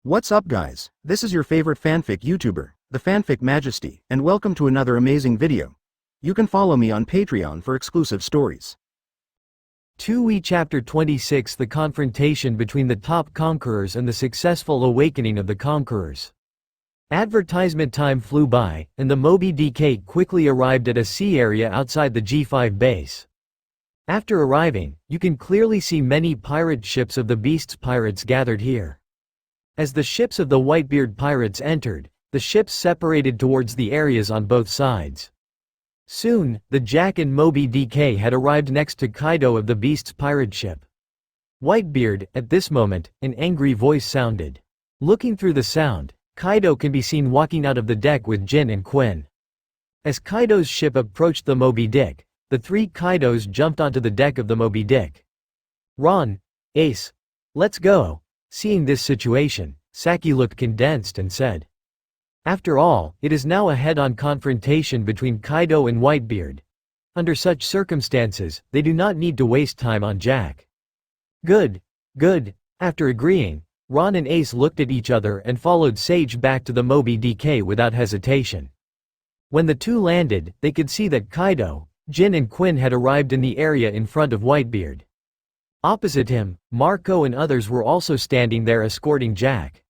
What's up guys, this is your favorite fanfic YouTuber, the Fanfic Majesty, and welcome to another amazing video. You can follow me on Patreon for exclusive stories. 2e Chapter 26 The Confrontation between the top conquerors and the successful awakening of the conquerors. Advertisement time flew by, and the Moby DK quickly arrived at a sea area outside the G5 base. After arriving, you can clearly see many pirate ships of the Beast's pirates gathered here. As the ships of the Whitebeard Pirates entered, the ships separated towards the areas on both sides. Soon, the Jack and Moby DK had arrived next to Kaido of the Beast's pirate ship. Whitebeard, at this moment, an angry voice sounded. Looking through the sound, Kaido can be seen walking out of the deck with Jin and Quinn. As Kaido's ship approached the Moby Dick, the three Kaidos jumped onto the deck of the Moby Dick. Ron, Ace, let's go. Seeing this situation, Saki looked condensed and said, "After all, it is now a head-on confrontation between Kaido and Whitebeard. Under such circumstances, they do not need to waste time on Jack." Good. After agreeing, Ron and Ace looked at each other and followed Sage back to the Moby DK without hesitation. When the two landed, they could see that Kaido, Jin and Quinn had arrived in the area in front of Whitebeard. Opposite him, Marco and others were also standing there escorting Jack.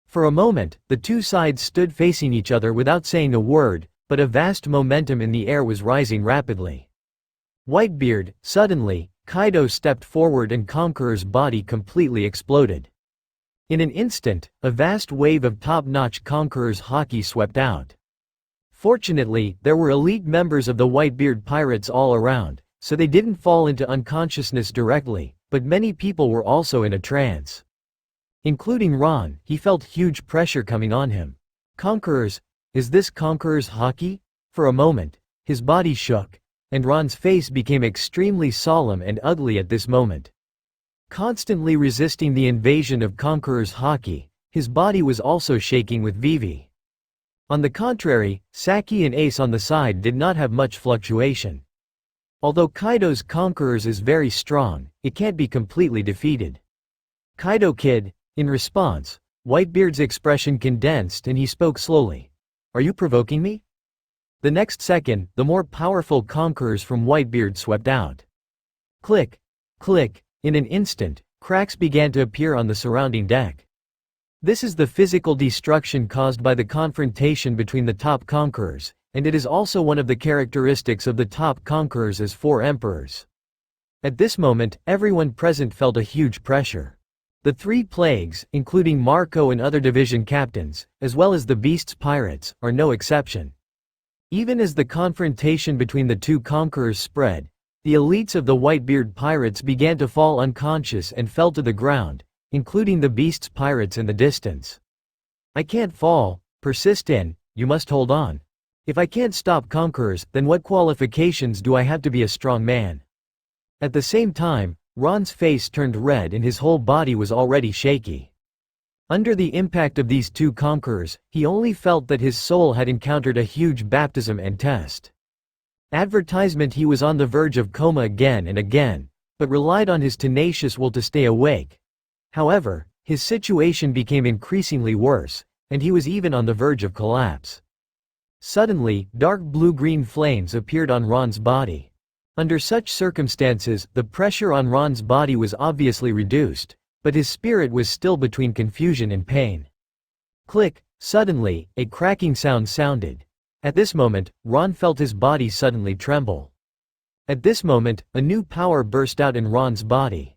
For a moment, the two sides stood facing each other without saying a word, but a vast momentum in the air was rising rapidly. Whitebeard, suddenly, Kaido stepped forward and Conqueror's body completely exploded. In an instant, a vast wave of top-notch Conqueror's Haki swept out. Fortunately, there were elite members of the Whitebeard Pirates all around, so they didn't fall into unconsciousness directly, but many people were also in a trance. Including Ron, he felt huge pressure coming on him. Conquerors, is this Conqueror's Haki? For a moment, his body shook, and Ron's face became extremely solemn and ugly at this moment. Constantly resisting the invasion of Conqueror's Haki, his body was also shaking with Vivi. On the contrary, Saki and Ace on the side did not have much fluctuation. Although Kaido's Conquerors is very strong, it can't be completely defeated. Kaido kid, in response, Whitebeard's expression condensed and he spoke slowly. Are you provoking me? The next second, the more powerful Conquerors from Whitebeard swept out. Click, click, in an instant, cracks began to appear on the surrounding deck. This is the physical destruction caused by the confrontation between the top Conquerors, and it is also one of the characteristics of the top Conquerors as four emperors. At this moment, everyone present felt a huge pressure. The three plagues, including Marco and other division captains, as well as the Beast's pirates, are no exception. Even as the confrontation between the two conquerors spread, the elites of the Whitebeard Pirates began to fall unconscious and fell to the ground, including the Beast's pirates in the distance. I can't fall, persist in, you must hold on. If I can't stop conquerors, then what qualifications do I have to be a strong man? At the same time, Ron's face turned red and his whole body was already shaky. Under the impact of these two conquerors, he only felt that his soul had encountered a huge baptism and test. Advertisement he was on the verge of coma again and again, but relied on his tenacious will to stay awake. However, his situation became increasingly worse, and he was even on the verge of collapse. Suddenly, dark blue-green flames appeared on Ron's body. Under such circumstances, the pressure on Ron's body was obviously reduced, but his spirit was still between confusion and pain. Click, suddenly, a cracking sound sounded. At this moment, Ron felt his body suddenly tremble. At this moment, a new power burst out in Ron's body.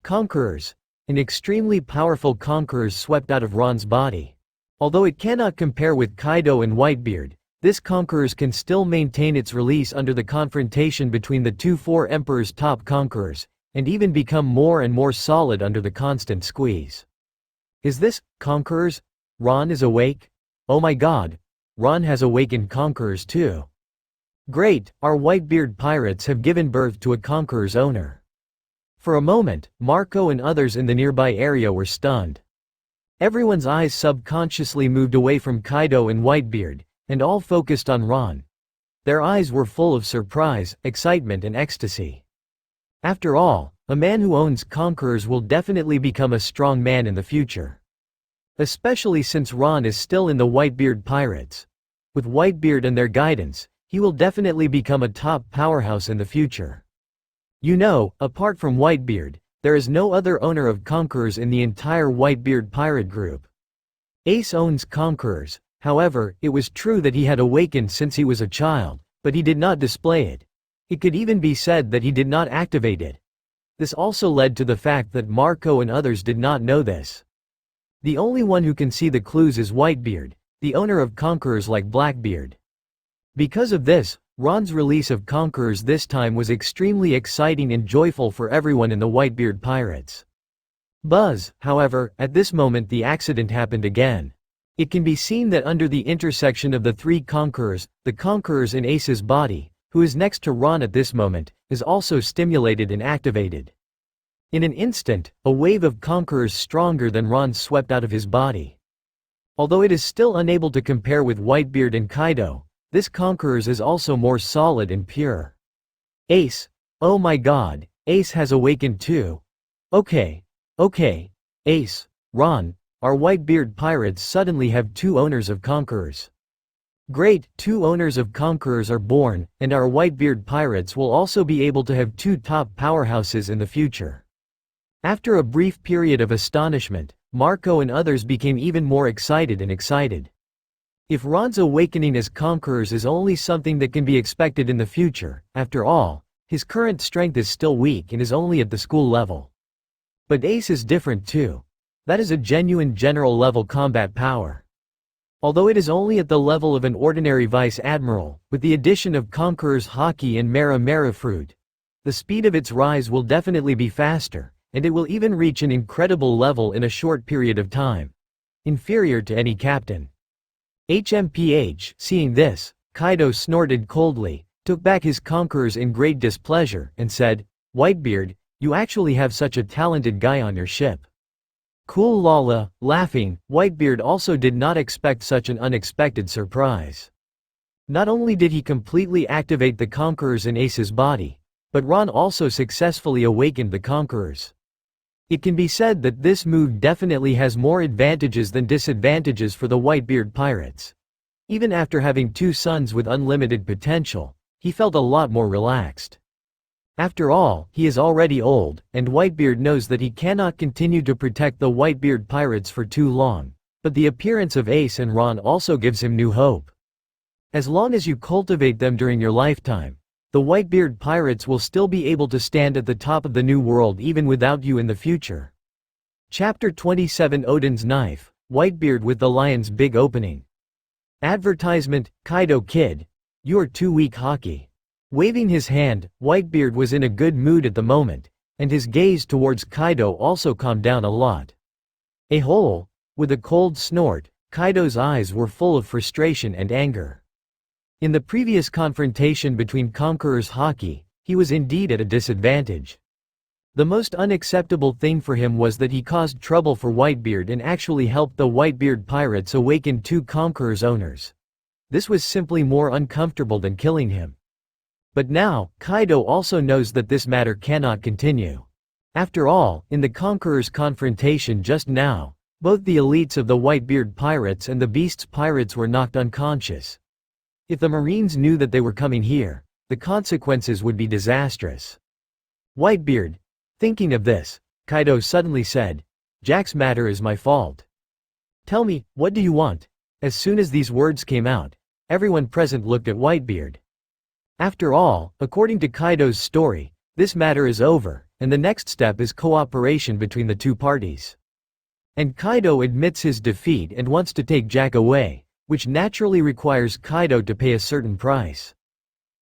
Conquerors. An extremely powerful Conquerors swept out of Ron's body. Although it cannot compare with Kaido and Whitebeard, this Conquerors can still maintain its release under the confrontation between the two four emperors' top Conquerors, and even become more and more solid under the constant squeeze. Is this, Conquerors? Ron is awake? Oh my god, Ron has awakened Conquerors too. Great, our Whitebeard Pirates have given birth to a Conqueror's owner. For a moment, Marco and others in the nearby area were stunned. Everyone's eyes subconsciously moved away from Kaido and Whitebeard, and all focused on Ron. Their eyes were full of surprise, excitement and ecstasy. After all, a man who owns conquerors will definitely become a strong man in the future. Especially since Ron is still in the Whitebeard Pirates. With Whitebeard and their guidance, he will definitely become a top powerhouse in the future. You know, apart from Whitebeard, there is no other owner of Conquerors in the entire Whitebeard Pirate Group. Ace owns Conquerors, however, it was true that he had awakened since he was a child, but he did not display it. It could even be said that he did not activate it. This also led to the fact that Marco and others did not know this. The only one who can see the clues is Whitebeard, the owner of Conquerors like Blackbeard. Because of this, Ron's release of Conquerors this time was extremely exciting and joyful for everyone in the Whitebeard Pirates. Buzz, however, at this moment the accident happened again. It can be seen that under the intersection of the three Conquerors, the Conquerors in Ace's body, who is next to Ron at this moment, is also stimulated and activated. In an instant, a wave of Conquerors stronger than Ron's swept out of his body. Although it is still unable to compare with Whitebeard and Kaido, this Conquerors is also more solid and pure. Ace, oh my god, Ace has awakened too. Okay, Ace, Ron, our Whitebeard Pirates suddenly have two owners of Conquerors. Great, two owners of Conquerors are born, and our Whitebeard Pirates will also be able to have two top powerhouses in the future. After a brief period of astonishment, Marco and others became even more excited and excited. If Ron's awakening as Conquerors is only something that can be expected in the future, after all, his current strength is still weak and is only at the school level. But Ace is different too. That is a genuine general level combat power. Although it is only at the level of an ordinary Vice Admiral, with the addition of Conqueror's Haki and Mera fruit, the speed of its rise will definitely be faster, and it will even reach an incredible level in a short period of time. Inferior to any captain. HMPH, seeing this, Kaido snorted coldly, took back his Conquerors in great displeasure, and said, Whitebeard, you actually have such a talented guy on your ship. Cool Lala, laughing, Whitebeard also did not expect such an unexpected surprise. Not only did he completely activate the Conquerors in Ace's body, but Ron also successfully awakened the Conquerors. It can be said that this move definitely has more advantages than disadvantages for the Whitebeard Pirates. Even after having two sons with unlimited potential, he felt a lot more relaxed. After all, he is already old, and Whitebeard knows that he cannot continue to protect the Whitebeard Pirates for too long, but the appearance of Ace and Ron also gives him new hope. As long as you cultivate them during your lifetime, the Whitebeard Pirates will still be able to stand at the top of the new world even without you in the future. Chapter 27 Odin's Knife, Whitebeard with the Lion's Big Opening. Advertisement, Kaido Kid. You are too weak Haki. Waving his hand, Whitebeard was in a good mood at the moment, and his gaze towards Kaido also calmed down a lot. A hole. With a cold snort, Kaido's eyes were full of frustration and anger. In the previous confrontation between Conqueror's Haki, he was indeed at a disadvantage. The most unacceptable thing for him was that he caused trouble for Whitebeard and actually helped the Whitebeard Pirates awaken two Conqueror's owners. This was simply more uncomfortable than killing him. But now, Kaido also knows that this matter cannot continue. After all, in the Conqueror's confrontation just now, both the elites of the Whitebeard Pirates and the Beast's Pirates were knocked unconscious. If the Marines knew that they were coming here, the consequences would be disastrous. Whitebeard. Thinking of this, Kaido suddenly said, Jack's matter is my fault. Tell me, what do you want? As soon as these words came out, everyone present looked at Whitebeard. After all, according to Kaido's story, this matter is over, and the next step is cooperation between the two parties. And Kaido admits his defeat and wants to take Jack away, which naturally requires Kaido to pay a certain price.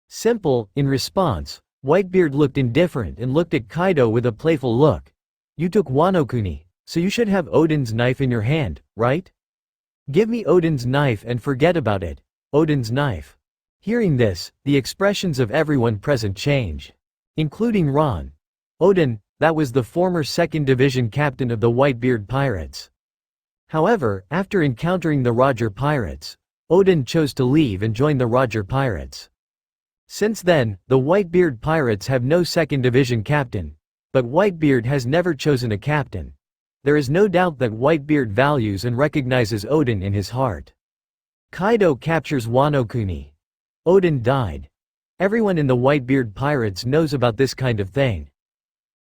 Simple. In response, Whitebeard looked indifferent and looked at Kaido with a playful look. You took Wano-kuni, so you should have Odin's knife in your hand, right? Give me Odin's knife and forget about it. Odin's knife. Hearing this, the expressions of everyone present change. Including Ron. Odin, that was the former 2nd Division captain of the Whitebeard Pirates. However, after encountering the Roger Pirates, Odin chose to leave and join the Roger Pirates. Since then, the Whitebeard Pirates have no 2nd Division captain, but Whitebeard has never chosen a captain. There is no doubt that Whitebeard values and recognizes Odin in his heart. Kaido captures Wano Kuni. Odin died. Everyone in the Whitebeard Pirates knows about this kind of thing.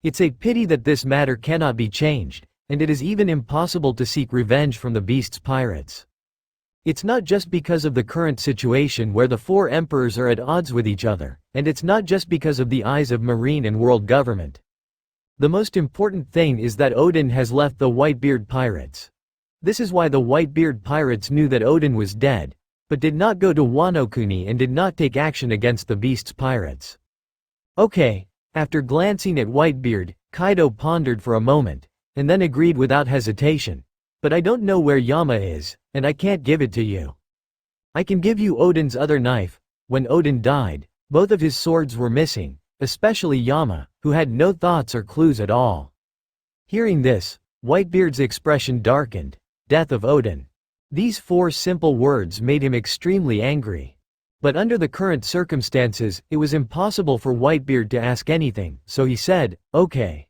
It's a pity that this matter cannot be changed, and it is even impossible to seek revenge from the Beast's pirates. It's not just because of the current situation where the four emperors are at odds with each other, and it's not just because of the eyes of marine and world government. The most important thing is that Odin has left the Whitebeard Pirates. This is why the Whitebeard Pirates knew that Odin was dead, but did not go to Wano Kuni and did not take action against the Beast's pirates. Okay, after glancing at Whitebeard, Kaido pondered for a moment, and then agreed without hesitation. But I don't know where Yama is, and I can't give it to you. I can give you Odin's other knife. When Odin died, both of his swords were missing, especially Yama, who had no thoughts or clues at all. Hearing this, Whitebeard's expression darkened. Death of Odin. These four simple words made him extremely angry. But under the current circumstances, it was impossible for Whitebeard to ask anything, so he said, okay.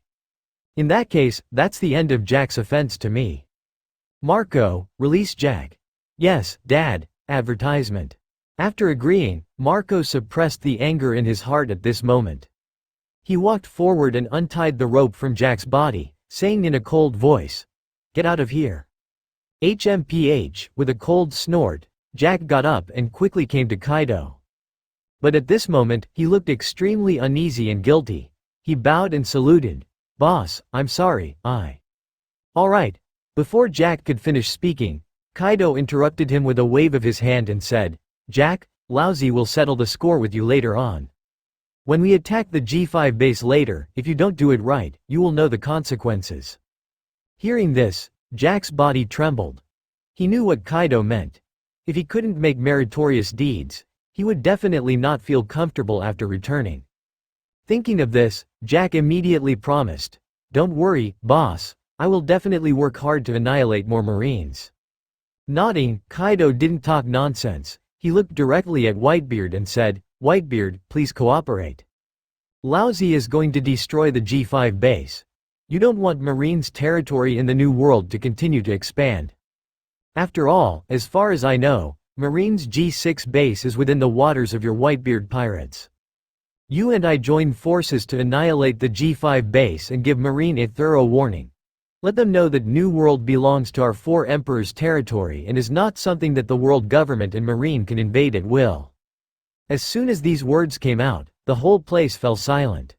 In that case, that's the end of Jack's offense to me. Marco, release Jack. Yes, Dad, advertisement. After agreeing, Marco suppressed the anger in his heart at this moment. He walked forward and untied the rope from Jack's body, saying in a cold voice, "Get out of here." HMPH, with a cold snort, Jack got up and quickly came to Kaido. But at this moment, he looked extremely uneasy and guilty. He bowed and saluted. "Boss, I'm sorry, All right." Before Jack could finish speaking, Kaido interrupted him with a wave of his hand and said, "Jack, Lousy will settle the score with you later on. When we attack the G5 base later, if you don't do it right, you will know the consequences." Hearing this, Jack's body trembled. He knew what Kaido meant. If he couldn't make meritorious deeds, he would definitely not feel comfortable after returning. Thinking of this, Jack immediately promised, "Don't worry, boss. I will definitely work hard to annihilate more Marines." Nodding, Kaido didn't talk nonsense. He looked directly at Whitebeard and said, "Whitebeard, please cooperate. Lousy is going to destroy the G5 base. You don't want Marines' territory in the New World to continue to expand. After all, as far as I know, Marines' G6 base is within the waters of your Whitebeard Pirates. You and I join forces to annihilate the G5 base and give Marine a thorough warning. Let them know that New World belongs to our four emperors' territory and is not something that the world government and Marine can invade at will." As soon as these words came out, the whole place fell silent.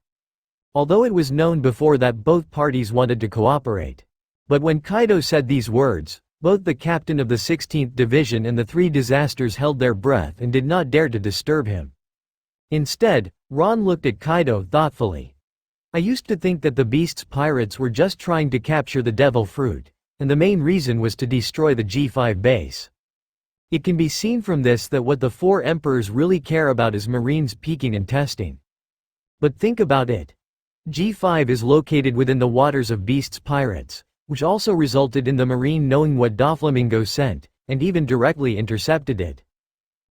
Although it was known before that both parties wanted to cooperate. But when Kaido said these words, both the captain of the 16th Division and the three disasters held their breath and did not dare to disturb him. Instead, Ron looked at Kaido thoughtfully. "I used to think that the Beast's pirates were just trying to capture the Devil Fruit, and the main reason was to destroy the G5 base. It can be seen from this that what the four emperors really care about is Marines peaking and testing. But think about it. G5 is located within the waters of Beast's pirates, which also resulted in the Marine knowing what Doflamingo sent, and even directly intercepted it.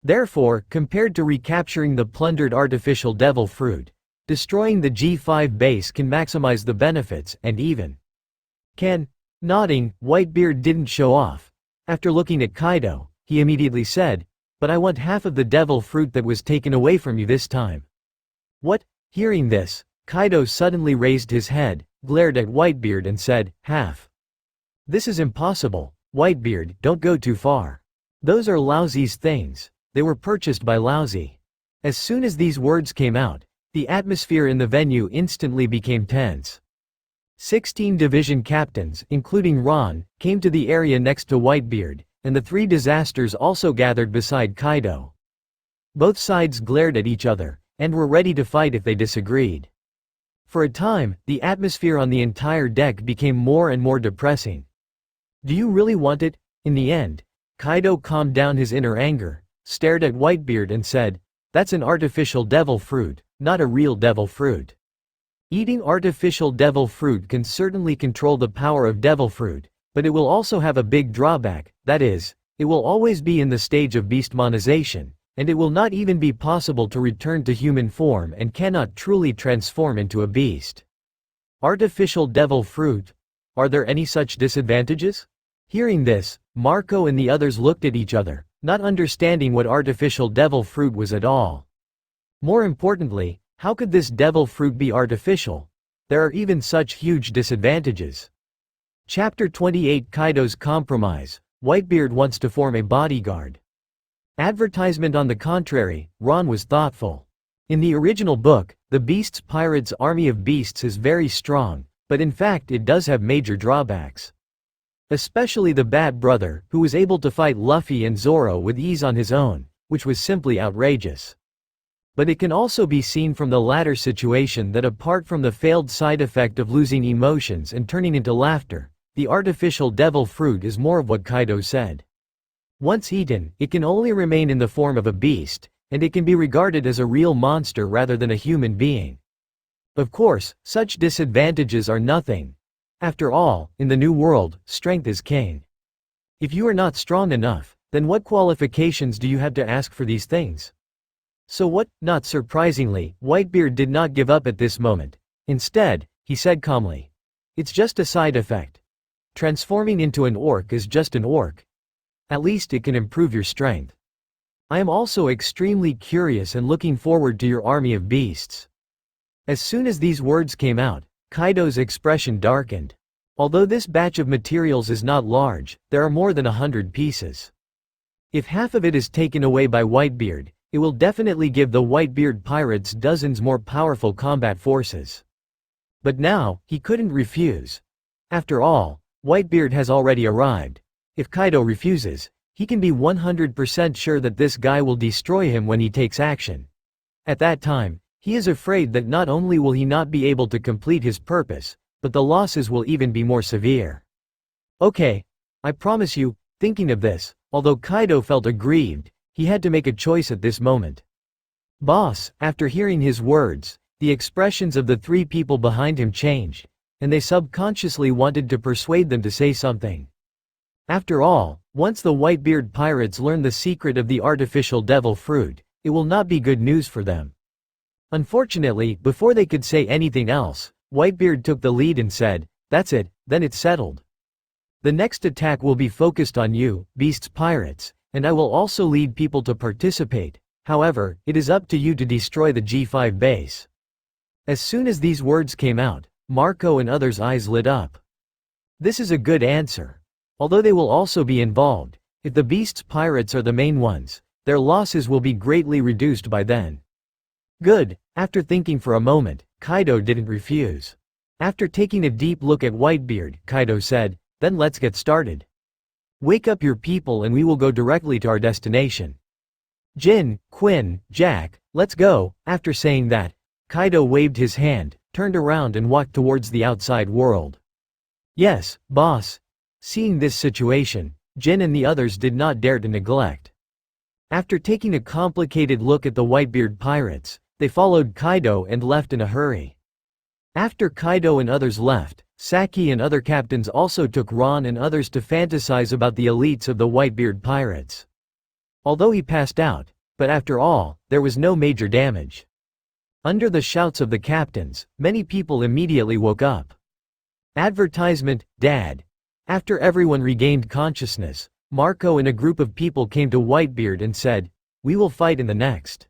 Therefore, compared to recapturing the plundered artificial Devil Fruit, destroying the G5 base can maximize the benefits and even can." Nodding, Whitebeard didn't show off. After looking at Kaido, he immediately said, "But I want half of the Devil Fruit that was taken away from you this time." "What?" Hearing this, Kaido suddenly raised his head, glared at Whitebeard and said, "Half? This is impossible. Whitebeard, don't go too far. Those are Lousy's things. They were purchased by Lousy." As soon as these words came out, the atmosphere in the venue instantly became tense. 16 division captains, including Ron, came to the area next to Whitebeard, and the three disasters also gathered beside Kaido. Both sides glared at each other, and were ready to fight if they disagreed. For a time, the atmosphere on the entire deck became more and more depressing. "Do you really want it?" In the end, Kaido calmed down his inner anger, stared at Whitebeard and said, "That's an artificial Devil Fruit, not a real Devil Fruit. Eating artificial Devil Fruit can certainly control the power of Devil Fruit, but it will also have a big drawback, that is, it will always be in the stage of beastmonization, and it will not even be possible to return to human form and cannot truly transform into a beast. Artificial Devil Fruit? Are there any such disadvantages? Hearing this, Marco and the others looked at each other, not understanding what artificial devil fruit was at all. More importantly, how could this devil fruit be artificial? There are even such huge disadvantages. Chapter 28 Kaido's Compromise. Whitebeard wants to form a bodyguard. Advertisement. On the contrary, Ron was thoughtful. In the original book, the Beast's Pirates' army of beasts is very strong, but in fact it does have major drawbacks. Especially the Bat Brother, who was able to fight Luffy and Zoro with ease on his own, which was simply outrageous. But it can also be seen from the latter situation that apart from the failed side effect of losing emotions and turning into laughter, the artificial devil fruit is more of what Kaido said. Once eaten, it can only remain in the form of a beast, and it can be regarded as a real monster rather than a human being. Of course, such disadvantages are nothing. After all, in the New World, strength is king. If you are not strong enough, then what qualifications do you have to ask for these things? So what? Not surprisingly, Whitebeard did not give up at this moment. Instead, he said calmly, "It's just a side effect. Transforming into an orc is just an orc. At least it can improve your strength. I am also extremely curious and looking forward to your army of beasts." As soon as these words came out, Kaido's expression darkened. Although this batch of materials is not large, there are more than 100 pieces. If half of it is taken away by Whitebeard, it will definitely give the Whitebeard Pirates dozens more powerful combat forces. But now, he couldn't refuse. After all, Whitebeard has already arrived. If Kaido refuses, he can be 100% sure that this guy will destroy him when he takes action. At that time, he is afraid that not only will he not be able to complete his purpose, but the losses will even be more severe. Okay, I promise you. Thinking of this, although Kaido felt aggrieved, he had to make a choice at this moment. Boss. After hearing his words, the expressions of the three people behind him changed, and they subconsciously wanted to persuade them to say something. After all, once the Whitebeard Pirates learn the secret of the artificial devil fruit, it will not be good news for them. Unfortunately, before they could say anything else, Whitebeard took the lead and said, "That's it, then it's settled. The next attack will be focused on you, Beast's Pirates, and I will also lead people to participate. However, it is up to you to destroy the G5 base." As soon as these words came out, Marco and others' eyes lit up. This is a good answer. Although they will also be involved, if the Beast's Pirates are the main ones, their losses will be greatly reduced by then. Good. After thinking for a moment, Kaido didn't refuse. After taking a deep look at Whitebeard, Kaido said, "Then let's get started. Wake up your people and we will go directly to our destination. Jin, Quinn, Jack, let's go." After saying that, Kaido waved his hand, turned around and walked towards the outside world. "Yes, boss." Seeing this situation, Jin and the others did not dare to neglect. After taking a complicated look at the Whitebeard Pirates, they followed Kaido and left in a hurry. After Kaido and others left, Saki and other captains also took Ron and others to fantasize about the elites of the Whitebeard Pirates. Although he passed out, but after all, there was no major damage. Under the shouts of the captains, many people immediately woke up. Advertisement, Dad. After everyone regained consciousness, Marco and a group of people came to Whitebeard and said, "We will fight in the next.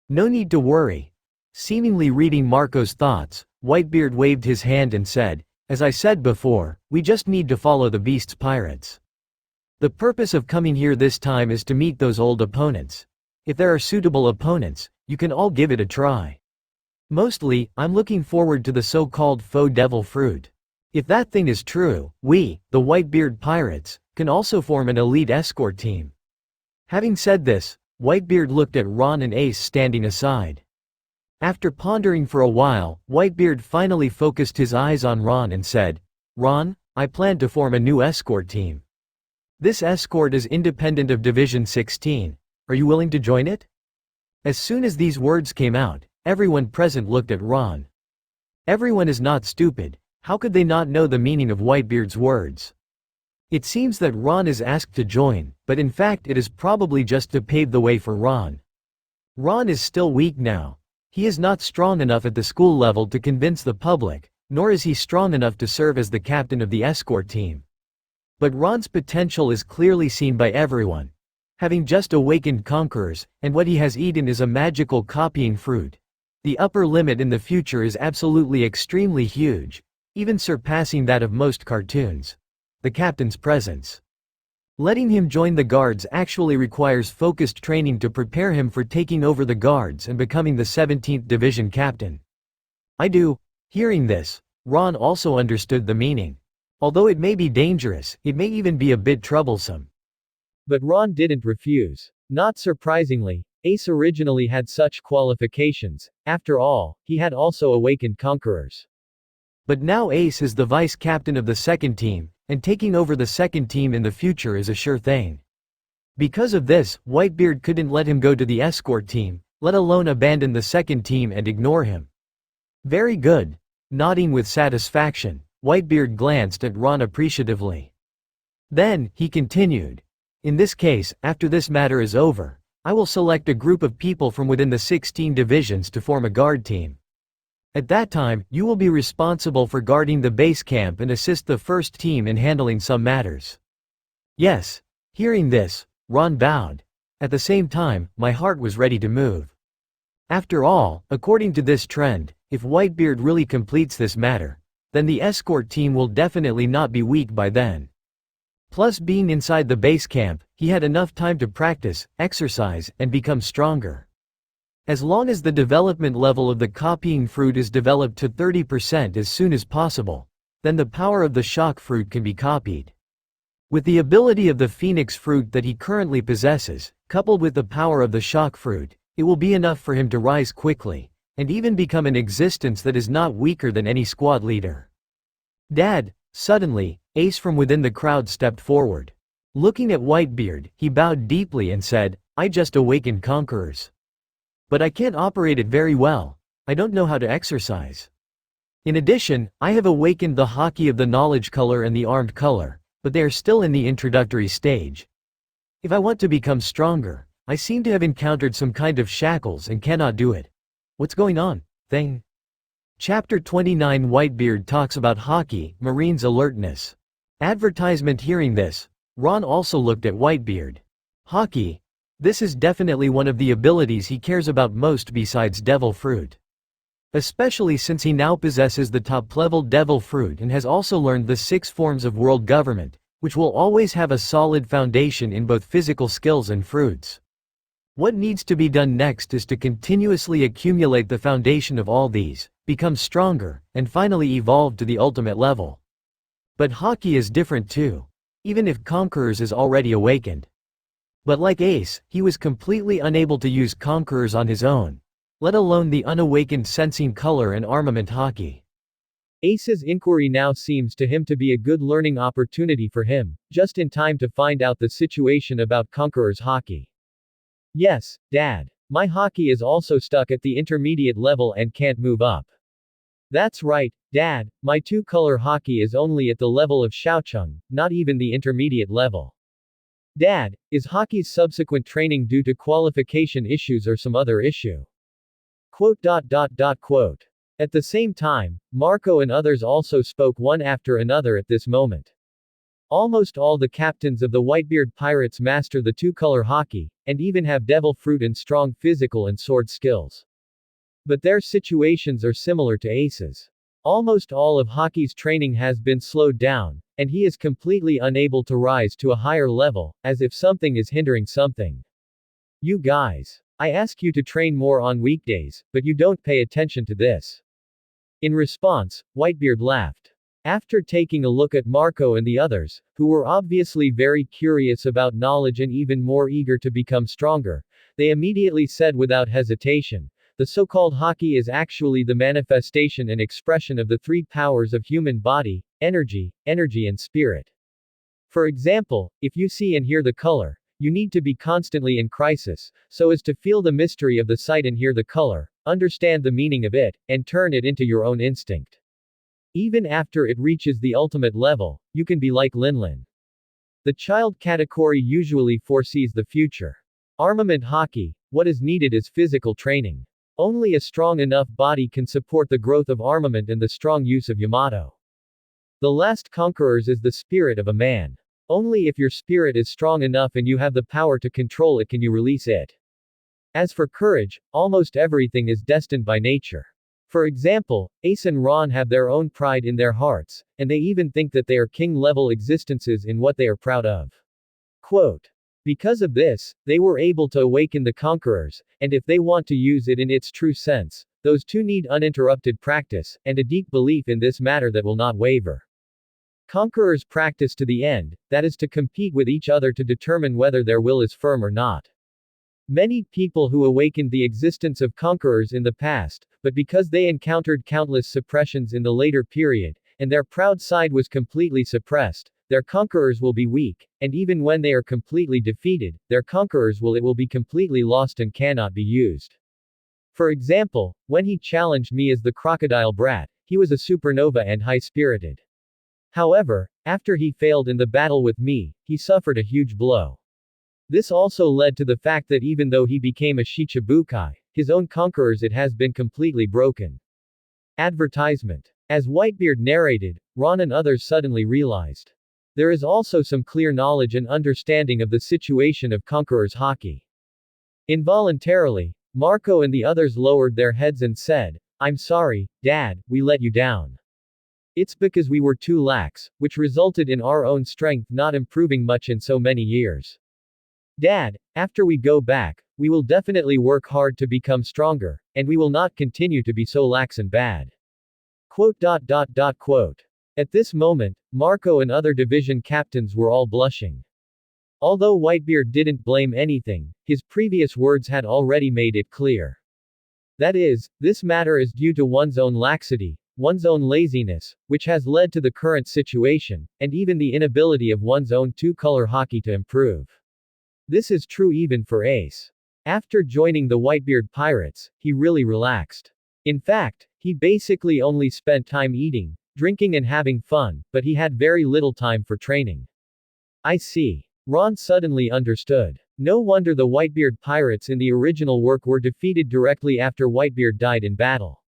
No need to worry." Seemingly reading Marco's thoughts, Whitebeard waved his hand and said, "As I said before, we just need to follow the Beast's Pirates. The purpose of coming here this time is to meet those old opponents. If there are suitable opponents, you can all give it a try. Mostly, I'm looking forward to the so-called faux devil fruit. If that thing is true, we, the Whitebeard Pirates, can also form an elite escort team." Having said this, Whitebeard looked at Ron and Ace standing aside. After pondering for a while, Whitebeard finally focused his eyes on Ron and said, "Ron, I plan to form a new escort team. This escort is independent of Division 16. Are you willing to join it?" As soon as these words came out, everyone present looked at Ron. Everyone is not stupid. How could they not know the meaning of Whitebeard's words? It seems that Ron is asked to join, but in fact it is probably just to pave the way for Ron. Ron is still weak now. He is not strong enough at the school level to convince the public, nor is he strong enough to serve as the captain of the escort team. But Ron's potential is clearly seen by everyone. Having just awakened conquerors, and what he has eaten is a magical copying fruit. The upper limit in the future is absolutely extremely huge, even surpassing that of most cartoons. The captain's presence. Letting him join the guards actually requires focused training to prepare him for taking over the guards and becoming the 17th Division captain. Hearing this, Ron also understood the meaning. Although it may be dangerous, it may even be a bit troublesome. But Ron didn't refuse. Not surprisingly, Ace originally had such qualifications. After all, he had also awakened conquerors. But now Ace is the vice captain of the second team, and taking over the second team in the future is a sure thing. Because of this, Whitebeard couldn't let him go to the escort team, let alone abandon the second team and ignore him. Very good. Nodding with satisfaction, Whitebeard glanced at Ron appreciatively. Then, he continued. In this case, after this matter is over, I will select a group of people from within the 16 divisions to form a guard team. At that time, you will be responsible for guarding the base camp and assist the first team in handling some matters. Yes. Hearing this, Ron bowed. At the same time, my heart was ready to move. After all, according to this trend, if Whitebeard really completes this matter, then the escort team will definitely not be weak by then. Plus, being inside the base camp, he had enough time to practice, exercise, and become stronger. As long as the development level of the copying fruit is developed to 30% as soon as possible, then the power of the shock fruit can be copied. With the ability of the phoenix fruit that he currently possesses, coupled with the power of the shock fruit, it will be enough for him to rise quickly, and even become an existence that is not weaker than any squad leader. Dad, suddenly, Ace from within the crowd stepped forward. Looking at Whitebeard, he bowed deeply and said, I just awakened conquerors. But I can't operate it very well. I don't know how to exercise. In addition, I have awakened the Haki of the knowledge color and the armed color, but they are still in the introductory stage. If I want to become stronger, I seem to have encountered some kind of shackles and cannot do it. What's going on, thing? Chapter 29 Whitebeard talks about Haki, Marine's alertness. Advertisement. Hearing this, Ron also looked at Whitebeard. Haki. This is definitely one of the abilities he cares about most besides Devil Fruit. Especially since he now possesses the top-level Devil Fruit and has also learned the 6 forms of world government, which will always have a solid foundation in both physical skills and fruits. What needs to be done next is to continuously accumulate the foundation of all these, become stronger, and finally evolve to the ultimate level. But Haki is different too. Even if Conquerors is already awakened. But like Ace, he was completely unable to use Conquerors on his own, let alone the unawakened sensing color and armament Haki. Ace's inquiry now seems to him to be a good learning opportunity for him, just in time to find out the situation about Conqueror's Haki. Yes, Dad. My Haki is also stuck at the intermediate level and can't move up. That's right, Dad, my 2-color Haki is only at the level of Xiaocheng, not even the intermediate level. Dad, is Haki's subsequent training due to qualification issues or some other issue? At the same time, Marco and others also spoke one after another at this moment. Almost all the captains of the Whitebeard Pirates master the 2-color Haki, and even have devil fruit and strong physical and sword skills. But their situations are similar to Ace's. Almost all of Haki's training has been slowed down, and he is completely unable to rise to a higher level, as if something is hindering something. You guys. I ask you to train more on weekdays, but you don't pay attention to this. In response, Whitebeard laughed. After taking a look at Marco and the others, who were obviously very curious about knowledge and even more eager to become stronger, they immediately said without hesitation, the so-called Haki is actually the manifestation and expression of the 3 powers of human body, energy, and spirit. For example, if you see and hear the color, you need to be constantly in crisis, so as to feel the mystery of the sight and hear the color, understand the meaning of it, and turn it into your own instinct. Even after it reaches the ultimate level, you can be like Linlin. The child category usually foresees the future. Armament Haki, what is needed is physical training. Only a strong enough body can support the growth of armament and the strong use of Yamato. The last conquerors is the spirit of a man. Only if your spirit is strong enough and you have the power to control it can you release it. As for courage, almost everything is destined by nature. For example, Ace and Ron have their own pride in their hearts, and they even think that they are king-level existences in what they are proud of. Quote. Because of this, they were able to awaken the conquerors, and if they want to use it in its true sense, those two need uninterrupted practice, and a deep belief in this matter that will not waver. Conquerors practice to the end, that is to compete with each other to determine whether their will is firm or not. Many people who awakened the existence of conquerors in the past, but because they encountered countless suppressions in the later period, and their proud side was completely suppressed, their conquerors will be weak, and even when they are completely defeated, their conquerors will be completely lost and cannot be used. For example, when he challenged me as the crocodile brat, he was a supernova and high-spirited. However, after he failed in the battle with me, he suffered a huge blow. This also led to the fact that even though he became a Shichibukai, his own conquerors it has been completely broken. Advertisement. As Whitebeard narrated, Ron and others suddenly realized. There is also some clear knowledge and understanding of the situation of Conqueror's Haki. Involuntarily, Marco and the others lowered their heads and said, "I'm sorry, Dad, we let you down. It's because we were too lax, which resulted in our own strength not improving much in so many years. Dad, after we go back, we will definitely work hard to become stronger, and we will not continue to be so lax and bad." Quote. At this moment, Marco and other division captains were all blushing. Although Whitebeard didn't blame anything, his previous words had already made it clear. That is, this matter is due to one's own laxity, one's own laziness, which has led to the current situation, and even the inability of one's own two-color Haki to improve. This is true even for Ace. After joining the Whitebeard Pirates, he really relaxed. In fact, he basically only spent time eating, drinking and having fun, but he had very little time for training. I see. Ron suddenly understood. No wonder the Whitebeard Pirates in the original work were defeated directly after Whitebeard died in battle.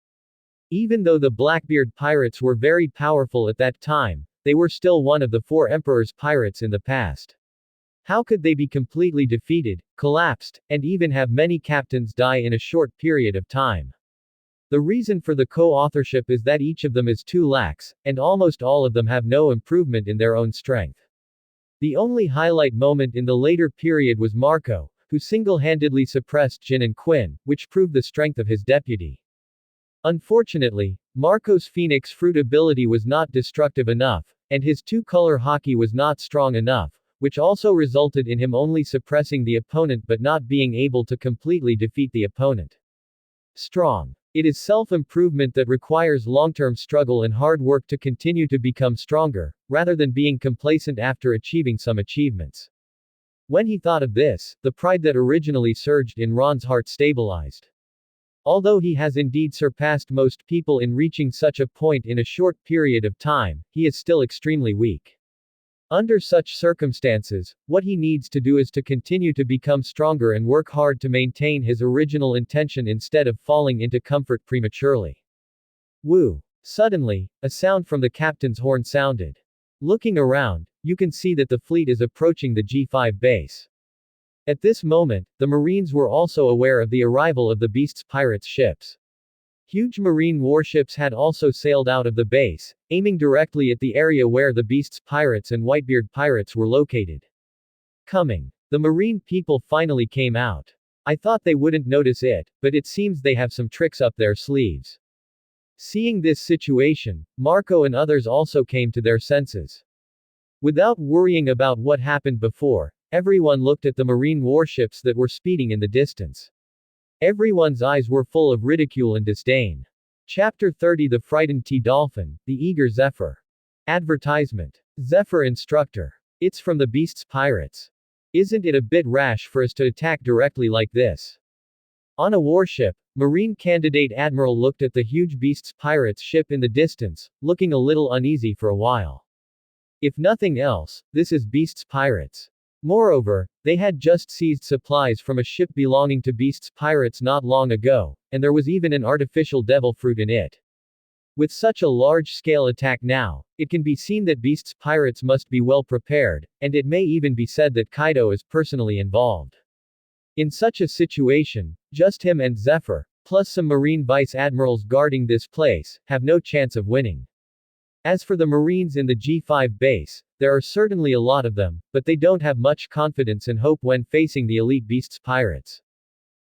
Even though the Blackbeard Pirates were very powerful at that time, they were still one of the 4 Emperor's pirates in the past. How could they be completely defeated, collapsed, and even have many captains die in a short period of time? The reason for the co-authorship is that each of them is too lax, and almost all of them have no improvement in their own strength. The only highlight moment in the later period was Marco, who single-handedly suppressed Jin and Quinn, which proved the strength of his deputy. Unfortunately, Marco's Phoenix Fruit ability was not destructive enough, and his two-color Haki was not strong enough, which also resulted in him only suppressing the opponent but not being able to completely defeat the opponent. Strong. It is self-improvement that requires long-term struggle and hard work to continue to become stronger, rather than being complacent after achieving some achievements. When he thought of this, the pride that originally surged in Ron's heart stabilized. Although he has indeed surpassed most people in reaching such a point in a short period of time, he is still extremely weak. Under such circumstances, what he needs to do is to continue to become stronger and work hard to maintain his original intention instead of falling into comfort prematurely. Woo! Suddenly, a sound from the captain's horn sounded. Looking around, you can see that the fleet is approaching the G5 base. At this moment, the Marines were also aware of the arrival of the Beast's pirates' ships. Huge marine warships had also sailed out of the base, aiming directly at the area where the Beast's pirates and Whitebeard pirates were located. Coming. The marine people finally came out. I thought they wouldn't notice it, but it seems they have some tricks up their sleeves. Seeing this situation, Marco and others also came to their senses. Without worrying about what happened before, everyone looked at the marine warships that were speeding in the distance. Everyone's eyes were full of ridicule and disdain. Chapter 30 The Frightened T-Dolphin, the Eager Zephyr. Advertisement. Zephyr Instructor. It's from the Beast's Pirates. Isn't it a bit rash for us to attack directly like this? On a warship, Marine Candidate Admiral looked at the huge Beast's Pirates ship in the distance, looking a little uneasy for a while. If nothing else, this is Beast's Pirates. Moreover, they had just seized supplies from a ship belonging to Beast's pirates not long ago, and there was even an artificial devil fruit in it. With such a large-scale attack now, it can be seen that Beast's pirates must be well prepared, and it may even be said that Kaido is personally involved. In such a situation, just him and Zephyr, plus some Marine Vice Admirals guarding this place, have no chance of winning. As for the Marines in the G5 base, there are certainly a lot of them, but they don't have much confidence and hope when facing the elite Beast's pirates.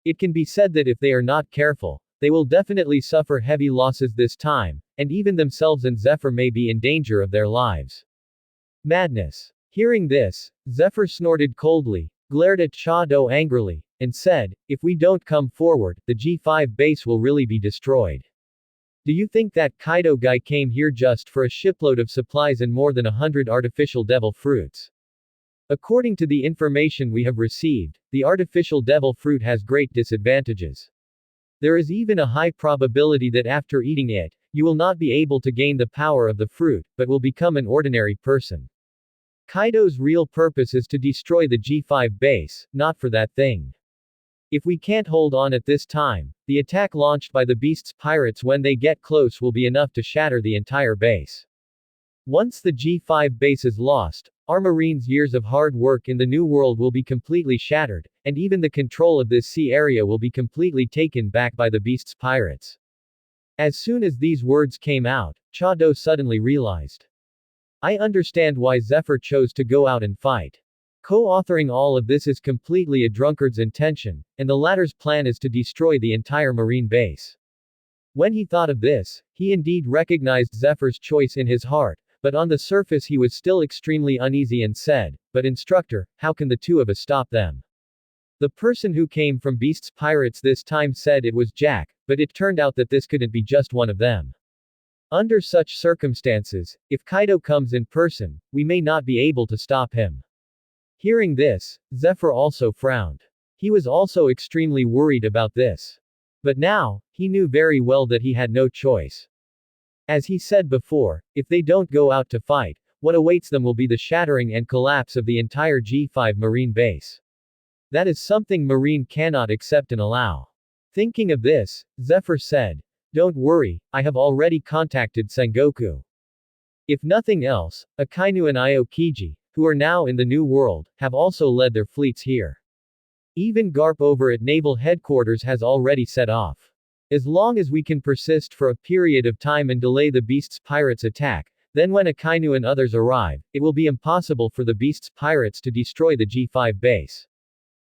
It can be said that if they are not careful, they will definitely suffer heavy losses this time, and even themselves and Zephyr may be in danger of their lives. Madness. Hearing this, Zephyr snorted coldly, glared at Kaido angrily, and said, "If we don't come forward, the G5 base will really be destroyed. Do you think that Kaido guy came here just for a shipload of supplies and more than 100 artificial devil fruits?" According to the information we have received, the artificial devil fruit has great disadvantages. There is even a high probability that after eating it, you will not be able to gain the power of the fruit, but will become an ordinary person. Kaido's real purpose is to destroy the G5 base, not for that thing. If we can't hold on at this time, the attack launched by the Beast's pirates when they get close will be enough to shatter the entire base. Once the G5 base is lost, our Marines' years of hard work in the New World will be completely shattered, and even the control of this sea area will be completely taken back by the Beast's pirates. As soon as these words came out, Kaido suddenly realized. I understand why Zephyr chose to go out and fight. Co-authoring all of this is completely a drunkard's intention, and the latter's plan is to destroy the entire Marine base. When he thought of this, he indeed recognized Zephyr's choice in his heart, but on the surface he was still extremely uneasy and said, "But instructor, how can the two of us stop them?" The person who came from Beast's pirates this time said it was Jack, but it turned out that this couldn't be just one of them. Under such circumstances, if Kaido comes in person, we may not be able to stop him. Hearing this, Zephyr also frowned. He was also extremely worried about this. But now, he knew very well that he had no choice. As he said before, if they don't go out to fight, what awaits them will be the shattering and collapse of the entire G5 Marine base. That is something Marine cannot accept and allow. Thinking of this, Zephyr said, "Don't worry, I have already contacted Sengoku. If nothing else, Akainu and Aokiji, who are now in the New World, have also led their fleets here. Even Garp over at Naval Headquarters has already set off. As long as we can persist for a period of time and delay the Beast's pirates' attack, then when Akainu and others arrive, it will be impossible for the Beast's pirates to destroy the G5 base.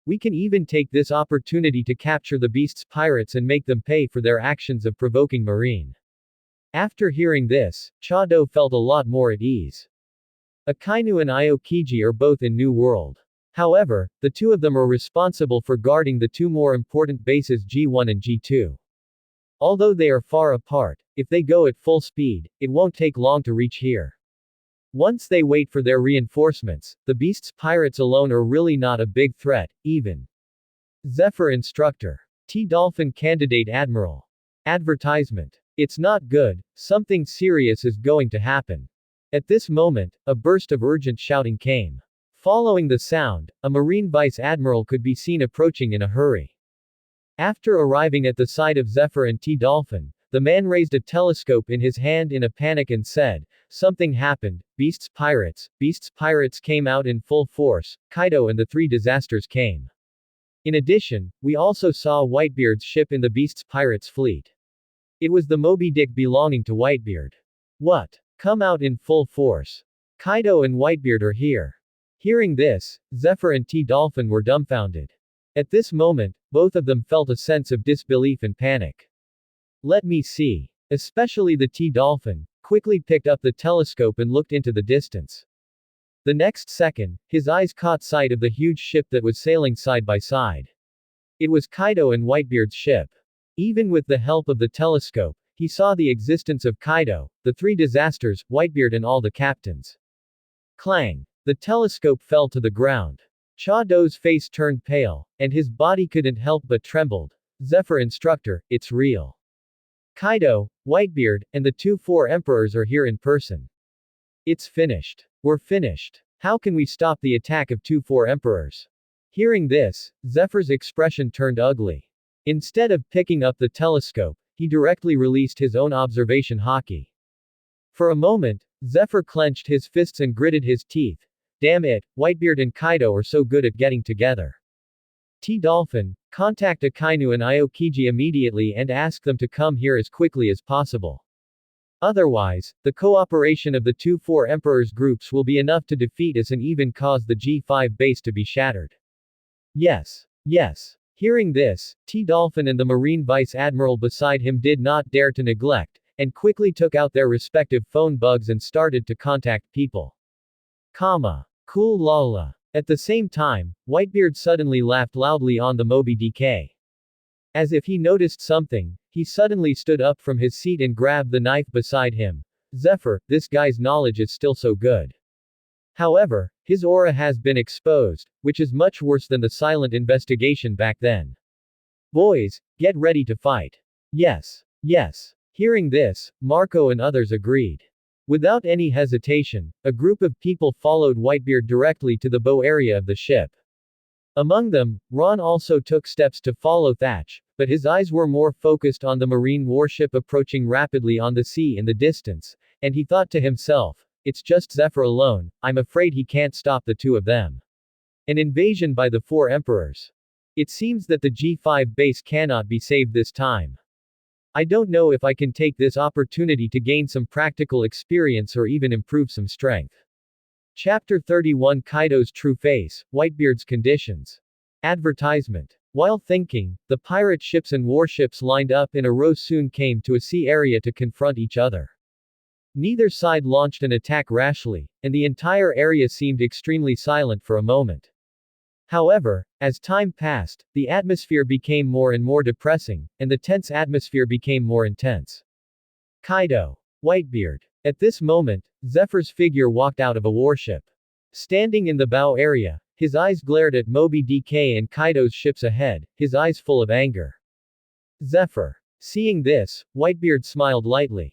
We can even take this opportunity to capture the Beast's pirates and make them pay for their actions of provoking Marine." After hearing this, Kaido felt a lot more at ease. Akainu and Aokiji are both in New World. However, the two of them are responsible for guarding the two more important bases G1 and G2. Although they are far apart, if they go at full speed, it won't take long to reach here. Once they wait for their reinforcements, the Beast's pirates alone are really not a big threat, even. Zephyr Instructor. T-Dolphin Candidate Admiral. Advertisement. It's not good, something serious is going to happen. At this moment, a burst of urgent shouting came. Following the sound, a Marine Vice Admiral could be seen approaching in a hurry. After arriving at the side of Zephyr and T-Dolphin, the man raised a telescope in his hand in a panic and said, "Something happened, Beast's pirates came out in full force, Kaido and the three disasters came. In addition, we also saw Whitebeard's ship in the Beast's pirates fleet. It was the Moby Dick belonging to Whitebeard." "What? Come out in full force? Kaido and Whitebeard are here." Hearing this, Zephyr and T-Dolphin were dumbfounded. At this moment, both of them felt a sense of disbelief and panic. "Let me see." Especially the T-Dolphin, quickly picked up the telescope and looked into the distance. The next second, his eyes caught sight of the huge ship that was sailing side by side. It was Kaido and Whitebeard's ship. Even with the help of the telescope, he saw the existence of Kaido, the three disasters, Whitebeard and all the captains. Clang! The telescope fell to the ground. Kaido's face turned pale, and his body couldn't help but trembled. "Zephyr Instructor, it's real. Kaido, Whitebeard, and the four emperors are here in person. It's finished. We're finished." How can we stop the attack of 2-4 emperors? Hearing this, Zephyr's expression turned ugly. Instead of picking up the telescope, he directly released his own observation Haki. For a moment, Zephyr clenched his fists and gritted his teeth. Damn it, Whitebeard and Kaido are so good at getting together. T-Dolphin, contact Akainu and Aokiji immediately and ask them to come here as quickly as possible. Otherwise, the cooperation of the 2-4 Emperors groups will be enough to defeat us and even cause the G5 base to be shattered. Yes. Yes. Hearing this, T-Dolphin and the Marine Vice Admiral beside him did not dare to neglect, and quickly took out their respective phone bugs and started to contact people. Cool lala. At the same time, Whitebeard suddenly laughed loudly on the Moby DK. As if he noticed something, he suddenly stood up from his seat and grabbed the knife beside him. Zephyr, this guy's knowledge is still so good. However, his aura has been exposed, which is much worse than the silent investigation back then. Boys, get ready to fight. Yes. Yes. Hearing this, Marco and others agreed. Without any hesitation, a group of people followed Whitebeard directly to the bow area of the ship. Among them, Ron also took steps to follow Thatch, but his eyes were more focused on the marine warship approaching rapidly on the sea in the distance, and he thought to himself, it's just Zephyr alone, I'm afraid he can't stop the two of them. An invasion by the 4 emperors. It seems that the G5 base cannot be saved this time. I don't know if I can take this opportunity to gain some practical experience or even improve some strength. Chapter 31 Kaido's True Face, Whitebeard's Conditions. Advertisement. While thinking, the pirate ships and warships lined up in a row soon came to a sea area to confront each other. Neither side launched an attack rashly, and the entire area seemed extremely silent for a moment. However, as time passed, the atmosphere became more and more depressing, and the tense atmosphere became more intense. Kaido. Whitebeard. At this moment, Zephyr's figure walked out of a warship. Standing in the bow area, his eyes glared at Moby DK and Kaido's ships ahead, his eyes full of anger. Zephyr. Seeing this, Whitebeard smiled lightly.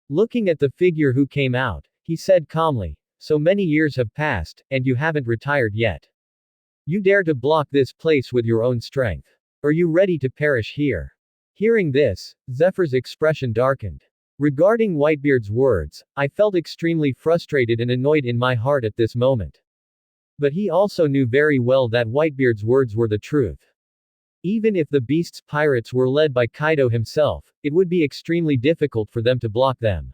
Looking at the figure who came out, he said calmly, so many years have passed, and you haven't retired yet. You dare to block this place with your own strength. Are you ready to perish here? Hearing this, Zephyr's expression darkened. Regarding Whitebeard's words, I felt extremely frustrated and annoyed in my heart at this moment. But he also knew very well that Whitebeard's words were the truth. Even if the Beast's pirates were led by Kaido himself, it would be extremely difficult for them to block them.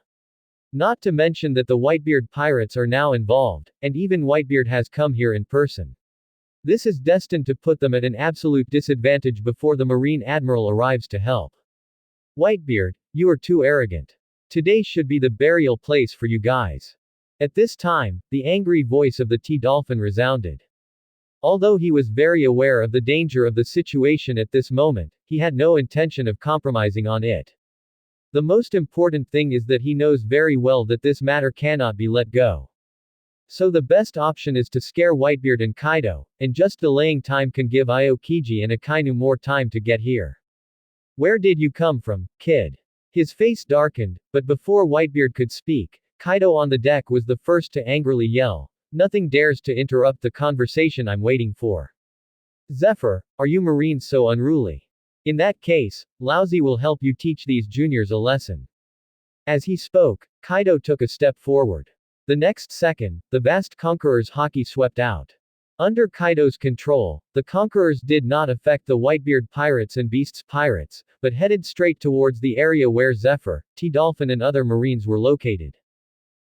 Not to mention that the Whitebeard Pirates are now involved, and even Whitebeard has come here in person. This is destined to put them at an absolute disadvantage before the Marine Admiral arrives to help. Whitebeard, you are too arrogant. Today should be the burial place for you guys. At this time, the angry voice of the T-Dolphin resounded. Although he was very aware of the danger of the situation at this moment, he had no intention of compromising on it. The most important thing is that he knows very well that this matter cannot be let go. So the best option is to scare Whitebeard and Kaido, and just delaying time can give Aokiji and Akainu more time to get here. Where did you come from, kid? His face darkened, but before Whitebeard could speak, Kaido on the deck was the first to angrily yell, nothing dares to interrupt the conversation I'm waiting for. Zephyr, are you Marines so unruly? In that case, Lousy will help you teach these juniors a lesson. As he spoke, Kaido took a step forward. The next second, the vast Conqueror's Haki swept out. Under Kaido's control, the Conquerors did not affect the Whitebeard Pirates and Beast's Pirates, but headed straight towards the area where Zephyr, T-Dolphin and other Marines were located.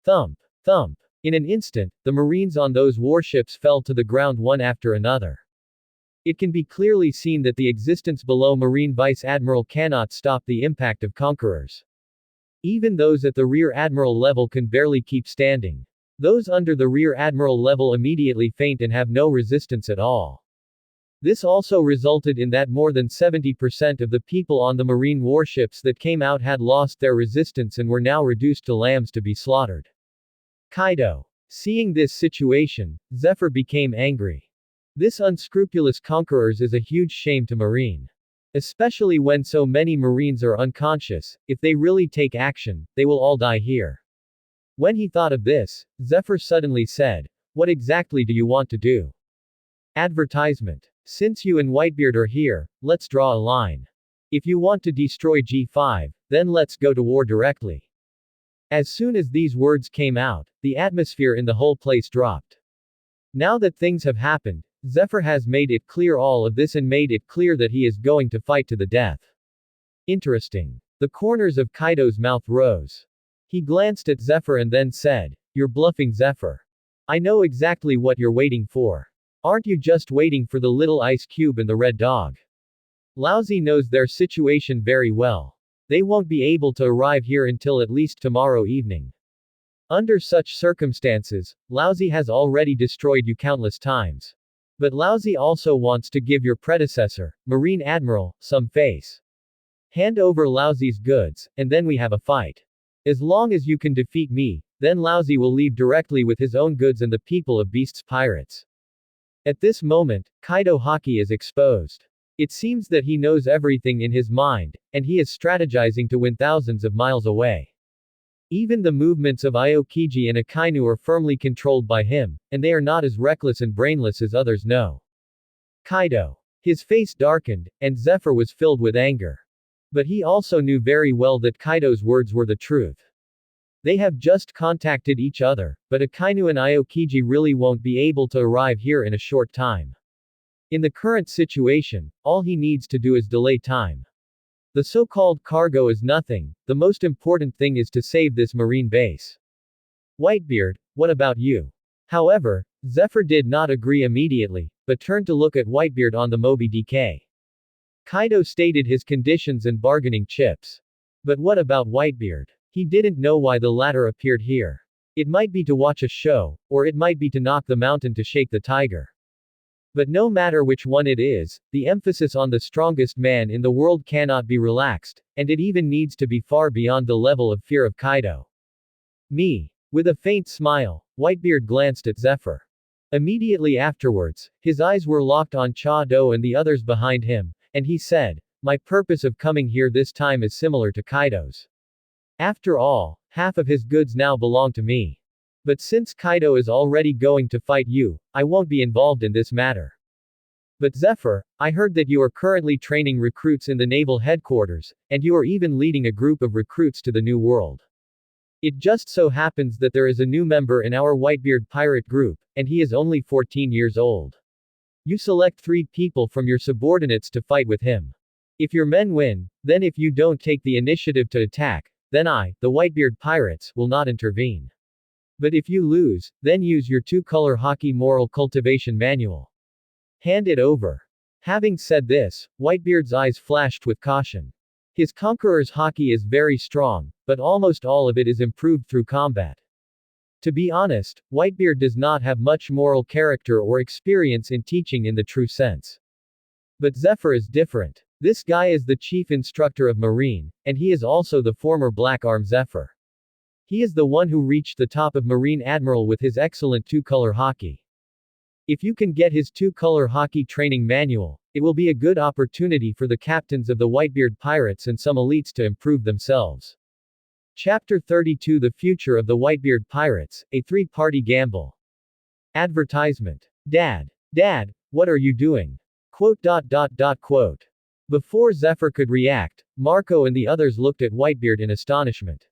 Thump. Thump. In an instant, the Marines on those warships fell to the ground one after another. It can be clearly seen that the existence below Marine Vice Admiral cannot stop the impact of Conquerors. Even those at the Rear Admiral level can barely keep standing. Those under the Rear Admiral level immediately faint and have no resistance at all. This also resulted in that more than 70% of the people on the marine warships that came out had lost their resistance and were now reduced to lambs to be slaughtered. Kaido. Seeing this situation, Zephyr became angry. This unscrupulous Conquerors is a huge shame to Marine. Especially when so many Marines are unconscious, if they really take action, they will all die here. When he thought of this, Zephyr suddenly said, What exactly do you want to do? Advertisement. Since you and Whitebeard are here, let's draw a line. If you want to destroy G5, then let's go to war directly. As soon as these words came out, the atmosphere in the whole place dropped. Now that things have happened, Zephyr has made it clear all of this and made it clear that he is going to fight to the death. Interesting. The corners of Kaido's mouth rose. He glanced at Zephyr and then said, "You're bluffing, Zephyr. I know exactly what you're waiting for. Aren't you just waiting for the little ice cube and the red dog? Lousy knows their situation very well. They won't be able to arrive here until at least tomorrow evening. Under such circumstances, Lousy has already destroyed you countless times. But Lousy also wants to give your predecessor, Marine Admiral, some face. Hand over Lousy's goods, and then we have a fight. As long as you can defeat me, then Lousy will leave directly with his own goods and the people of Beast's pirates." At this moment, Kaido Haki is exposed. It seems that he knows everything in his mind, and he is strategizing to win thousands of miles away. Even the movements of Aokiji and Akainu are firmly controlled by him, and they are not as reckless and brainless as others know. Kaido. His face darkened, and Zephyr was filled with anger. But he also knew very well that Kaido's words were the truth. They have just contacted each other, but Akainu and Aokiji really won't be able to arrive here in a short time. In the current situation, all he needs to do is delay time. The so-called cargo is nothing, the most important thing is to save this marine base. Whitebeard, what about you? However, Zephyr did not agree immediately, but turned to look at Whitebeard on the Moby DK. Kaido stated his conditions and bargaining chips. But what about Whitebeard? He didn't know why the latter appeared here. It might be to watch a show, or it might be to knock the mountain to shake the tiger. But no matter which one it is, the emphasis on the strongest man in the world cannot be relaxed, and it even needs to be far beyond the level of fear of Kaido. Me. With a faint smile, Whitebeard glanced at Zephyr. Immediately afterwards, his eyes were locked on Cha-Do and the others behind him, and he said, "My purpose of coming here this time is similar to Kaido's. After all, half of his goods now belong to me. But since Kaido is already going to fight you, I won't be involved in this matter. But Zephyr, I heard that you are currently training recruits in the naval headquarters, and you are even leading a group of recruits to the New World. It just so happens that there is a new member in our Whitebeard Pirate Group, and he is only 14 years old. You select 3 people from your subordinates to fight with him. If your men win, then if you don't take the initiative to attack, then I, the Whitebeard Pirates, will not intervene. But if you lose, then use your 2-color Haki moral cultivation manual. Hand it over." Having said this, Whitebeard's eyes flashed with caution. His conqueror's Haki is very strong, but almost all of it is improved through combat. To be honest, Whitebeard does not have much moral character or experience in teaching in the true sense. But Zephyr is different. This guy is the chief instructor of Marine, and he is also the former Black Arm Zephyr. He is the one who reached the top of Marine Admiral with his excellent 2-color Haki. If you can get his 2-color Haki training manual, it will be a good opportunity for the captains of the Whitebeard Pirates and some elites to improve themselves. Chapter 32 The Future of the Whitebeard Pirates, a 3-party gamble. Advertisement. Dad, what are you doing? Quote. Before Zephyr could react, Marco and the others looked at Whitebeard in astonishment.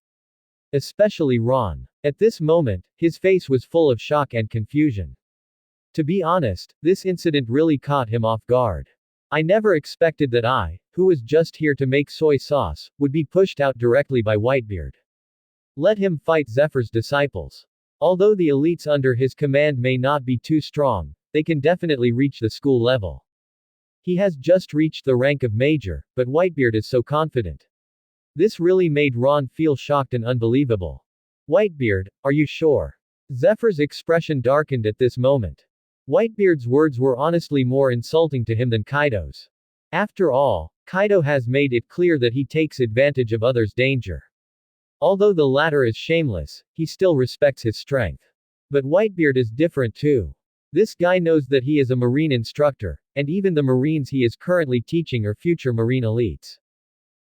Especially Ron. At this moment, his face was full of shock and confusion. To be honest, this incident really caught him off guard. I never expected that I, who was just here to make soy sauce, would be pushed out directly by Whitebeard. Let him fight Zephyr's disciples. Although the elites under his command may not be too strong, they can definitely reach the school level. He has just reached the rank of major, but Whitebeard is so confident. This really made Ron feel shocked and unbelievable. Whitebeard, are you sure? Zephyr's expression darkened at this moment. Whitebeard's words were honestly more insulting to him than Kaido's. After all, Kaido has made it clear that he takes advantage of others' danger. Although the latter is shameless, he still respects his strength. But Whitebeard is different too. This guy knows that he is a Marine instructor, and even the Marines he is currently teaching are future Marine elites.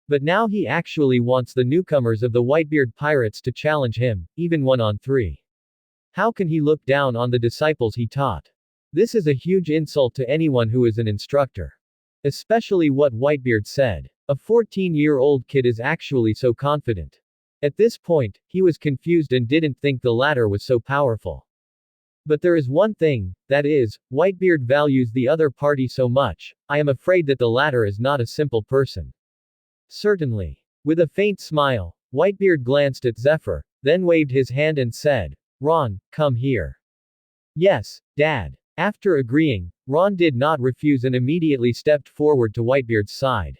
But now he actually wants the newcomers of the Whitebeard Pirates to challenge him, even 1-on-3. How can he look down on the disciples he taught? This is a huge insult to anyone who is an instructor. Especially what Whitebeard said. A 14-year-old kid is actually so confident. At this point, he was confused and didn't think the latter was so powerful. But there is one thing, that is, Whitebeard values the other party so much, I am afraid that the latter is not a simple person. Certainly. With a faint smile, Whitebeard glanced at Zephyr, then waved his hand and said, Ron, come here. Yes, Dad. After agreeing, Ron did not refuse and immediately stepped forward to Whitebeard's side.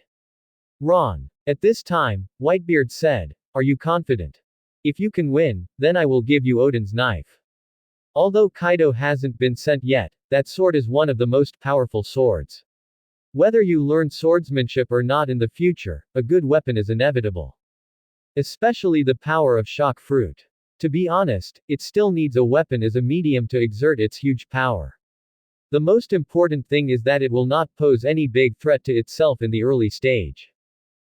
Ron. At this time, Whitebeard said, are you confident? If you can win, then I will give you Odin's knife. Although Kaido hasn't been sent yet, that sword is one of the most powerful swords. Whether you learn swordsmanship or not in the future, a good weapon is inevitable. Especially the power of shock fruit. To be honest, it still needs a weapon as a medium to exert its huge power. The most important thing is that it will not pose any big threat to itself in the early stage.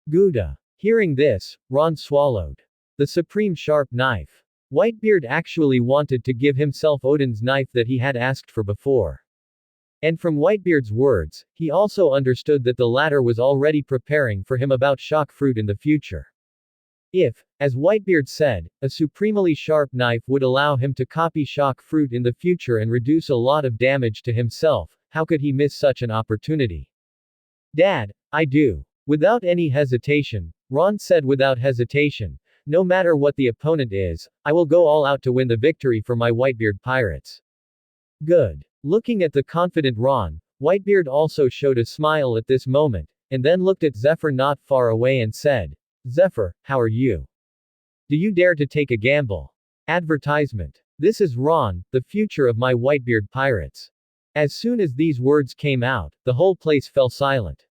Gouda. Hearing this, Ron swallowed. The supreme sharp knife. Whitebeard actually wanted to give himself Odin's knife that he had asked for before. And from Whitebeard's words, he also understood that the latter was already preparing for him about shock fruit in the future. If, as Whitebeard said, a supremely sharp knife would allow him to copy shock fruit in the future and reduce a lot of damage to himself, how could he miss such an opportunity? Dad, I do. Without any hesitation, Ron said without hesitation, no matter what the opponent is, I will go all out to win the victory for my Whitebeard Pirates. Good. Looking at the confident Ron, Whitebeard also showed a smile at this moment, and then looked at Zephyr not far away and said, Zephyr, how are you? Do you dare to take a gamble? Advertisement. This is Ron, the future of my Whitebeard Pirates. As soon as these words came out, the whole place fell silent.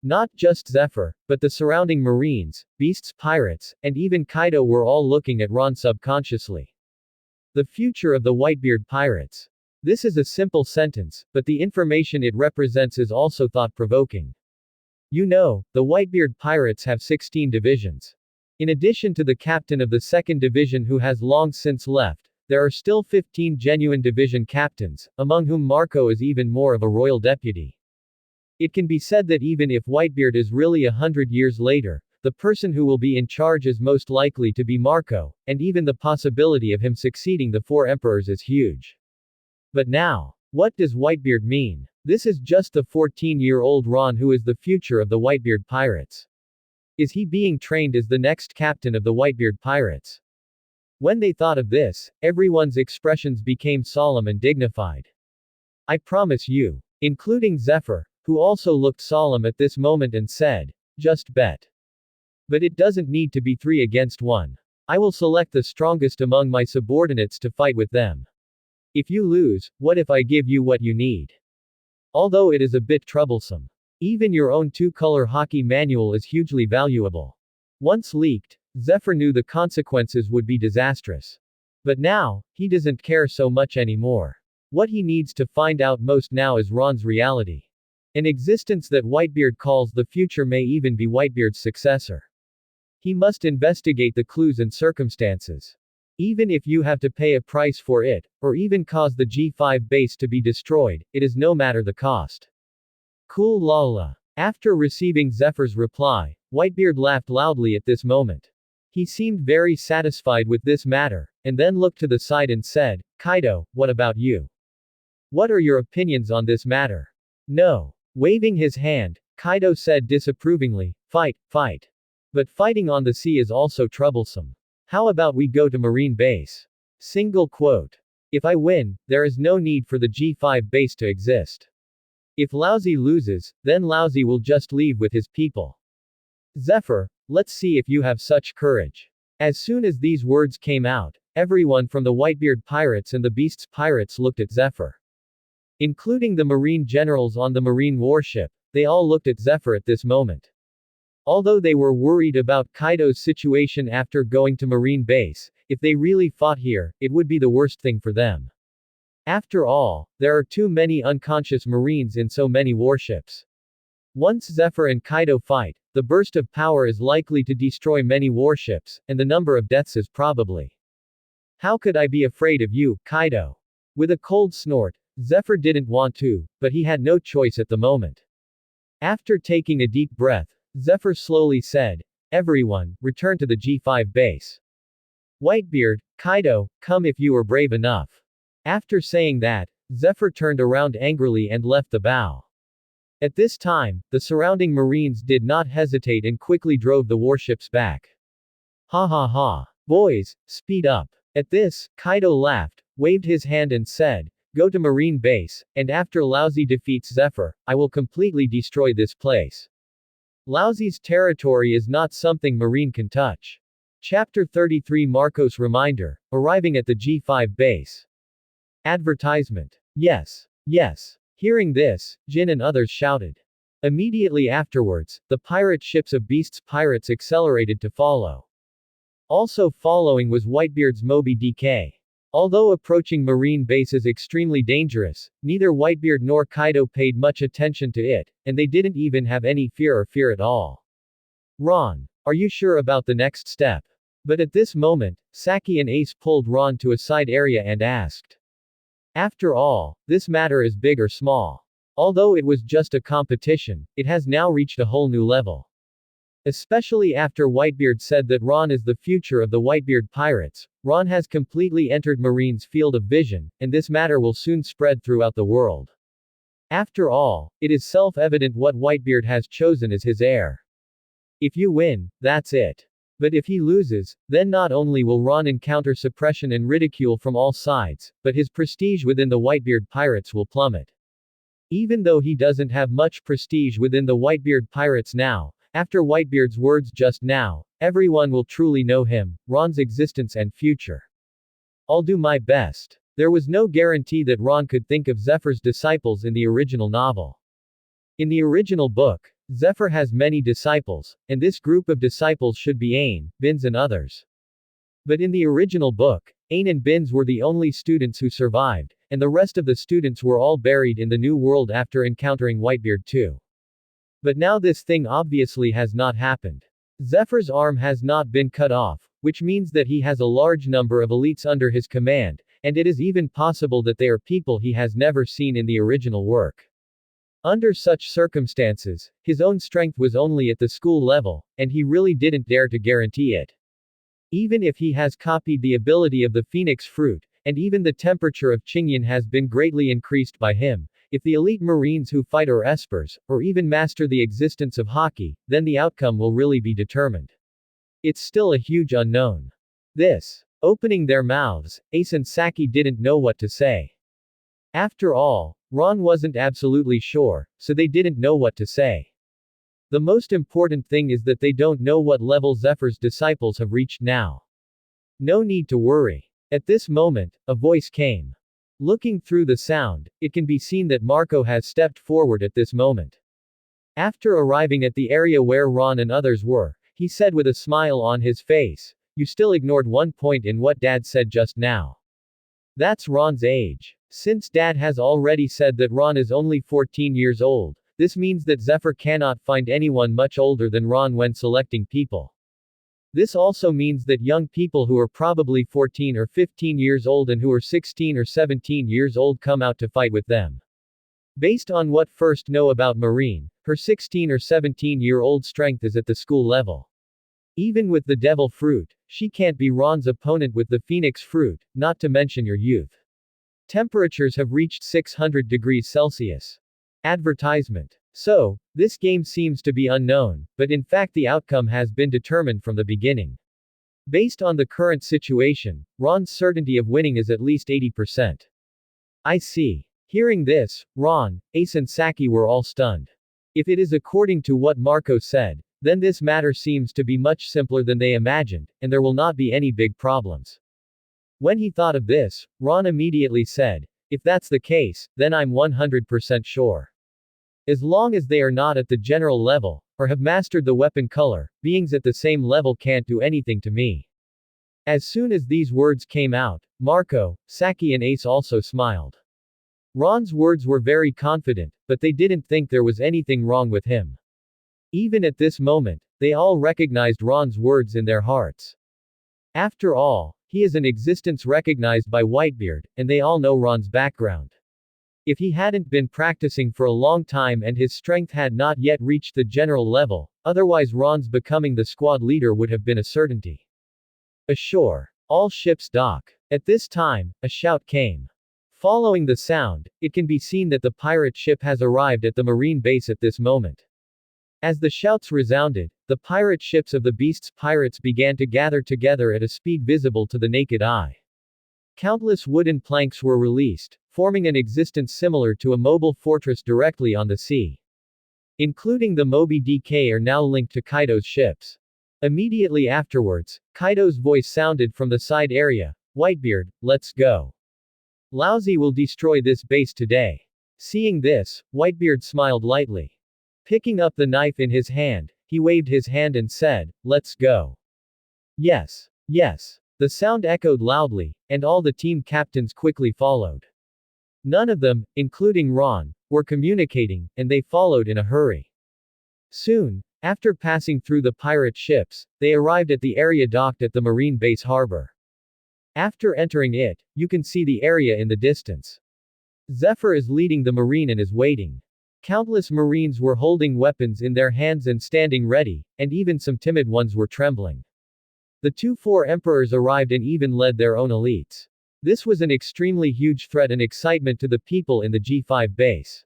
Not just Zephyr, but the surrounding Marines, beasts, pirates, and even Kaido were all looking at Ron subconsciously. The future of the Whitebeard Pirates. This is a simple sentence, but the information it represents is also thought-provoking. You know, the Whitebeard Pirates have 16 divisions. In addition to the captain of the 2nd division who has long since left, there are still 15 genuine division captains, among whom Marco is even more of a royal deputy. It can be said that even if Whitebeard is really 100 years later, the person who will be in charge is most likely to be Marco, and even the possibility of him succeeding the 4 emperors is huge. But now, what does Whitebeard mean? This is just the 14-year-old Ron who is the future of the Whitebeard Pirates. Is he being trained as the next captain of the Whitebeard Pirates? When they thought of this, everyone's expressions became solemn and dignified. I promise you, including Zephyr, who also looked solemn at this moment and said, just bet. But it doesn't need to be 3 against 1. I will select the strongest among my subordinates to fight with them. If you lose, what if I give you what you need? Although it is a bit troublesome. Even your own 2-color Haki manual is hugely valuable. Once leaked, Zephyr knew the consequences would be disastrous. But now, he doesn't care so much anymore. What he needs to find out most now is Ron's reality. An existence that Whitebeard calls the future may even be Whitebeard's successor. He must investigate the clues and circumstances. Even if you have to pay a price for it, or even cause the G5 base to be destroyed, it is no matter the cost. Cool lala. After receiving Zephyr's reply, Whitebeard laughed loudly at this moment. He seemed very satisfied with this matter, and then looked to the side and said, Kaido, what about you? What are your opinions on this matter? No. Waving his hand, Kaido said disapprovingly, fight, fight. But fighting on the sea is also troublesome. How about we go to Marine Base? Single quote. If I win, there is no need for the G5 base to exist. If Lousy loses, then Lousy will just leave with his people. Zephyr, let's see if you have such courage. As soon as these words came out, everyone from the Whitebeard Pirates and the Beasts Pirates looked at Zephyr. Including the Marine generals on the Marine warship, they all looked at Zephyr at this moment. Although they were worried about Kaido's situation after going to Marine Base, if they really fought here, it would be the worst thing for them. After all, there are too many unconscious Marines in so many warships. Once Zephyr and Kaido fight, the burst of power is likely to destroy many warships, and the number of deaths is probably How could I be afraid of you, Kaido? With a cold snort, Zephyr didn't want to, but he had no choice at the moment. After taking a deep breath, Zephyr slowly said, "Everyone, return to the G5 base. Whitebeard, Kaido, come if you are brave enough." After saying that, Zephyr turned around angrily and left the bow. At this time, the surrounding Marines did not hesitate and quickly drove the warships back. Ha ha ha. Boys, speed up. At this, Kaido laughed, waved his hand and said, "Go to Marine base, and after Laozi defeats Zephyr, I will completely destroy this place." Laozi's territory is not something Marine can touch. Chapter 33 Marco's Reminder, arriving at the G5 base. Advertisement. Yes. Yes. Hearing this, Jin and others shouted. Immediately afterwards, the pirate ships of Beast's pirates accelerated to follow. Also following was Whitebeard's Moby DK. Although approaching marine base is extremely dangerous, neither Whitebeard nor Kaido paid much attention to it, and they didn't even have any fear at all. "Ron, are you sure about the next step?" But at this moment, Saki and Ace pulled Ron to a side area and asked. After all, this matter is big or small. Although it was just a competition, it has now reached a whole new level. Especially after Whitebeard said that Ron is the future of the Whitebeard Pirates, Ron has completely entered Marine's field of vision, and this matter will soon spread throughout the world. After all, it is self-evident what Whitebeard has chosen as his heir. If you win, that's it. But if he loses, then not only will Ron encounter suppression and ridicule from all sides, but his prestige within the Whitebeard Pirates will plummet. Even though he doesn't have much prestige within the Whitebeard Pirates now, after Whitebeard's words just now, everyone will truly know him, Ron's existence and future. I'll do my best. There was no guarantee that Ron could think of Zephyr's disciples in the original novel. In the original book, Zephyr has many disciples, and this group of disciples should be Ain, Bins and others. But in the original book, Ain and Bins were the only students who survived, and the rest of the students were all buried in the New World after encountering Whitebeard too. But now this thing obviously has not happened. Zephyr's arm has not been cut off, which means that he has a large number of elites under his command, and it is even possible that they are people he has never seen in the original work. Under such circumstances, his own strength was only at the school level, and he really didn't dare to guarantee it. Even if he has copied the ability of the Phoenix Fruit, and even the temperature of Qingyan has been greatly increased by him, if the elite Marines who fight are espers, or even master the existence of Haki, then the outcome will really be determined. It's still a huge unknown. Opening their mouths, Ace and Saki didn't know what to say. After all, Ron wasn't absolutely sure, so they didn't know what to say. The most important thing is that they don't know what level Zephyr's disciples have reached now. No need to worry. At this moment, a voice came. Looking through the sound, it can be seen that Marco has stepped forward at this moment. After arriving at the area where Ron and others were, he said with a smile on his face, "You still ignored one point in what Dad said just now. That's Ron's age. Since Dad has already said that Ron is only 14 years old, this means that Zephyr cannot find anyone much older than Ron when selecting people. This also means that young people who are probably 14 or 15 years old and who are 16 or 17 years old come out to fight with them. Based on what first know about Marine, her 16 or 17-year-old strength is at the school level. Even with the Devil Fruit, she can't be Ron's opponent with the Phoenix Fruit, not to mention your youth. Temperatures have reached 600 degrees Celsius. Advertisement. So, this game seems to be unknown, but in fact the outcome has been determined from the beginning. Based on the current situation, Ron's certainty of winning is at least 80%. I see. Hearing this, Ron, Ace and Saki were all stunned. If it is according to what Marco said, then this matter seems to be much simpler than they imagined, and there will not be any big problems. When he thought of this, Ron immediately said, "If that's the case, then I'm 100% sure. As long as they are not at the general level, or have mastered the weapon color, beings at the same level can't do anything to me." As soon as these words came out, Marco, Saki and Ace also smiled. Ron's words were very confident, but they didn't think there was anything wrong with him. Even at this moment, they all recognized Ron's words in their hearts. After all, He is an existence recognized by Whitebeard, and they all know Ron's background. If he hadn't been practicing for a long time and his strength had not yet reached the general level, otherwise Ron's becoming the squad leader would have been a certainty. Ashore. All ships dock. At this time, a shout came. Following the sound, it can be seen that the pirate ship has arrived at the marine base at this moment. As the shouts resounded, the pirate ships of the Beast's pirates began to gather together at a speed visible to the naked eye. Countless wooden planks were released, forming an existence similar to a mobile fortress directly on the sea. Including the Moby DK are now linked to Kaido's ships. Immediately afterwards, Kaido's voice sounded from the side area, "Whitebeard, let's go. Laozi will destroy this base today." Seeing this, Whitebeard smiled lightly. Picking up the knife in his hand, he waved his hand and said, "Let's go." Yes. Yes. The sound echoed loudly, and all the team captains quickly followed. None of them, including Ron, were communicating, and they followed in a hurry. Soon, after passing through the pirate ships, they arrived at the area docked at the marine base harbor. After entering it, you can see the area in the distance. Zephyr is leading the marine and is waiting. Countless marines were holding weapons in their hands and standing ready, and even some timid ones were trembling. The 4 emperors arrived and even led their own elites. This was an extremely huge threat and excitement to the people in the G5 base.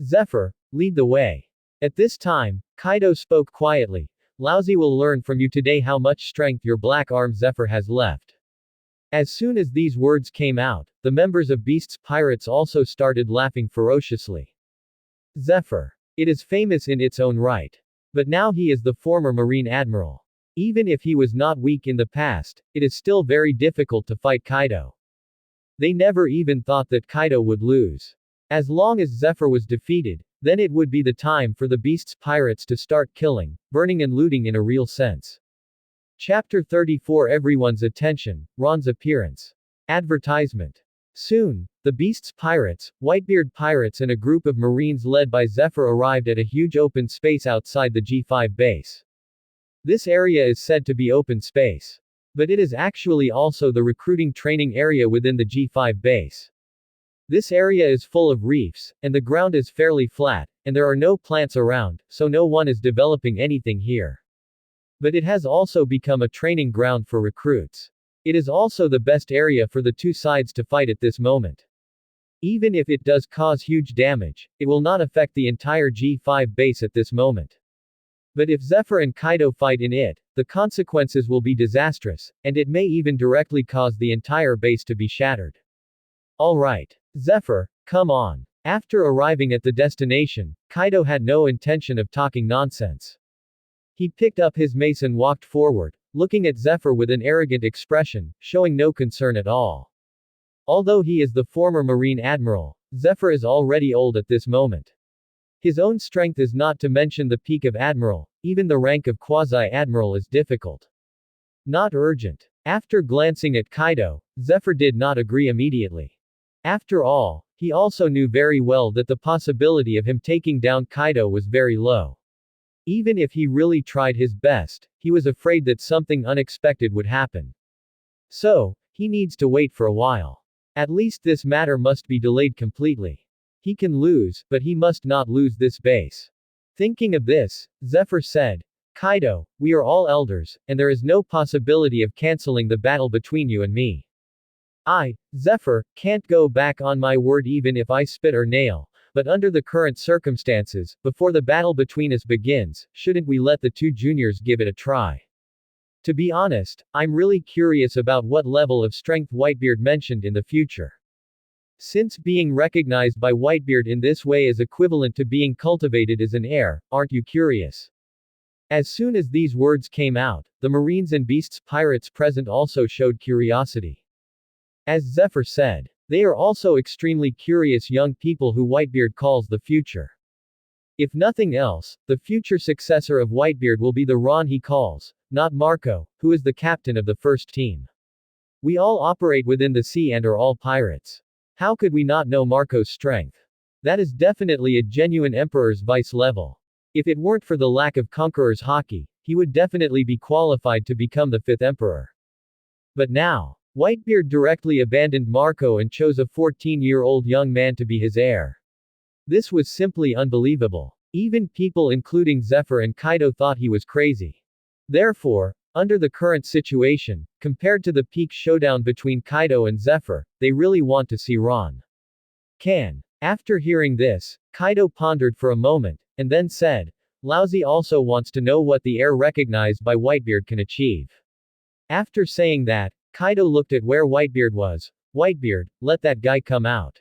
Zephyr, lead the way. At this time, Kaido spoke quietly. Laozi will learn from you today how much strength your black arm Zephyr has left. As soon as these words came out, the members of Beast's Pirates also started laughing ferociously. Zephyr. It is famous in its own right. But now he is the former Marine Admiral. Even if he was not weak in the past, it is still very difficult to fight Kaido. They never even thought that Kaido would lose. As long as Zephyr was defeated, then it would be the time for the Beast's Pirates to start killing, burning and looting in a real sense. Chapter 34 Everyone's attention, Ron's appearance. Advertisement. Soon, the Beast's Pirates, Whitebeard Pirates and a group of Marines led by Zephyr arrived at a huge open space outside the G5 base. This area is said to be open space. But it is actually also the recruiting training area within the G5 base. This area is full of reefs, and the ground is fairly flat, and there are no plants around, so no one is developing anything here. But it has also become a training ground for recruits. It is also the best area for the two sides to fight at this moment. Even if it does cause huge damage, it will not affect the entire G5 base at this moment. But if Zephyr and Kaido fight in it, the consequences will be disastrous, and it may even directly cause the entire base to be shattered. Alright. Zephyr, come on. After arriving at the destination, Kaido had no intention of talking nonsense. He picked up his mace and walked forward, looking at Zephyr with an arrogant expression, showing no concern at all. Although he is the former Marine Admiral, Zephyr is already old at this moment. His own strength is not to mention the peak of Admiral, even the rank of Quasi-Admiral is difficult. Not urgent. After glancing at Kaido, Zephyr did not agree immediately. After all, he also knew very well that the possibility of him taking down Kaido was very low. Even if he really tried his best, he was afraid that something unexpected would happen. So, he needs to wait for a while. At least this matter must be delayed completely. He can lose, but he must not lose this base. Thinking of this, Zephyr said, Kaido, we are all elders, and there is no possibility of canceling the battle between you and me. I, Zephyr, can't go back on my word even if I spit or nail, but under the current circumstances, before the battle between us begins, shouldn't we let the two juniors give it a try? To be honest, I'm really curious about what level of strength Whitebeard mentioned in the future. Since being recognized by Whitebeard in this way is equivalent to being cultivated as an heir, aren't you curious? As soon as these words came out, the Marines and Beast's Pirates present also showed curiosity. As Zephyr said, they are also extremely curious young people who Whitebeard calls the future. If nothing else, the future successor of Whitebeard will be the Ron he calls, not Marco, who is the captain of the first team. We all operate within the sea and are all pirates. How could we not know Marco's strength? That is definitely a genuine Emperor's Vice level. If it weren't for the lack of Conqueror's Haki, he would definitely be qualified to become the 5th Emperor. But now, Whitebeard directly abandoned Marco and chose a 14-year-old young man to be his heir. This was simply unbelievable. Even people including Zephyr and Kaido thought he was crazy. Therefore, under the current situation, compared to the peak showdown between Kaido and Zephyr, they really want to see Ron. After hearing this, Kaido pondered for a moment, and then said, Lousy also wants to know what the heir recognized by Whitebeard can achieve. After saying that, Kaido looked at where Whitebeard was. Whitebeard, let that guy come out.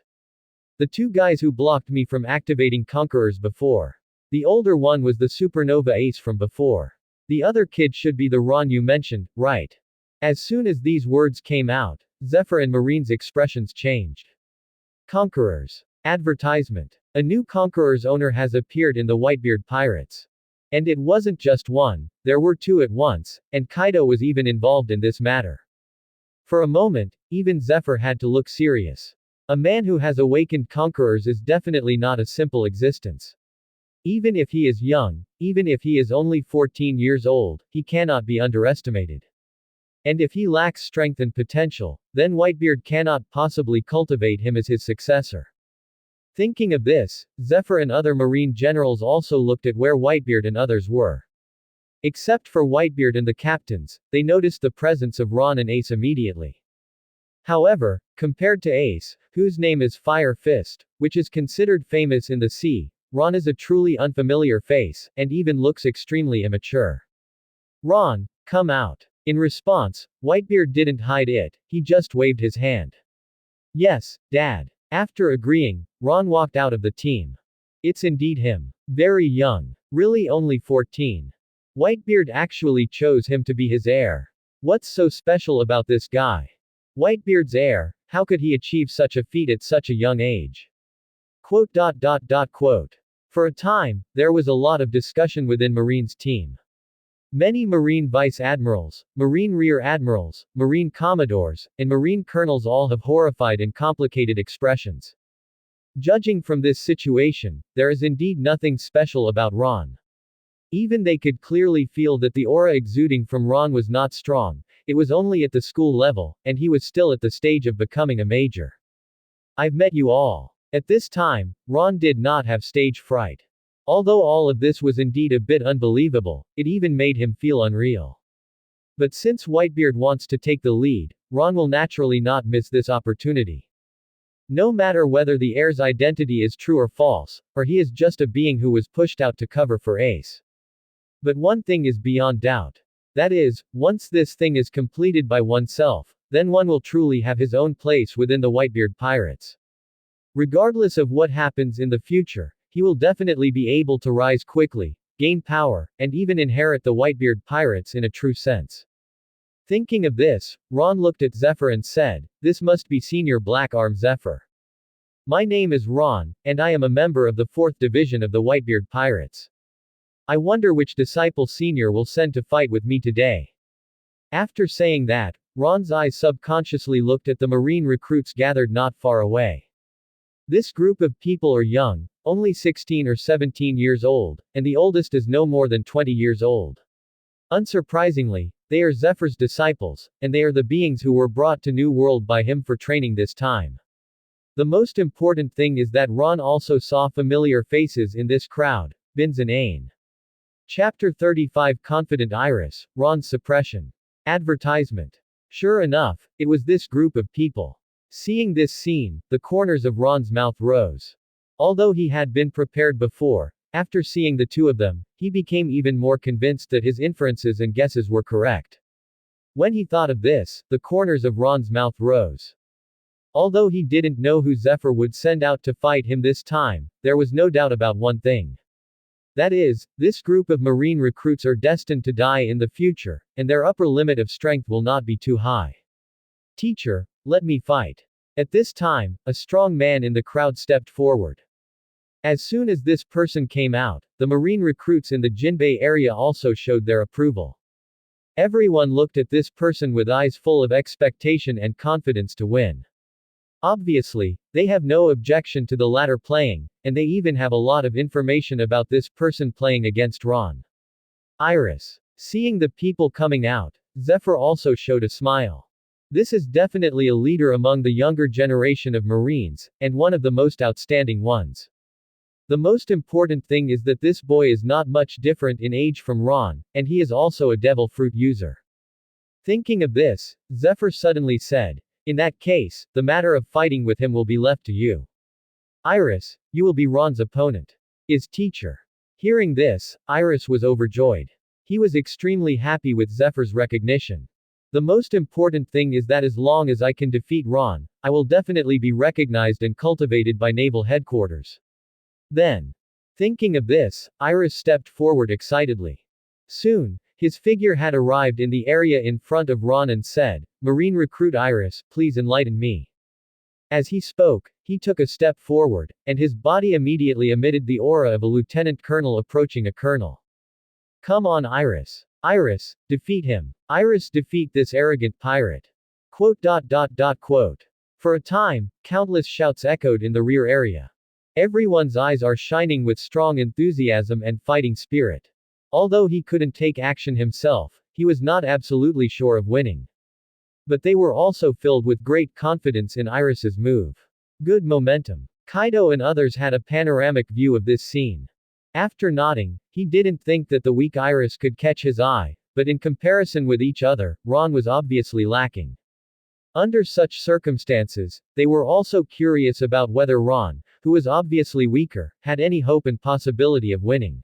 The two guys who blocked me from activating Conquerors before. The older one was the Supernova Ace from before. The other kid should be the Ron you mentioned, right? As soon as these words came out, Zephyr and Marine's expressions changed. Conquerors. Advertisement. A new Conqueror's owner has appeared in the Whitebeard Pirates. And it wasn't just one, there were two at once, and Kaido was even involved in this matter. For a moment, even Zephyr had to look serious. A man who has awakened Conquerors is definitely not a simple existence. Even if he is young, even if he is only 14 years old, he cannot be underestimated. And if he lacks strength and potential, then Whitebeard cannot possibly cultivate him as his successor. Thinking of this, Zephyr and other marine generals also looked at where Whitebeard and others were. Except for Whitebeard and the captains, they noticed the presence of Ron and Ace immediately. However, compared to Ace, whose name is Fire Fist, which is considered famous in the sea, Ron is a truly unfamiliar face, and even looks extremely immature. Ron, come out. In response, Whitebeard didn't hide it, he just waved his hand. Yes, Dad. After agreeing, Ron walked out of the team. It's indeed him. Very young. Really only 14. Whitebeard actually chose him to be his heir. What's so special about this guy? Whitebeard's heir, how could he achieve such a feat at such a young age? Quote. For a time, there was a lot of discussion within Marine's team. Many Marine Vice Admirals, Marine Rear Admirals, Marine Commodores, and Marine Colonels all have horrified and complicated expressions. Judging from this situation, there is indeed nothing special about Ron. Even they could clearly feel that the aura exuding from Ron was not strong, it was only at the school level, and he was still at the stage of becoming a major. I've met you all. At this time, Ron did not have stage fright. Although all of this was indeed a bit unbelievable, it even made him feel unreal. But since Whitebeard wants to take the lead, Ron will naturally not miss this opportunity. No matter whether the heir's identity is true or false, or he is just a being who was pushed out to cover for Ace. But one thing is beyond doubt. That is, once this thing is completed by oneself, then one will truly have his own place within the Whitebeard Pirates. Regardless of what happens in the future, he will definitely be able to rise quickly, gain power, and even inherit the Whitebeard Pirates in a true sense. Thinking of this, Ron looked at Zephyr and said, This must be Senior Black Arm Zephyr. My name is Ron, and I am a member of the 4th Division of the Whitebeard Pirates. I wonder which disciple Senior will send to fight with me today. After saying that, Ron's eyes subconsciously looked at the Marine recruits gathered not far away. This group of people are young, only 16 or 17 years old, and the oldest is no more than 20 years old. Unsurprisingly, they are Zephyr's disciples, and they are the beings who were brought to New World by him for training this time. The most important thing is that Ron also saw familiar faces in this crowd, Bins and Ain. Chapter 35 Confident Iris, Ron's Suppression. Advertisement. Sure enough, it was this group of people. Seeing this scene, the corners of Ron's mouth rose. Although he had been prepared before, after seeing the two of them, he became even more convinced that his inferences and guesses were correct. When he thought of this, the corners of Ron's mouth rose. Although he didn't know who Zephyr would send out to fight him this time, there was no doubt about one thing. That is, this group of Marine recruits are destined to die in the future, and their upper limit of strength will not be too high. Teacher, let me fight. At this time, a strong man in the crowd stepped forward. As soon as this person came out, the Marine recruits in the Jinbei area also showed their approval. Everyone looked at this person with eyes full of expectation and confidence to win. Obviously, they have no objection to the latter playing, and they even have a lot of information about this person playing against Ron. Iris. Seeing the people coming out, Zephyr also showed a smile. This is definitely a leader among the younger generation of Marines, and one of the most outstanding ones. The most important thing is that this boy is not much different in age from Ron, and he is also a devil fruit user. Thinking of this, Zephyr suddenly said, "In that case, the matter of fighting with him will be left to you. Iris, you will be Ron's opponent. His teacher." Hearing this, Iris was overjoyed. He was extremely happy with Zephyr's recognition. The most important thing is that as long as I can defeat Ron, I will definitely be recognized and cultivated by Naval Headquarters. Then, thinking of this, Iris stepped forward excitedly. Soon, his figure had arrived in the area in front of Ron and said, "Marine Recruit Iris, please enlighten me." As he spoke, he took a step forward, and his body immediately emitted the aura of a lieutenant colonel approaching a colonel. "Come on, Iris. Iris, defeat him. Iris, defeat this arrogant pirate." Quote. For a time, countless shouts echoed in the rear area. Everyone's eyes are shining with strong enthusiasm and fighting spirit. Although he couldn't take action himself, he was not absolutely sure of winning. But they were also filled with great confidence in Iris's move. Good momentum. Kaido and others had a panoramic view of this scene. After nodding, he didn't think that the weak Iris could catch his eye, but in comparison with each other, Ron was obviously lacking. Under such circumstances, they were also curious about whether Ron, who was obviously weaker, had any hope and possibility of winning.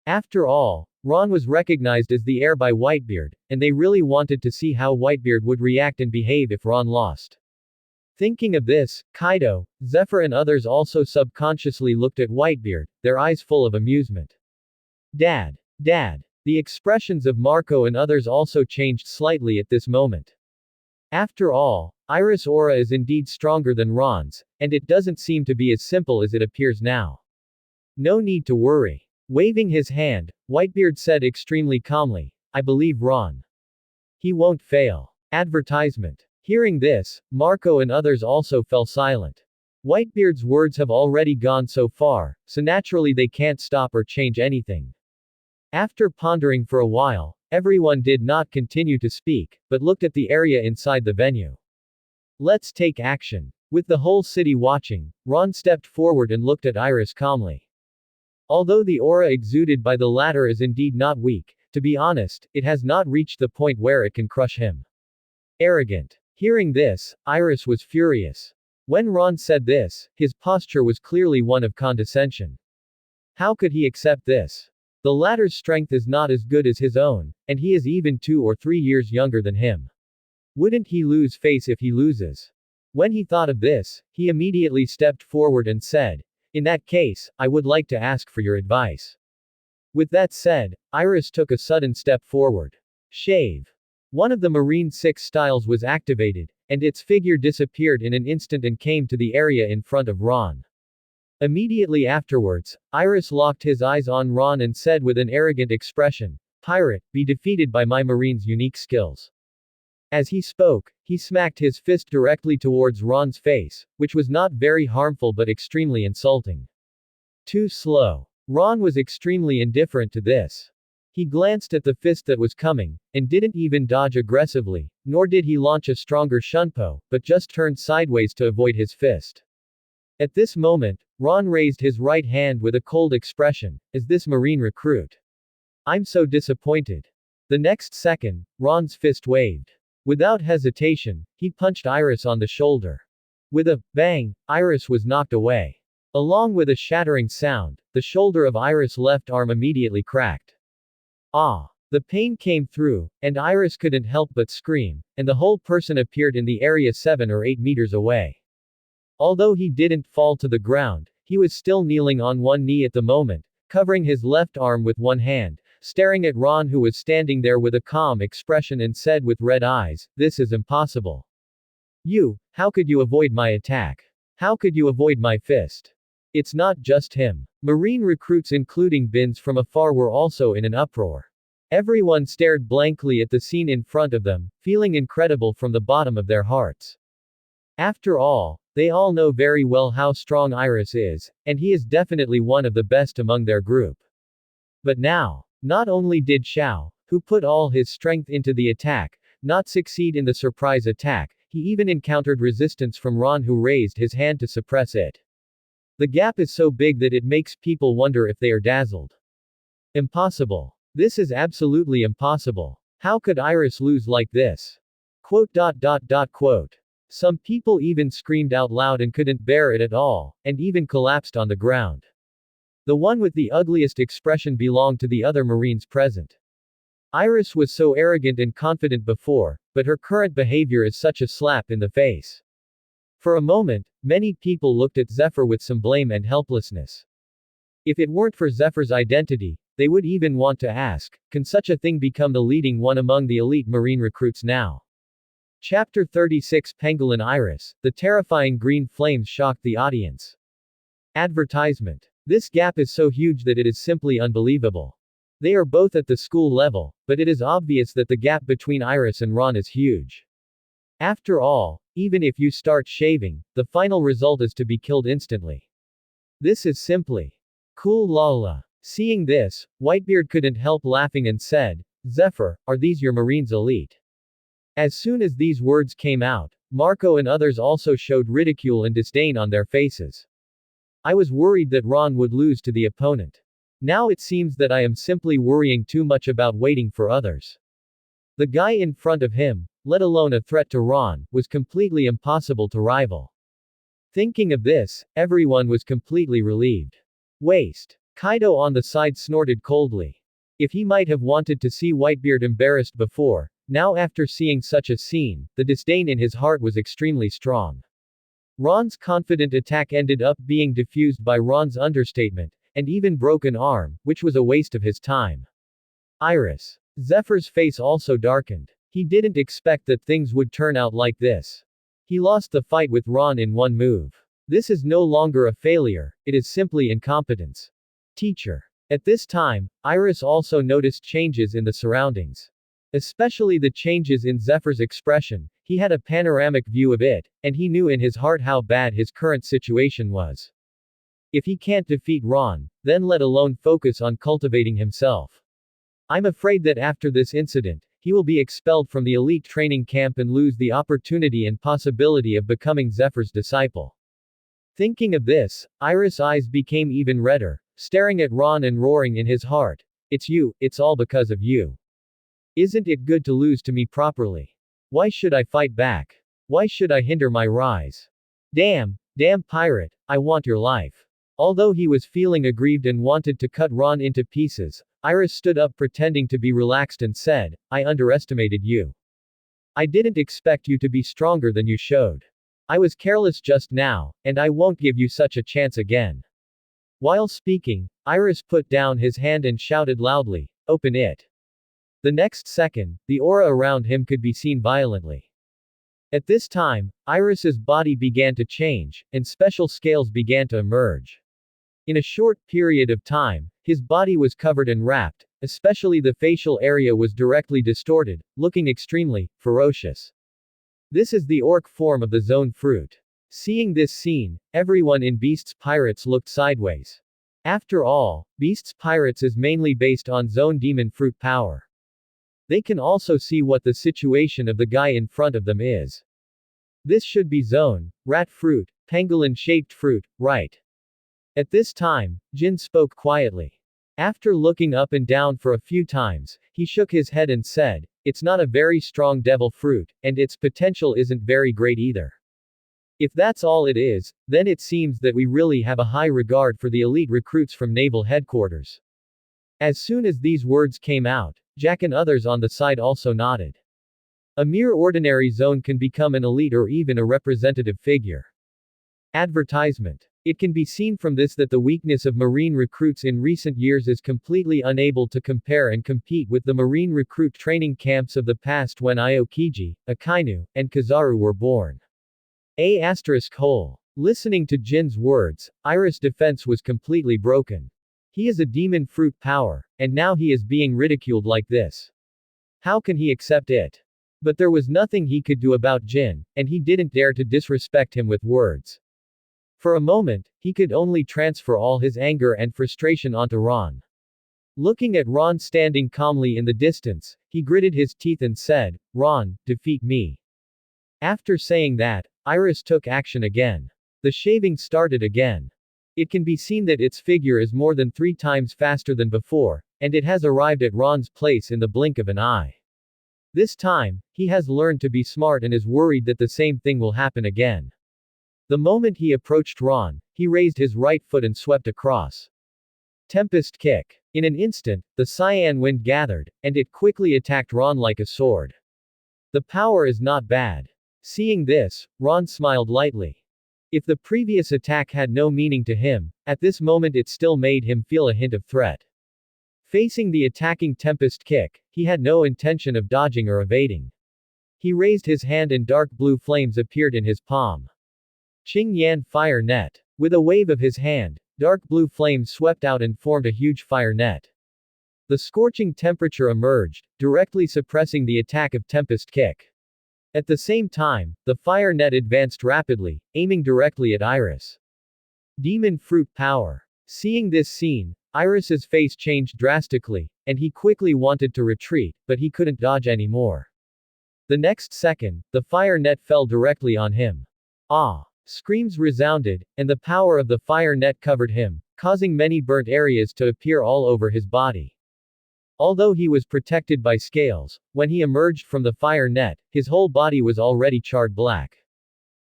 After all, Ron was recognized as the heir by Whitebeard, and they really wanted to see how Whitebeard would react and behave if Ron lost. Thinking of this, Kaido, Zephyr and others also subconsciously looked at Whitebeard, their eyes full of amusement. Dad. The expressions of Marco and others also changed slightly at this moment. After all, Iris' aura is indeed stronger than Ron's, and it doesn't seem to be as simple as it appears now. No need to worry. Waving his hand, Whitebeard said extremely calmly, "I believe Ron. He won't fail." Advertisement. Hearing this, Marco and others also fell silent. Whitebeard's words have already gone so far, so naturally they can't stop or change anything. After pondering for a while, everyone did not continue to speak, but looked at the area inside the venue. Let's take action. With the whole city watching, Ron stepped forward and looked at Iris calmly. Although the aura exuded by the latter is indeed not weak, to be honest, it has not reached the point where it can crush him. Arrogant. Hearing this, Iris was furious. When Ron said this, his posture was clearly one of condescension. How could he accept this? The latter's strength is not as good as his own, and he is even 2 or 3 years younger than him. Wouldn't he lose face if he loses? When he thought of this, he immediately stepped forward and said, "In that case, I would like to ask for your advice." With that said, Iris took a sudden step forward. Shave. One of the Marine 6 styles was activated, and its figure disappeared in an instant and came to the area in front of Ron. Immediately afterwards, Iris locked his eyes on Ron and said with an arrogant expression, "Pirate, be defeated by my Marine's unique skills." As he spoke, he smacked his fist directly towards Ron's face, which was not very harmful but extremely insulting. Too slow. Ron was extremely indifferent to this. He glanced at the fist that was coming, and didn't even dodge aggressively, nor did he launch a stronger shunpo, but just turned sideways to avoid his fist. At this moment, Ron raised his right hand with a cold expression, as this Marine recruit. "I'm so disappointed." The next second, Ron's fist waved. Without hesitation, he punched Iris on the shoulder. With a bang, Iris was knocked away. Along with a shattering sound, the shoulder of Iris' left arm immediately cracked. Ah! The pain came through, and Iris couldn't help but scream, and the whole person appeared in the area 7 or 8 meters away. Although he didn't fall to the ground, he was still kneeling on one knee at the moment, covering his left arm with one hand, staring at Ron who was standing there with a calm expression and said with red eyes, "This is impossible. How could you avoid my attack? How could you avoid my fist?" It's not just him. Marine recruits including Bins from afar were also in an uproar. Everyone stared blankly at the scene in front of them, feeling incredible from the bottom of their hearts. After all, they all know very well how strong Iris is, and he is definitely one of the best among their group. But now, not only did Xiao, who put all his strength into the attack, not succeed in the surprise attack. He even encountered resistance from Ron, who raised his hand to suppress it. The gap is so big that it makes people wonder if they are dazzled. Impossible. This is absolutely impossible. How could Iris lose like this? Quote. Some people even screamed out loud and couldn't bear it at all, and even collapsed on the ground. The one with the ugliest expression belonged to the other Marines present. Iris was so arrogant and confident before, but her current behavior is such a slap in the face. For a moment, many people looked at Zephyr with some blame and helplessness. If it weren't for Zephyr's identity, they would even want to ask, can such a thing become the leading one among the elite Marine recruits now? Chapter 36 Pangolin Iris, the terrifying green flames shocked the audience. Advertisement. This gap is so huge that it is simply unbelievable. They are both at the school level, but it is obvious that the gap between Iris and Ron is huge. After all, even if you start shaving, the final result is to be killed instantly. This is simply cool lala. Seeing this, Whitebeard couldn't help laughing and said, Zephyr, are these your Marines elite? As soon as these words came out, Marco and others also showed ridicule and disdain on their faces. I was worried that Ron would lose to the opponent. Now it seems that I am simply worrying too much about waiting for others. The guy in front of him, let alone a threat to Ron, was completely impossible to rival. Thinking of this, everyone was completely relieved. Waste. Kaido on the side snorted coldly. If he might have wanted to see Whitebeard embarrassed before, now after seeing such a scene, the disdain in his heart was extremely strong. Ron's confident attack ended up being diffused by Ron's understatement, and even broken arm, which was a waste of his time. Iris. Zephyr's face also darkened. He didn't expect that things would turn out like this. He lost the fight with Ron in one move. This is no longer a failure, it is simply incompetence. Teacher. At this time, Iris also noticed changes in the surroundings. Especially the changes in Zephyr's expression. He had a panoramic view of it, and he knew in his heart how bad his current situation was. If he can't defeat Ron, then let alone focus on cultivating himself. I'm afraid that after this incident, he will be expelled from the elite training camp and lose the opportunity and possibility of becoming Zephyr's disciple. Thinking of this, Iris' eyes became even redder, staring at Ron and roaring in his heart. It's you, it's all because of you. Isn't it good to lose to me properly? Why should I fight back? Why should I hinder my rise? Damn pirate, I want your life. Although he was feeling aggrieved and wanted to cut Ron into pieces, Iris stood up pretending to be relaxed and said, I underestimated you. I didn't expect you to be stronger than you showed. I was careless just now, and I won't give you such a chance again. While speaking, Iris put down his hand and shouted loudly, open it. The next second, the aura around him could be seen violently. At this time, Iris's body began to change, and special scales began to emerge. In a short period of time, his body was covered and wrapped, especially the facial area was directly distorted, looking extremely ferocious. This is the orc form of the zone fruit. Seeing this scene, everyone in Beast's Pirates looked sideways. After all, Beast's Pirates is mainly based on zone demon fruit power. They can also see what the situation of the guy in front of them is. This should be zone, rat fruit, pangolin-shaped fruit, right? At this time, Jin spoke quietly. After looking up and down for a few times, he shook his head and said, it's not a very strong devil fruit, and its potential isn't very great either. If that's all it is, then it seems that we really have a high regard for the elite recruits from Naval Headquarters. As soon as these words came out, Jack and others on the side also nodded. A mere ordinary zone can become an elite or even a representative figure. Advertisement. It can be seen from this that the weakness of Marine recruits in recent years is completely unable to compare and compete with the Marine recruit training camps of the past when Aokiji, Akainu, and Kizaru were born. Listening to Jin's words, Iris' defense was completely broken. He is a demon fruit power, and now he is being ridiculed like this. How can he accept it? But there was nothing he could do about Jin, and he didn't dare to disrespect him with words. For a moment, he could only transfer all his anger and frustration onto Ron. Looking at Ron standing calmly in the distance, he gritted his teeth and said, "Ron, defeat me." After saying that, Iris took action again. The shaving started again. It can be seen that its figure is more than 3 times faster than before, and it has arrived at Ron's place in the blink of an eye. This time, he has learned to be smart and is worried that the same thing will happen again. The moment he approached Ron, he raised his right foot and swept across. Tempest kick. In an instant, the cyan wind gathered, and it quickly attacked Ron like a sword. The power is not bad. Seeing this, Ron smiled lightly. If the previous attack had no meaning to him, at this moment it still made him feel a hint of threat. Facing the attacking Tempest kick, he had no intention of dodging or evading. He raised his hand and dark blue flames appeared in his palm. Qing Yan fire net. With a wave of his hand, dark blue flames swept out and formed a huge fire net. The scorching temperature emerged, directly suppressing the attack of Tempest kick. At the same time, the fire net advanced rapidly, aiming directly at Iris. Demon fruit power. Seeing this scene, Iris's face changed drastically, and he quickly wanted to retreat, but he couldn't dodge anymore. The next second, the fire net fell directly on him. Ah! Screams resounded, and the power of the fire net covered him, causing many burnt areas to appear all over his body. Although he was protected by scales, when he emerged from the fire net, his whole body was already charred black.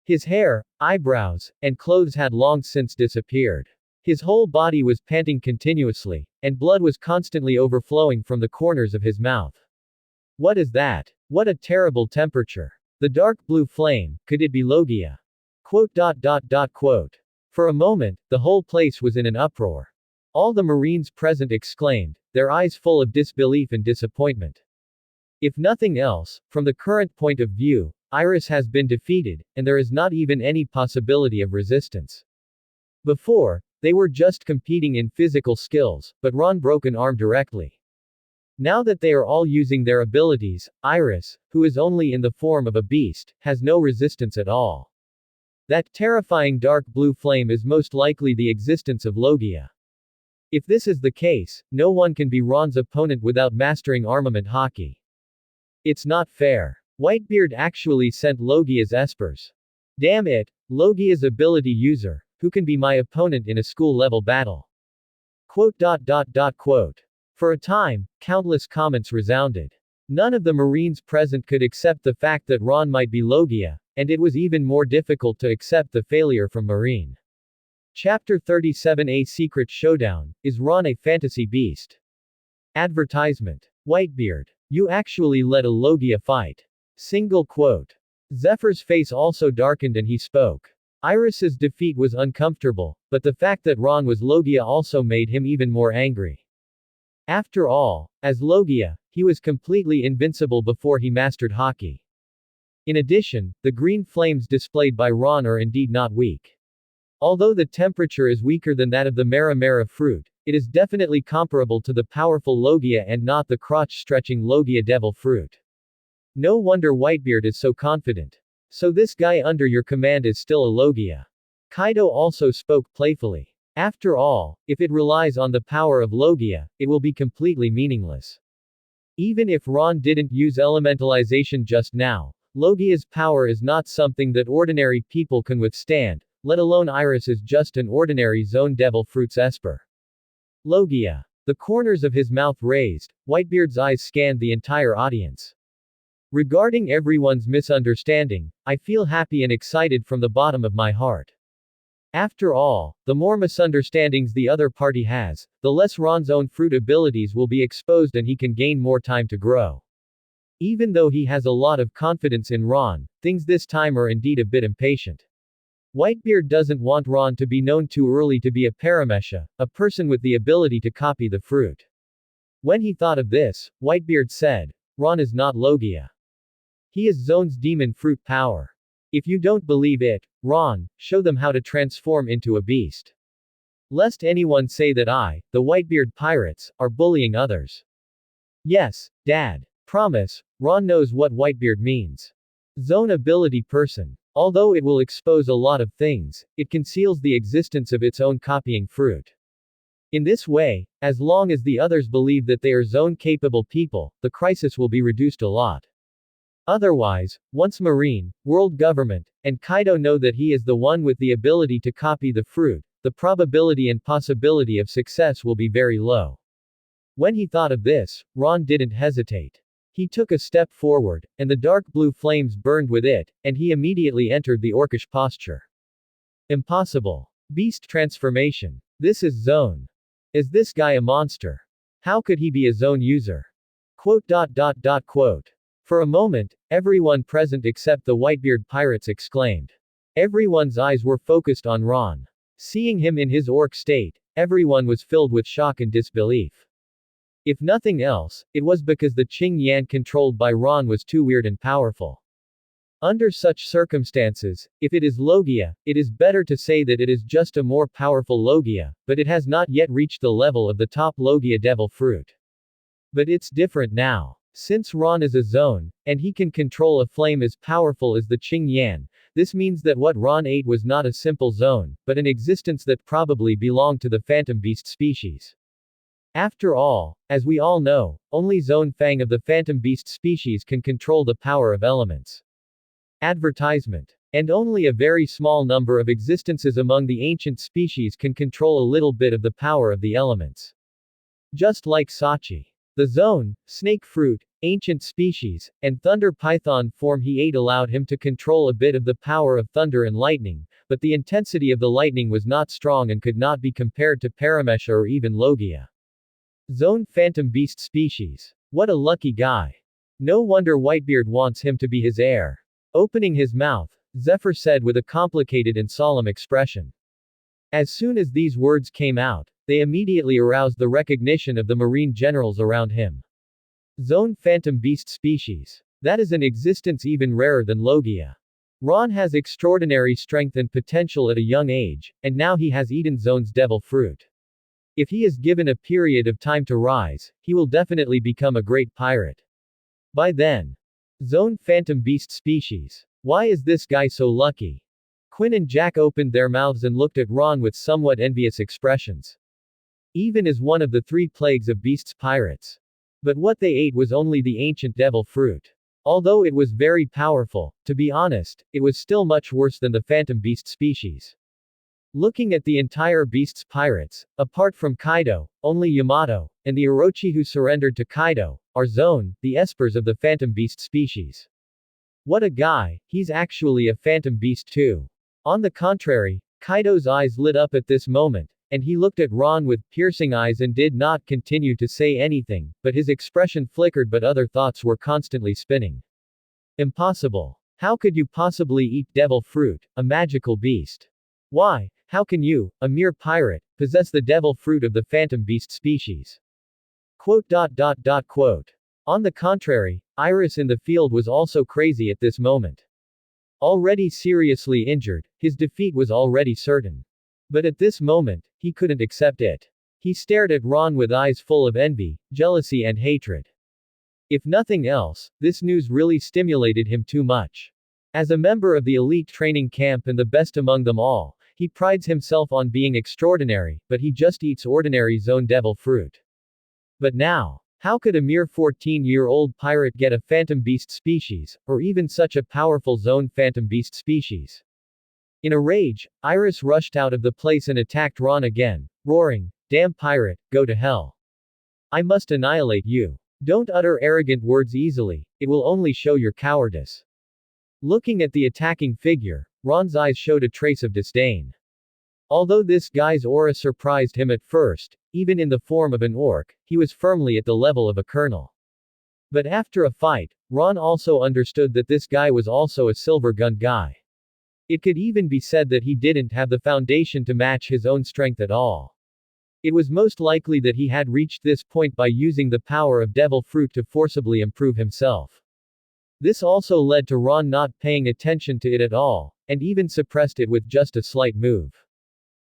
His hair, eyebrows, and clothes had long since disappeared. His whole body was panting continuously, and blood was constantly overflowing from the corners of his mouth. What is that? What a terrible temperature. The dark blue flame, could it be Logia? Quote. For a moment, the whole place was in an uproar. All the Marines present exclaimed, their eyes full of disbelief and disappointment. If nothing else, from the current point of view, Iris has been defeated, and there is not even any possibility of resistance. Before, they were just competing in physical skills, but Ron broke an arm directly. Now that they are all using their abilities, Iris, who is only in the form of a beast, has no resistance at all. That terrifying dark blue flame is most likely the existence of Logia. If this is the case, no one can be Ron's opponent without mastering armament Haki. It's not fair. Whitebeard actually sent Logia's espers. Damn it, Logia's ability user, who can be my opponent in a school-level battle? Quote. For a time, countless comments resounded. None of the Marines present could accept the fact that Ron might be Logia, and it was even more difficult to accept the failure from Marine. Chapter 37 A Secret Showdown, is Ron a fantasy beast? Advertisement. Whitebeard. You actually led a Logia fight. Single quote. Zephyr's face also darkened and he spoke. Iris's defeat was uncomfortable, but the fact that Ron was Logia also made him even more angry. After all, as Logia, he was completely invincible before he mastered Haki. In addition, the green flames displayed by Ron are indeed not weak. Although the temperature is weaker than that of the Paramecia fruit, it is definitely comparable to the powerful Logia and not the crotch-stretching Logia devil fruit. No wonder Whitebeard is so confident. So this guy under your command is still a Logia. Kaido also spoke playfully. After all, if it relies on the power of Logia, it will be completely meaningless. Even if Ron didn't use elementalization just now, Logia's power is not something that ordinary people can withstand, let alone Iris is just an ordinary zone devil fruit's esper. Logia. The corners of his mouth raised, Whitebeard's eyes scanned the entire audience. Regarding everyone's misunderstanding, I feel happy and excited from the bottom of my heart. After all, the more misunderstandings the other party has, the less Ron's own fruit abilities will be exposed and he can gain more time to grow. Even though he has a lot of confidence in Ron, things this time are indeed a bit impatient. Whitebeard doesn't want Ron to be known too early to be a Paramecia, a person with the ability to copy the fruit. When he thought of this, Whitebeard said, Ron is not Logia. He is Zone's demon fruit power. If you don't believe it, Ron, show them how to transform into a beast. Lest anyone say that I, the Whitebeard Pirates, are bullying others. Yes, Dad. Promise, Ron knows what Whitebeard means. Zone ability person. Although it will expose a lot of things, it conceals the existence of its own copying fruit. In this way, as long as the others believe that they are zone-capable people, the crisis will be reduced a lot. Otherwise, once Marine, world government, and Kaido know that he is the one with the ability to copy the fruit, the probability and possibility of success will be very low. When he thought of this, Ron didn't hesitate. He took a step forward, and the dark blue flames burned with it, and he immediately entered the orcish posture. Impossible. Beast transformation. This is zone. Is this guy a monster? How could he be a zone user? Quote. For a moment, everyone present except the Whitebeard Pirates exclaimed. Everyone's eyes were focused on Ron. Seeing him in his orc state, everyone was filled with shock and disbelief. If nothing else, it was because the Qing Yan controlled by Ron was too weird and powerful. Under such circumstances, if it is Logia, it is better to say that it is just a more powerful Logia, but it has not yet reached the level of the top Logia devil fruit. But it's different now. Since Ron is a zone, and he can control a flame as powerful as the Qing Yan, this means that what Ron ate was not a simple zone, but an existence that probably belonged to the phantom beast species. After all, as we all know, only Zone Fang of the phantom beast species can control the power of elements. Advertisement. And only a very small number of existences among the ancient species can control a little bit of the power of the elements. Just like Sachi. The zone, snake fruit, ancient species, and thunder python form he ate allowed him to control a bit of the power of thunder and lightning, but the intensity of the lightning was not strong and could not be compared to Paramecia or even Logia. Zone phantom beast species. What a lucky guy. No wonder Whitebeard wants him to be his heir. Opening his mouth, Zephyr said with a complicated and solemn expression. As soon as these words came out, they immediately aroused the recognition of the marine generals around him. Zone phantom beast species. That is an existence even rarer than Logia. Ron has extraordinary strength and potential at a young age, and now he has eaten Zone's devil fruit. If he is given a period of time to rise, he will definitely become a great pirate. By then. Zone phantom beast species. Why is this guy so lucky? Quinn and Jack opened their mouths and looked at Ron with somewhat envious expressions. Even as one of the 3 plagues of beasts pirates. But what they ate was only the ancient devil fruit. Although it was very powerful, to be honest, it was still much worse than the phantom beast species. Looking at the entire beasts pirates, apart from Kaido, only Yamato, and the Orochi who surrendered to Kaido, are Zone, the espers of the phantom beast species. What a guy, he's actually a phantom beast too. On the contrary, Kaido's eyes lit up at this moment, and he looked at Ron with piercing eyes and did not continue to say anything, but his expression flickered but other thoughts were constantly spinning. Impossible. How could you possibly eat devil fruit, a magical beast? Why? How can you, a mere pirate, possess the devil fruit of the phantom beast species? Quote. On the contrary, Iris in the field was also crazy at this moment. Already seriously injured, his defeat was already certain. But at this moment, he couldn't accept it. He stared at Ron with eyes full of envy, jealousy and hatred. If nothing else, this news really stimulated him too much. As a member of the elite training camp and the best among them all, he prides himself on being extraordinary, but he just eats ordinary zone devil fruit. But now, how could a mere 14-year-old pirate get a phantom beast species, or even such a powerful zone phantom beast species? In a rage, Iris rushed out of the place and attacked Ron again, roaring, "Damn pirate, go to hell. I must annihilate you. Don't utter arrogant words easily, it will only show your cowardice." Looking at the attacking figure, Ron's eyes showed a trace of disdain. Although this guy's aura surprised him at first, even in the form of an orc, he was firmly at the level of a colonel. But after a fight, Ron also understood that this guy was also a silver gun guy. It could even be said that he didn't have the foundation to match his own strength at all. It was most likely that he had reached this point by using the power of devil fruit to forcibly improve himself. This also led to Ron not paying attention to it at all, and even suppressed it with just a slight move.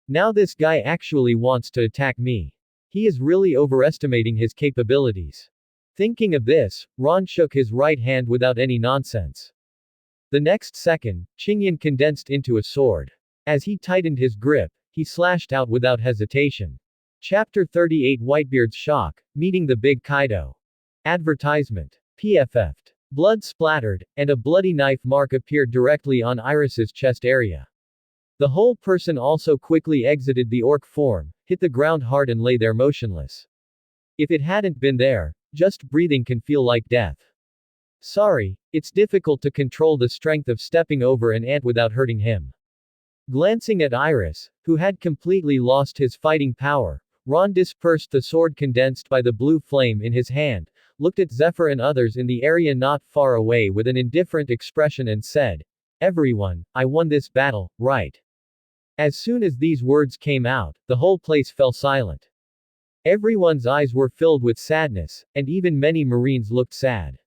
Now this guy actually wants to attack me. He is really overestimating his capabilities. Thinking of this, Ron shook his right hand without any nonsense. The next second, Qingyan condensed into a sword. As he tightened his grip, he slashed out without hesitation. Chapter 38 Whitebeard's Shock, Meeting the Big Kaido. Advertisement. PFF'd. Blood splattered, and a bloody knife mark appeared directly on Iris's chest area. The whole person also quickly exited the orc form, hit the ground hard and lay there motionless. If it hadn't been there, just breathing can feel like death. Sorry, it's difficult to control the strength of stepping over an ant without hurting him. Glancing at Iris, who had completely lost his fighting power, Ron dispersed the sword condensed by the blue flame in his hand, looked at Zephyr and others in the area not far away with an indifferent expression and said, "Everyone, I won this battle, right?" As soon as these words came out, the whole place fell silent. Everyone's eyes were filled with sadness, and even many Marines looked sad.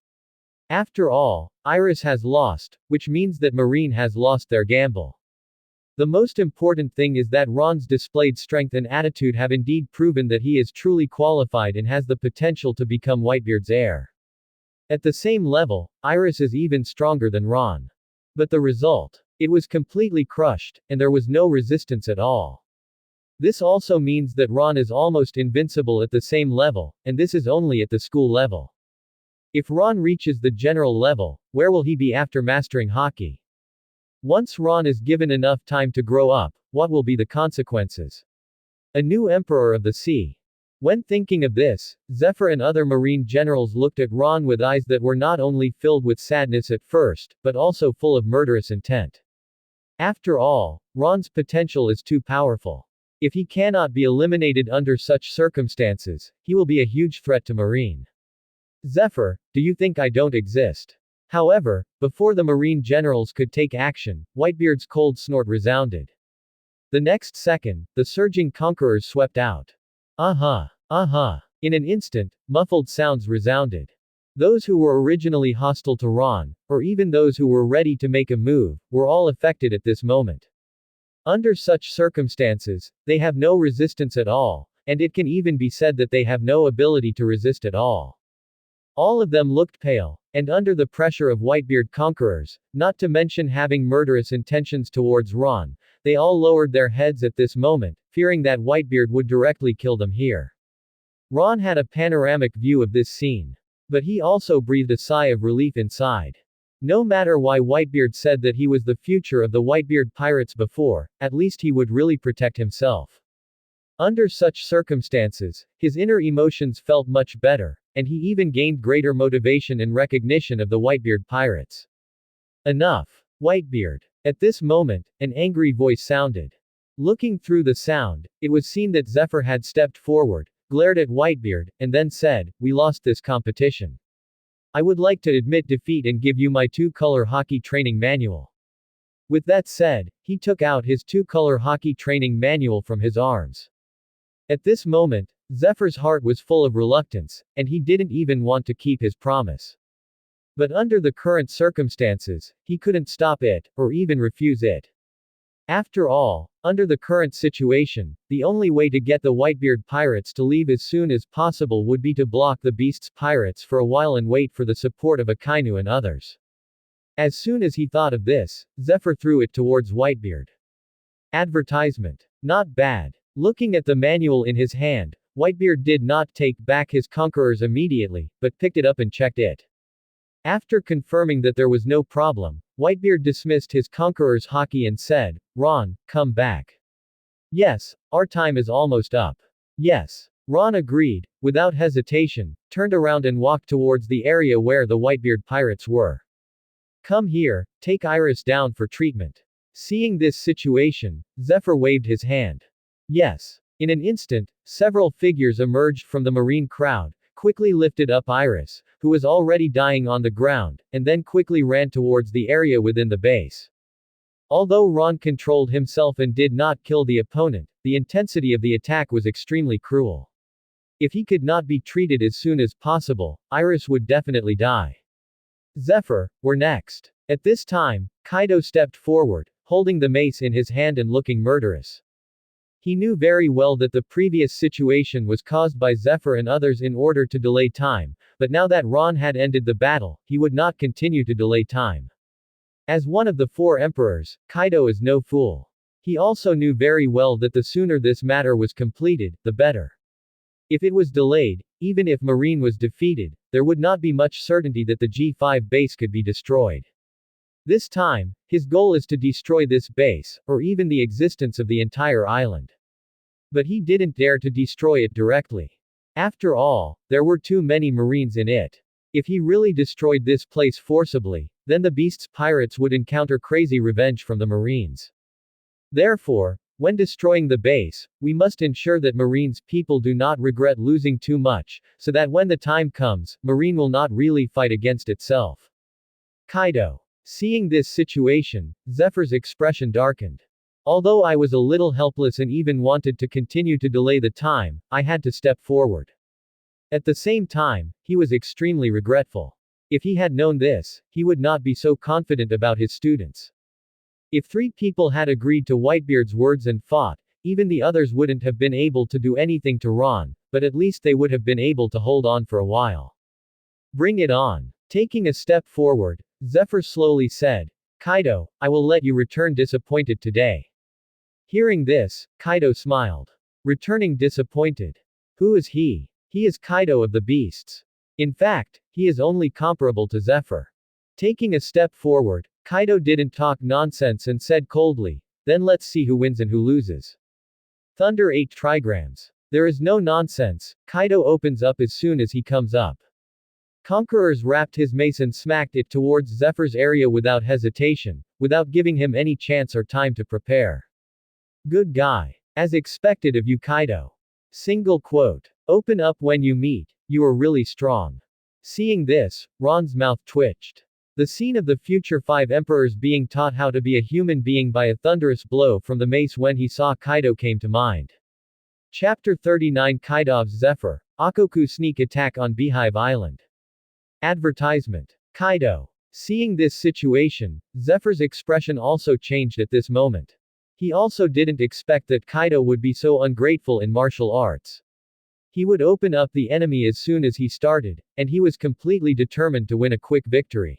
After all, Iris has lost, which means that Marine has lost their gamble. The most important thing is that Ron's displayed strength and attitude have indeed proven that he is truly qualified and has the potential to become Whitebeard's heir. At the same level, Iris is even stronger than Ron. But the result? It was completely crushed, and there was no resistance at all. This also means that Ron is almost invincible at the same level, and this is only at the school level. If Ron reaches the general level, where will he be after mastering Haki? Once Ron is given enough time to grow up, what will be the consequences? A new Emperor of the Sea. When thinking of this, Zephyr and other Marine generals looked at Ron with eyes that were not only filled with sadness at first, but also full of murderous intent. After all, Ron's potential is too powerful. If he cannot be eliminated under such circumstances, he will be a huge threat to Marine. Zephyr, do you think I don't exist? However, before the Marine generals could take action, Whitebeard's cold snort resounded. The next second, the surging conquerors swept out. In an instant, muffled sounds resounded. Those who were originally hostile to Ron, or even those who were ready to make a move, were all affected at this moment. Under such circumstances, they have no resistance at all, and it can even be said that they have no ability to resist at all. All of them looked pale, and under the pressure of Whitebeard conquerors, not to mention having murderous intentions towards Ron, they all lowered their heads at this moment, fearing that Whitebeard would directly kill them here. Ron had a panoramic view of this scene. But he also breathed a sigh of relief inside. No matter why Whitebeard said that he was the future of the Whitebeard Pirates before, at least he would really protect himself. Under such circumstances, his inner emotions felt much better, and he even gained greater motivation and recognition of the Whitebeard Pirates. Enough. Whitebeard. At this moment, an angry voice sounded. Looking through the sound, it was seen that Zephyr had stepped forward, glared at Whitebeard, and then said, "We lost this competition. I would like to admit defeat and give you my two-color Haki training manual." With that said, he took out his two-color Haki training manual from his arms. At this moment, Zephyr's heart was full of reluctance, and he didn't even want to keep his promise. But under the current circumstances, he couldn't stop it, or even refuse it. After all, under the current situation, the only way to get the Whitebeard Pirates to leave as soon as possible would be to block the Beast's pirates for a while and wait for the support of Akainu and others. As soon as he thought of this, Zephyr threw it towards Whitebeard. Advertisement. Not bad. Looking at the manual in his hand, Whitebeard did not take back his conquerors immediately, but picked it up and checked it. After confirming that there was no problem, Whitebeard dismissed his conqueror's Haki and said, "Ron, come back." "Yes, our time is almost up." "Yes." Ron agreed, without hesitation, turned around and walked towards the area where the Whitebeard Pirates were. "Come here, take Iris down for treatment." Seeing this situation, Zephyr waved his hand. "Yes." In an instant, several figures emerged from the Marine crowd, quickly lifted up Iris, who was already dying on the ground, and then quickly ran towards the area within the base. Although Ron controlled himself and did not kill the opponent, the intensity of the attack was extremely cruel. If he could not be treated as soon as possible, Iris would definitely die. Zephyr, we're next. At this time, Kaido stepped forward, holding the mace in his hand and looking murderous. He knew very well that the previous situation was caused by Zephyr and others in order to delay time, but now that Ron had ended the battle, he would not continue to delay time. As one of the four emperors, Kaido is no fool. He also knew very well that the sooner this matter was completed, the better. If it was delayed, even if Marine was defeated, there would not be much certainty that the G5 base could be destroyed. This time, his goal is to destroy this base, or even the existence of the entire island. But he didn't dare to destroy it directly. After all, there were too many Marines in it. If he really destroyed this place forcibly, then the beast's pirates would encounter crazy revenge from the Marines. Therefore, when destroying the base, we must ensure that Marine's people do not regret losing too much, so that when the time comes, Marine will not really fight against itself. Kaido. Seeing this situation, Zephyr's expression darkened. Although I was a little helpless and even wanted to continue to delay the time, I had to step forward. At the same time, he was extremely regretful. If he had known this, he would not be so confident about his students. If 3 people had agreed to Whitebeard's words and fought, even the others wouldn't have been able to do anything to Ron, but at least they would have been able to hold on for a while. Bring it on. Taking a step forward, Zephyr slowly said, Kaido, I will let you return disappointed today. Hearing this, Kaido smiled. Returning disappointed. Who is he? He is Kaido of the Beasts. In fact, he is only comparable to Zephyr. Taking a step forward, Kaido didn't talk nonsense and said coldly, then let's see who wins and who loses. Thunder 8 trigrams. There is no nonsense, Kaido opens up as soon as he comes up. Conquerors wrapped his mace and smacked it towards Zephyr's area without hesitation, without giving him any chance or time to prepare. Good guy. As expected of you, Kaido. Single quote. Open up when you meet, you are really strong. Seeing this, Ron's mouth twitched. The scene of the future 5 emperors being taught how to be a human being by a thunderous blow from the mace when he saw Kaido came to mind. Chapter 39 Kaido's Zephyr, Akoku sneak attack on Beehive Island. Advertisement. Kaido. Seeing this situation, Zephyr's expression also changed at this moment. He also didn't expect that Kaido would be so ungrateful in martial arts. He would open up the enemy as soon as he started, and he was completely determined to win a quick victory.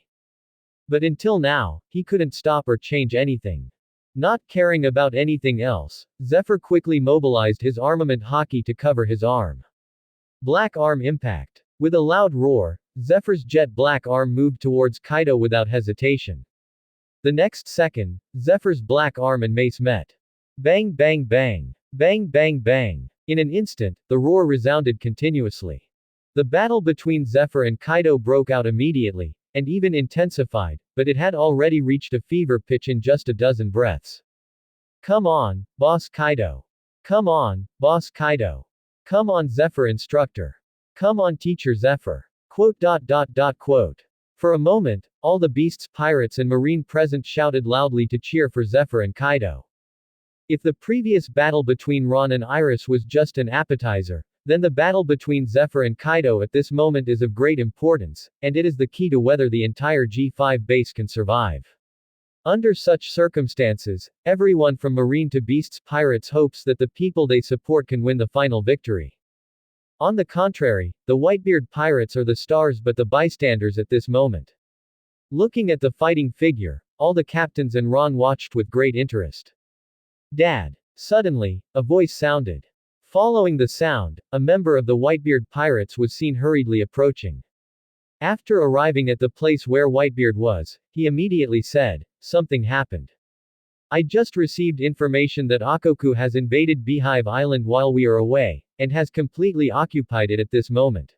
But until now, he couldn't stop or change anything. Not caring about anything else, Zephyr quickly mobilized his armament Haki to cover his arm. Black arm impact. With a loud roar, Zephyr's jet black arm moved towards Kaido without hesitation. The next second, Zephyr's black arm and mace met. Bang bang bang. Bang bang bang. In an instant, the roar resounded continuously. The battle between Zephyr and Kaido broke out immediately, and even intensified, but it had already reached a fever pitch in just a dozen breaths. Come on, Boss Kaido. Come on, Boss Kaido. Come on, Zephyr instructor. Come on, Teacher Zephyr. Quote. For a moment, all the Beast's pirates and marine present shouted loudly to cheer for Zephyr and Kaido. If the previous battle between Ron and Iris was just an appetizer, then the battle between Zephyr and Kaido at this moment is of great importance, and it is the key to whether the entire G5 base can survive. Under such circumstances, everyone from Marine to Beast's pirates hopes that the people they support can win the final victory. On the contrary, the Whitebeard Pirates are the stars but the bystanders at this moment. Looking at the fighting figure, all the captains and Ron watched with great interest. Dad. Suddenly, a voice sounded. Following the sound, a member of the Whitebeard Pirates was seen hurriedly approaching. After arriving at the place where Whitebeard was, he immediately said, "Something happened. I just received information that Akoku has invaded Beehive Island while we are away, and has completely occupied it at this moment.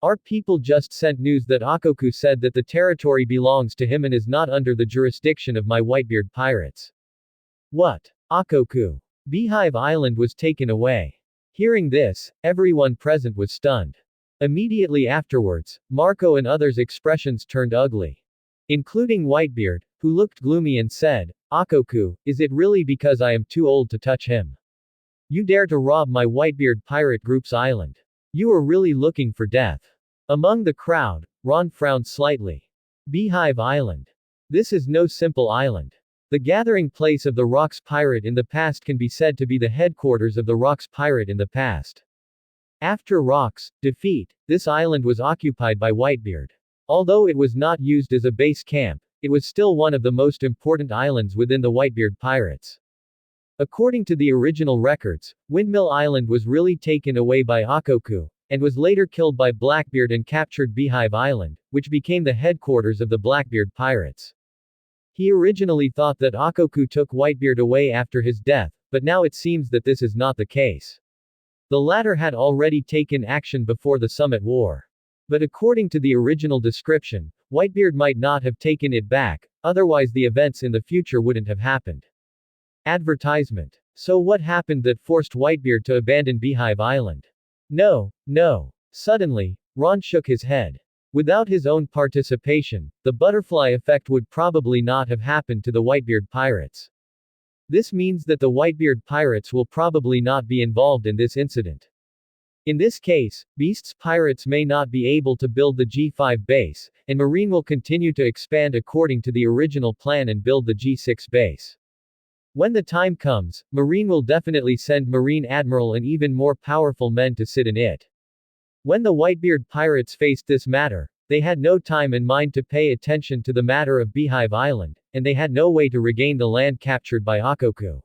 Our people just sent news that Akoku said that the territory belongs to him and is not under the jurisdiction of my Whitebeard Pirates." What? Akoku. Beehive Island was taken away. Hearing this, everyone present was stunned. Immediately afterwards, Marco and others' expressions turned ugly. Including Whitebeard, who looked gloomy and said, "Akoku, is it really because I am too old to touch him? You dare to rob my Whitebeard Pirate Group's island? You are really looking for death." Among the crowd, Ron frowned slightly. Beehive Island. This is no simple island. The gathering place of the Rocks Pirate in the past can be said to be the headquarters of the Rocks Pirate in the past. After Rocks' defeat, this island was occupied by Whitebeard. Although it was not used as a base camp, it was still one of the most important islands within the Whitebeard Pirates. According to the original records, Windmill Island was really taken away by Akoku, and was later killed by Blackbeard and captured Beehive Island, which became the headquarters of the Blackbeard Pirates. He originally thought that Akoku took Whitebeard away after his death, but now it seems that this is not the case. The latter had already taken action before the Summit War. But according to the original description, Whitebeard might not have taken it back, otherwise the events in the future wouldn't have happened. Advertisement. So what happened that forced Whitebeard to abandon Beehive Island? No. Suddenly, Ron shook his head. Without his own participation, the butterfly effect would probably not have happened to the Whitebeard Pirates. This means that the Whitebeard Pirates will probably not be involved in this incident. In this case, Beast's pirates may not be able to build the G5 base, and Marine will continue to expand according to the original plan and build the G6 base. When the time comes, Marine will definitely send Marine Admiral and even more powerful men to sit in it. When the Whitebeard Pirates faced this matter, they had no time and mind to pay attention to the matter of Beehive Island, and they had no way to regain the land captured by Akoku.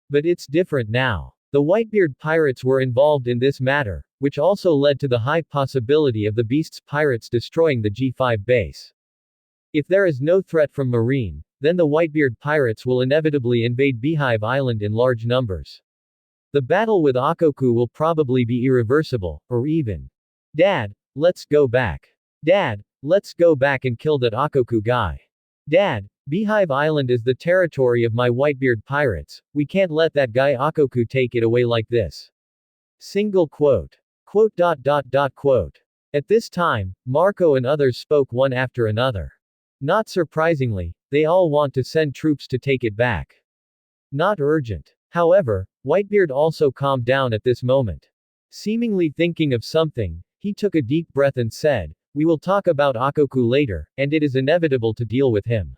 But it's different now. The Whitebeard Pirates were involved in this matter, which also led to the high possibility of the Beast's pirates destroying the G5 base. If there is no threat from Marine, then the Whitebeard Pirates will inevitably invade Beehive Island in large numbers. The battle with Akoku will probably be irreversible, or even. Dad, let's go back. Dad, let's go back and kill that Akoku guy. Dad, Beehive Island is the territory of my Whitebeard Pirates, we can't let that guy Akoku take it away like this. Single quote. Quote. At this time, Marco and others spoke one after another. Not surprisingly, they all want to send troops to take it back. Not urgent. However, Whitebeard also calmed down at this moment. Seemingly thinking of something, he took a deep breath and said, "We will talk about Akoku later, and it is inevitable to deal with him.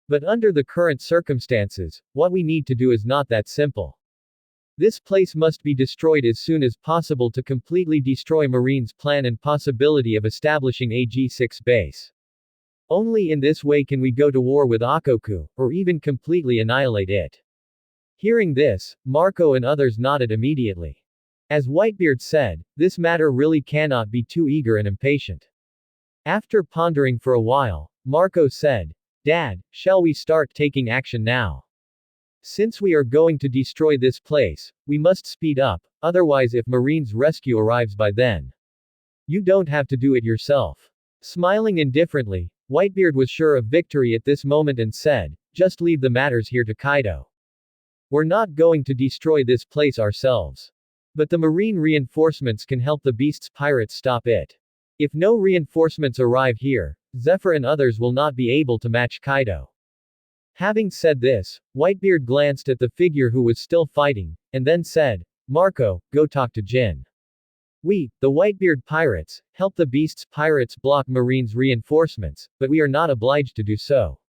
But under the current circumstances, what we need to do is not that simple. This place must be destroyed as soon as possible to completely destroy Marine's plan and possibility of establishing a G6 base. Only in this way can we go to war with Akoku, or even completely annihilate it." Hearing this, Marco and others nodded immediately. As Whitebeard said, this matter really cannot be too eager and impatient. After pondering for a while, Marco said, "Dad, shall we start taking action now? Since we are going to destroy this place, we must speed up, otherwise if Marine's rescue arrives by then, you don't have to do it yourself." Smiling indifferently, Whitebeard was sure of victory at this moment and said, "Just leave the matters here to Kaido. We're not going to destroy this place ourselves. But the Marine reinforcements can help the Beast's pirates stop it. If no reinforcements arrive here, Zephyr and others will not be able to match Kaido." Having said this, Whitebeard glanced at the figure who was still fighting, and then said, "Marco, go talk to Jin. We, the Whitebeard Pirates, help the Beast's pirates block Marine's reinforcements, but we are not obliged to do so."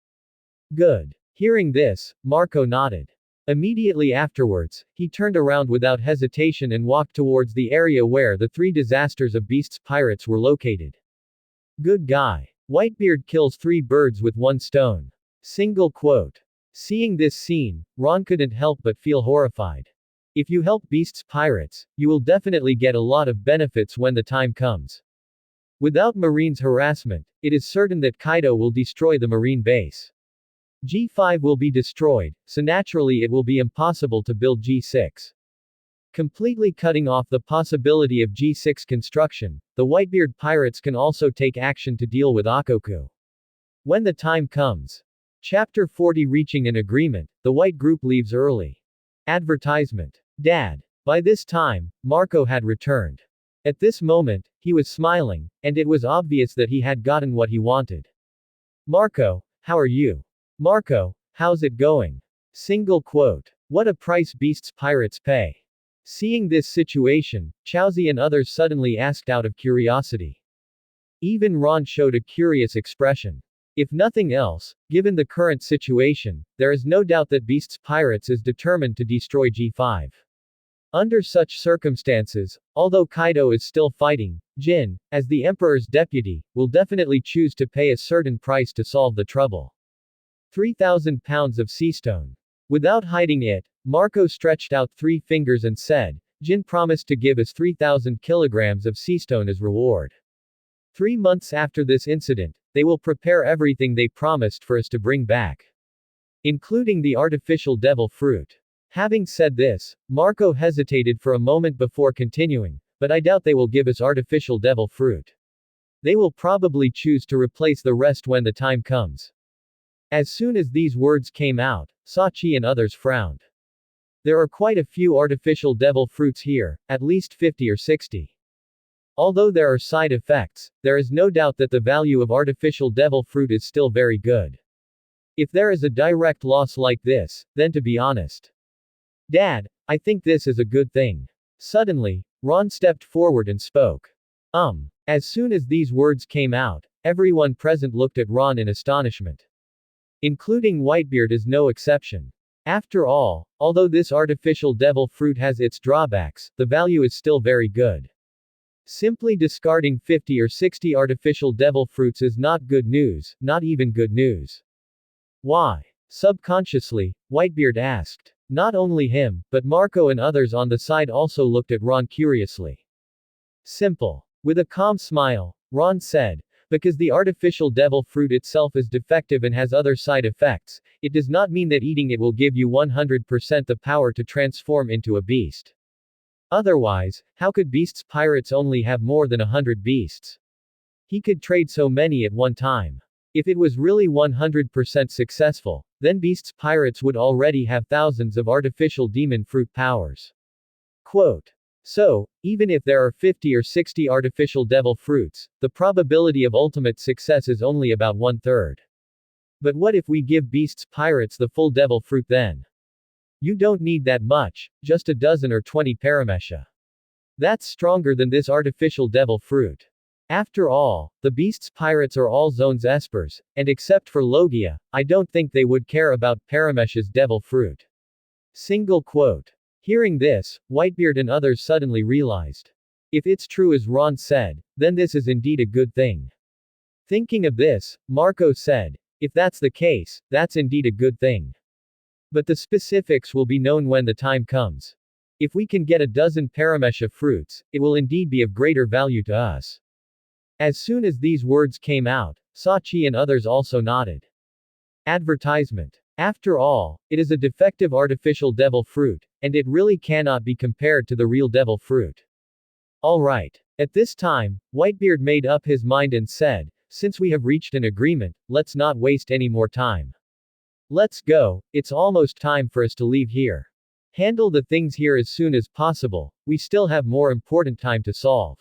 Good. Hearing this, Marco nodded. Immediately afterwards, he turned around without hesitation and walked towards the area where the 3 disasters of Beast's pirates were located. Good guy. Whitebeard kills 3 birds with 1 stone. Single quote. Seeing this scene, Ron couldn't help but feel horrified. If you help Beast's pirates, you will definitely get a lot of benefits when the time comes. Without Marine's harassment, it is certain that Kaido will destroy the Marine base. G5 will be destroyed, so naturally it will be impossible to build G6. Completely cutting off the possibility of G6 construction, the Whitebeard Pirates can also take action to deal with Akoku. When the time comes. Chapter 40. Reaching an agreement, the White Group leaves early. Advertisement. Dad. By this time, Marco had returned. At this moment, he was smiling, and it was obvious that he had gotten what he wanted. "Marco, how are you? Marco, how's it going?" Single quote. What a price Beast's pirates pay. Seeing this situation, Chowzi and others suddenly asked out of curiosity. Even Ron showed a curious expression. If nothing else, given the current situation, there is no doubt that Beast's pirates is determined to destroy G5. Under such circumstances, although Kaido is still fighting, Jin, as the Emperor's deputy, will definitely choose to pay a certain price to solve the trouble. 3,000 pounds of seastone. Without hiding it, Marco stretched out 3 fingers and said, Jin promised to give us 3,000 kilograms of seastone as reward. 3 months after this incident, they will prepare everything they promised for us to bring back, including the artificial devil fruit. Having said this, Marco hesitated for a moment before continuing, but I doubt they will give us artificial devil fruit. They will probably choose to replace the rest when the time comes. As soon as these words came out, Sachi and others frowned. There are quite a few artificial devil fruits here, at least 50 or 60. Although there are side effects, there is no doubt that the value of artificial devil fruit is still very good. If there is a direct loss like this, then to be honest, Dad, I think this is a good thing. Suddenly, Ron stepped forward and spoke. As soon as these words came out, everyone present looked at Ron in astonishment. Including Whitebeard is no exception. After all, although this artificial devil fruit has its drawbacks, the value is still very good. Simply discarding 50 or 60 artificial devil fruits is not good news, not even good news. Why? Subconsciously, Whitebeard asked. Not only him, but Marco and others on the side also looked at Ron curiously. Simple. With a calm smile, Ron said, because the artificial devil fruit itself is defective and has other side effects, it does not mean that eating it will give you 100% the power to transform into a beast. Otherwise, how could Beast's Pirates only have more than 100 beasts? He could trade so many at one time. If it was really 100% successful, then Beast's Pirates would already have thousands of artificial demon fruit powers. Quote. So, even if there are 50 or 60 artificial devil fruits, the probability of ultimate success is only about 1/3. But what if we give Beast's Pirates the full devil fruit then? You don't need that much, just a dozen or 20 Paramecia. That's stronger than this artificial devil fruit. After all, the Beast's Pirates are all zones espers, and except for Logia, I don't think they would care about Paramecia's devil fruit. Single quote. Hearing this, Whitebeard and others suddenly realized. If it's true as Ron said, then this is indeed a good thing. Thinking of this, Marco said, if that's the case, that's indeed a good thing. But the specifics will be known when the time comes. If we can get a dozen Paramecia fruits, it will indeed be of greater value to us. As soon as these words came out, Sachi and others also nodded. Advertisement. After all, it is a defective artificial devil fruit, and it really cannot be compared to the real devil fruit. Alright. At this time, Whitebeard made up his mind and said, since we have reached an agreement, let's not waste any more time. Let's go, it's almost time for us to leave here. Handle the things here as soon as possible, we still have more important time to solve.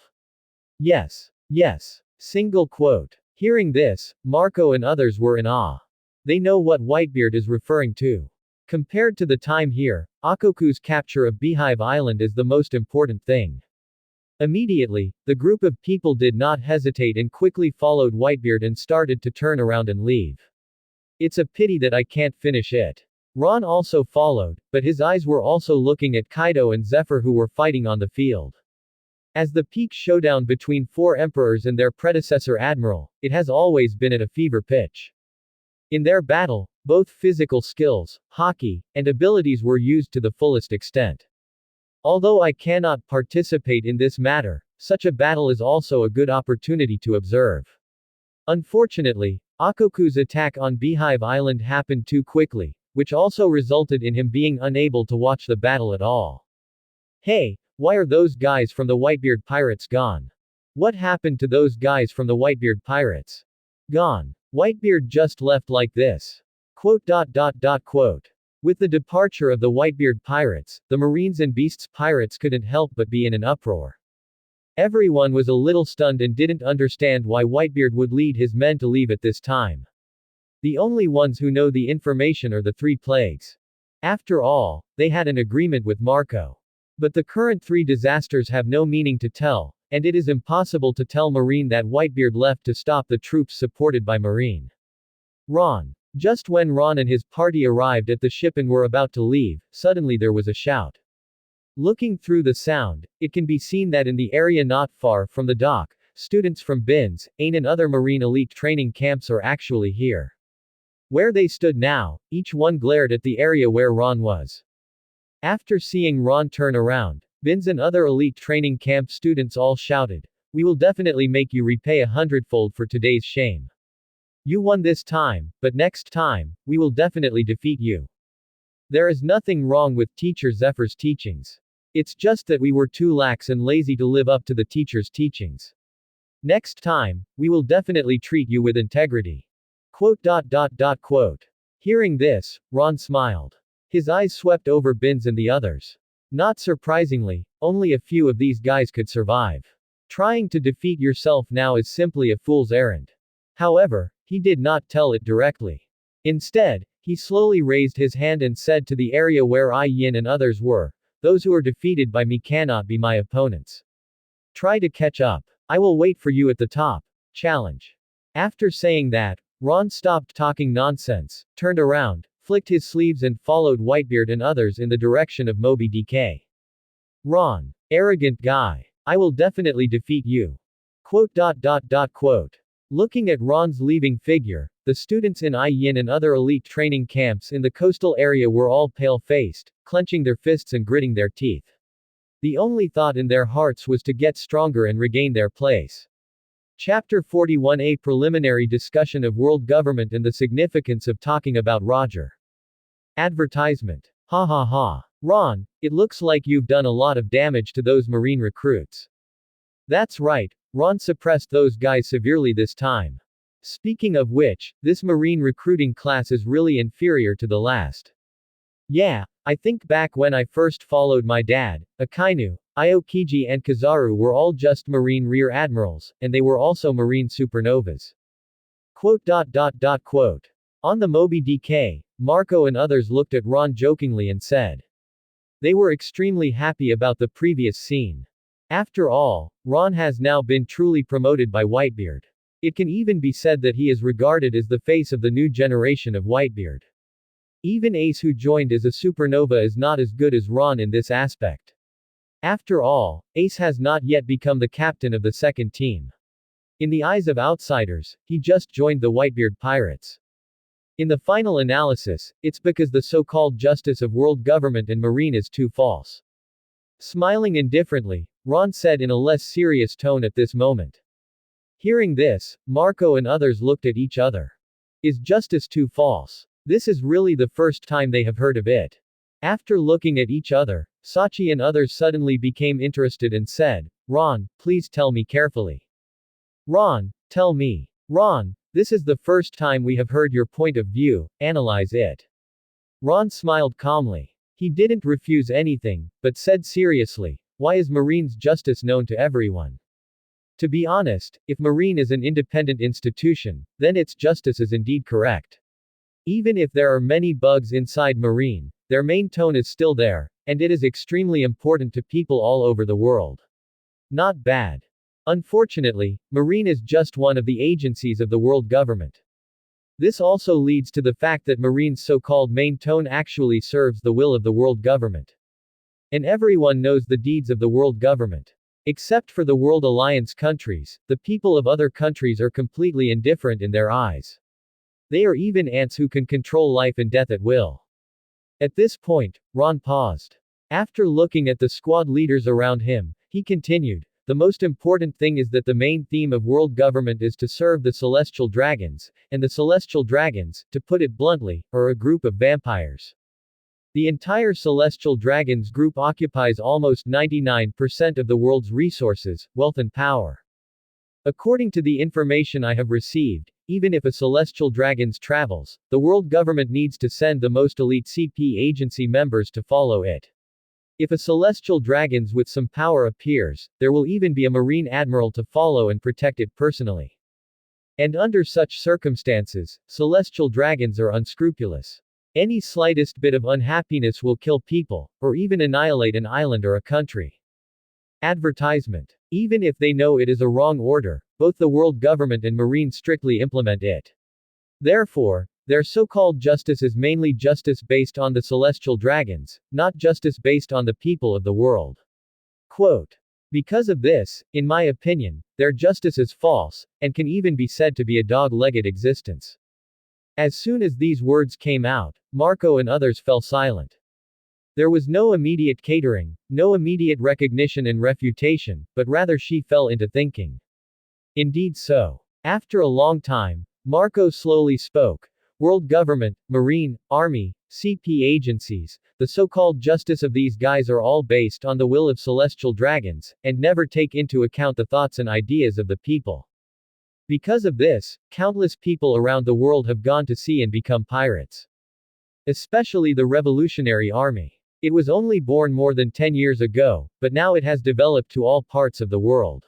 Yes. Yes. Single quote. Hearing this, Marco and others were in awe. They know what Whitebeard is referring to. Compared to the time here, Akoku's capture of Beehive Island is the most important thing. Immediately, the group of people did not hesitate and quickly followed Whitebeard and started to turn around and leave. It's a pity that I can't finish it. Ron also followed, but his eyes were also looking at Kaido and Zephyr who were fighting on the field. As the peak showdown between 4 emperors and their predecessor admiral, it has always been at a fever pitch. In their battle, both physical skills, haki, and abilities were used to the fullest extent. Although I cannot participate in this matter, such a battle is also a good opportunity to observe. Unfortunately, Akoku's attack on Beehive Island happened too quickly, which also resulted in him being unable to watch the battle at all. Hey, why are those guys from the Whitebeard Pirates gone? What happened to those guys from the Whitebeard Pirates? Gone. Whitebeard just left like this. Quote. With the departure of the Whitebeard Pirates, the Marines and Beasts Pirates couldn't help but be in an uproar. Everyone was a little stunned and didn't understand why Whitebeard would lead his men to leave at this time. The only ones who know the information are the 3 plagues. After all, they had an agreement with Marco. But the current 3 disasters have no meaning to tell, and it is impossible to tell Marine that Whitebeard left to stop the troops supported by Marine. Ron. Just when Ron and his party arrived at the ship and were about to leave, suddenly there was a shout. Looking through the sound, it can be seen that in the area not far from the dock, students from BINS, AIN and other Marine elite training camps are actually here. Where they stood now, each one glared at the area where Ron was. After seeing Ron turn around, Bins and other elite training camp students all shouted, "We will definitely make you repay 100-fold for today's shame. You won this time, but next time, we will definitely defeat you." There is nothing wrong with Teacher Zephyr's teachings. It's just that we were too lax and lazy to live up to the teacher's teachings. Next time, we will definitely treat you with integrity. Quote. Hearing this, Ron smiled. His eyes swept over Bins and the others. Not surprisingly, only a few of these guys could survive. Trying to defeat yourself now is simply a fool's errand. However, he did not tell it directly. Instead, he slowly raised his hand and said to the area where I Yin and others were, "Those who are defeated by me cannot be my opponents. Try to catch up. I will wait for you at the top. Challenge." After saying that, Ron stopped talking nonsense, turned around, flicked his sleeves and followed Whitebeard and others in the direction of Moby DK. "Ron. Arrogant guy. I will definitely defeat you." Quote. Looking at Ron's leaving figure, the students in Yin and other elite training camps in the coastal area were all pale-faced, clenching their fists and gritting their teeth. The only thought in their hearts was to get stronger and regain their place. Chapter 41A Preliminary Discussion of World Government and the Significance of Talking About Roger. Advertisement. Ha ha ha. Ron, it looks like you've done a lot of damage to those Marine recruits. That's right, Ron suppressed those guys severely this time. Speaking of which, this Marine recruiting class is really inferior to the last. Yeah, I think back when I first followed my dad, Akainu, Aokiji and Kizaru were all just Marine Rear Admirals, and they were also Marine Supernovas. Quote. On the Moby DK, Marco and others looked at Ron jokingly and said. They were extremely happy about the previous scene. After all, Ron has now been truly promoted by Whitebeard. It can even be said that he is regarded as the face of the new generation of Whitebeard. Even Ace, who joined as a supernova, is not as good as Ron in this aspect. After all, Ace has not yet become the captain of the second team. In the eyes of outsiders, he just joined the Whitebeard Pirates. In the final analysis, it's because the so-called justice of world government and marine is too false. Smiling indifferently, Ron said in a less serious tone at this moment. Hearing this, Marco and others looked at each other. Is justice too false? This is really the first time they have heard of it. After looking at each other, Sachi and others suddenly became interested and said, Ron, please tell me carefully. Ron, tell me. Ron, this is the first time we have heard your point of view, analyze it. Ron smiled calmly. He didn't refuse anything, but said seriously, why is Marine's justice known to everyone? To be honest, if Marine is an independent institution, then its justice is indeed correct. Even if there are many bugs inside Marine, their main tone is still there, and it is extremely important to people all over the world. Not bad. Unfortunately, Marine is just one of the agencies of the world government. This also leads to the fact that Marine's so-called main tone actually serves the will of the world government. And everyone knows the deeds of the world government. Except for the World Alliance countries, the people of other countries are completely indifferent in their eyes. They are even ants who can control life and death at will. At this point, Ron paused. After looking at the squad leaders around him, he continued, the most important thing is that the main theme of world government is to serve the celestial dragons, and the celestial dragons, to put it bluntly, are a group of vampires. The entire celestial dragons group occupies almost 99% of the world's resources, wealth and power. According to the information I have received, even if a celestial dragons travels, the world government needs to send the most elite CP agency members to follow it. If a celestial dragons with some power appears, there will even be a marine admiral to follow and protect it personally. And under such circumstances, celestial dragons are unscrupulous. Any slightest bit of unhappiness will kill people, or even annihilate an island or a country. Advertisement. Even if they know it is a wrong order, both the world government and Marine strictly implement it. Therefore, their so-called justice is mainly justice based on the celestial dragons, not justice based on the people of the world. Quote. Because of this, in my opinion, their justice is false, and can even be said to be a dog-legged existence. As soon as these words came out, Marco and others fell silent. There was no immediate catering, no immediate recognition and refutation, but rather she fell into thinking. Indeed so. After a long time, Marco slowly spoke. World government, marine, army, CP agencies, the so-called justice of these guys are all based on the will of celestial dragons, and never take into account the thoughts and ideas of the people. Because of this, countless people around the world have gone to sea and become pirates. Especially the Revolutionary Army. It was only born more than 10 years ago, but now it has developed to all parts of the world.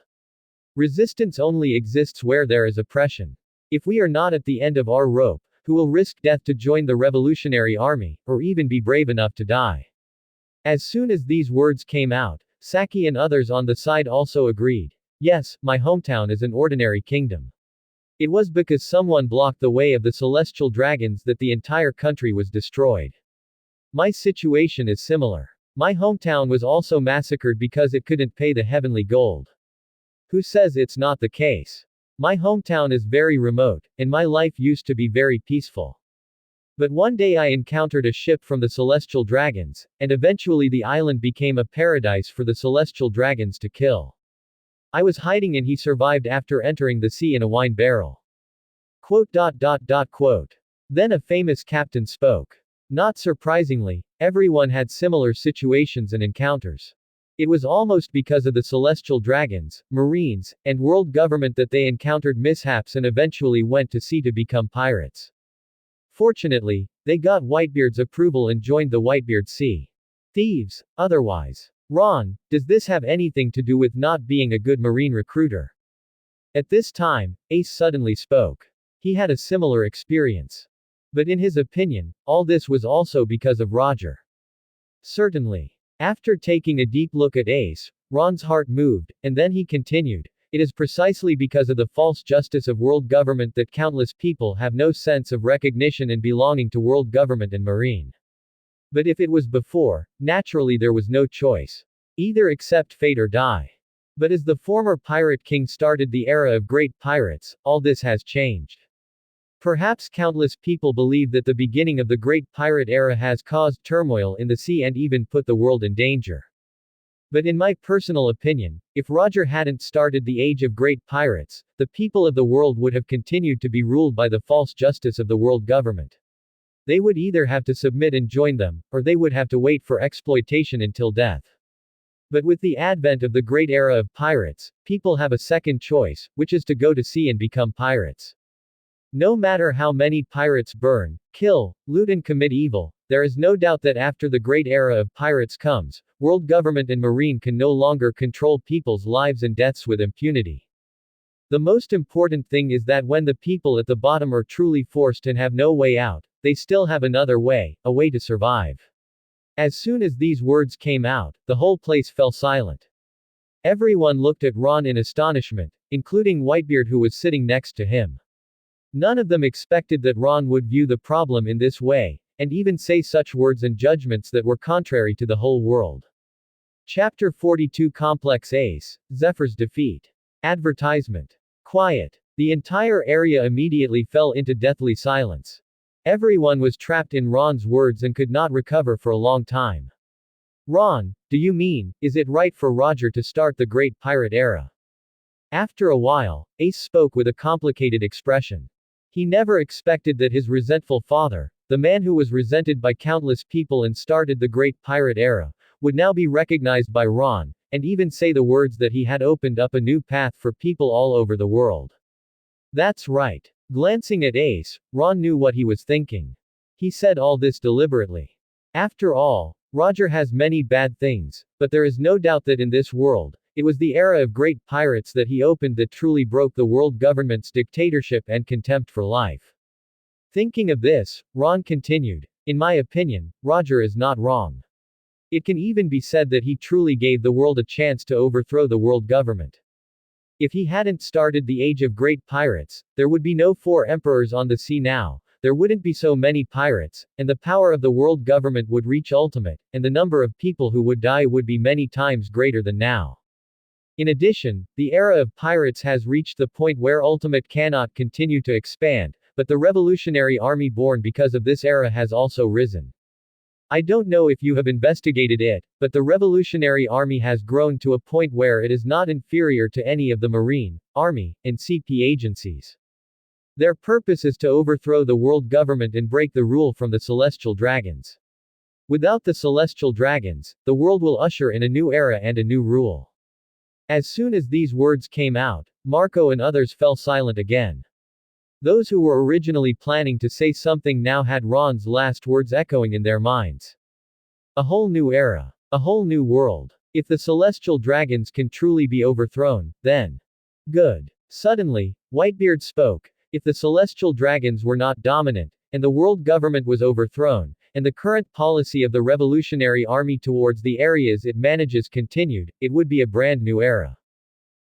Resistance only exists where there is oppression. If we are not at the end of our rope, who will risk death to join the Revolutionary Army, or even be brave enough to die? As soon as these words came out, Saki and others on the side also agreed. Yes, my hometown is an ordinary kingdom. It was because someone blocked the way of the celestial dragons that the entire country was destroyed. My situation is similar. My hometown was also massacred because it couldn't pay the heavenly gold. Who says it's not the case? My hometown is very remote, and my life used to be very peaceful. But one day I encountered a ship from the celestial dragons, and eventually the island became a paradise for the celestial dragons to kill. I was hiding and he survived after entering the sea in a wine barrel. Quote. Then a famous captain spoke. Not surprisingly, everyone had similar situations and encounters. It was almost because of the celestial dragons, marines, and world government that they encountered mishaps and eventually went to sea to become pirates. Fortunately, they got Whitebeard's approval and joined the Whitebeard Sea. Thieves, otherwise. Ron, does this have anything to do with not being a good marine recruiter? At this time, Ace suddenly spoke. He had a similar experience. But in his opinion, all this was also because of Roger. Certainly. After taking a deep look at Ace, Ron's heart moved, and then he continued. It is precisely because of the false justice of world government that countless people have no sense of recognition and belonging to world government and marine. But if it was before, naturally there was no choice. Either accept fate or die. But as the former pirate king started the era of great pirates, all this has changed. Perhaps countless people believe that the beginning of the great pirate era has caused turmoil in the sea and even put the world in danger. But in my personal opinion, if Roger hadn't started the age of great pirates, the people of the world would have continued to be ruled by the false justice of the world government. They would either have to submit and join them, or they would have to wait for exploitation until death. But with the advent of the great era of pirates, people have a second choice, which is to go to sea and become pirates. No matter how many pirates burn, kill, loot and commit evil, there is no doubt that after the great era of pirates comes, world government and marine can no longer control people's lives and deaths with impunity. The most important thing is that when the people at the bottom are truly forced and have no way out, they still have another way, a way to survive. As soon as these words came out, the whole place fell silent. Everyone looked at Ron in astonishment, including Whitebeard who was sitting next to him. None of them expected that Ron would view the problem in this way, and even say such words and judgments that were contrary to the whole world. Chapter 42 Complex Ace, Zephyr's Defeat. Advertisement. Quiet. The entire area immediately fell into deathly silence. Everyone was trapped in Ron's words and could not recover for a long time. Ron, do you mean, is it right for Roger to start the Great Pirate Era? After a while, Ace spoke with a complicated expression. He never expected that his resentful father, the man who was resented by countless people and started the Great Pirate Era, would now be recognized by Ron, and even say the words that he had opened up a new path for people all over the world. That's right. Glancing at Ace, Ron knew what he was thinking. He said all this deliberately. After all, Roger has many bad things, but there is no doubt that in this world, it was the era of great pirates that he opened that truly broke the world government's dictatorship and contempt for life. Thinking of this, Ron continued, in my opinion, Roger is not wrong. It can even be said that he truly gave the world a chance to overthrow the world government. If he hadn't started the age of great pirates, there would be no 4 emperors on the sea now, there wouldn't be so many pirates, and the power of the world government would reach ultimate, and the number of people who would die would be many times greater than now. In addition, the era of pirates has reached the point where ultimate cannot continue to expand, but the revolutionary army born because of this era has also risen. I don't know if you have investigated it, but the Revolutionary Army has grown to a point where it is not inferior to any of the Marine, Army, and CP agencies. Their purpose is to overthrow the world government and break the rule from the Celestial Dragons. Without the Celestial Dragons, the world will usher in a new era and a new rule. As soon as these words came out, Marco and others fell silent again. Those who were originally planning to say something now had Ron's last words echoing in their minds. A whole new era. A whole new world. If the Celestial Dragons can truly be overthrown, then. Good. Suddenly, Whitebeard spoke. If the Celestial Dragons were not dominant, and the world government was overthrown, and the current policy of the Revolutionary Army towards the areas it manages continued, it would be a brand new era.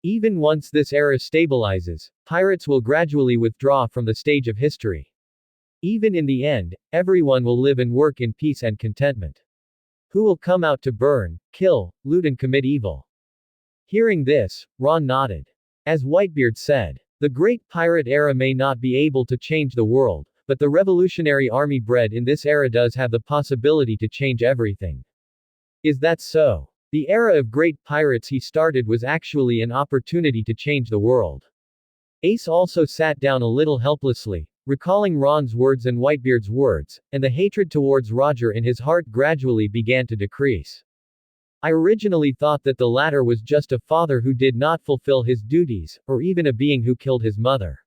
Even once this era stabilizes, pirates will gradually withdraw from the stage of history. Even in the end, everyone will live and work in peace and contentment. Who will come out to burn, kill, loot and commit evil? Hearing this, Ron nodded. As Whitebeard said, the Great Pirate Era may not be able to change the world, but the Revolutionary Army bred in this era does have the possibility to change everything. Is that so? The era of great pirates he started was actually an opportunity to change the world. Ace also sat down a little helplessly, recalling Ron's words and Whitebeard's words, and the hatred towards Roger in his heart gradually began to decrease. I originally thought that the latter was just a father who did not fulfill his duties, or even a being who killed his mother.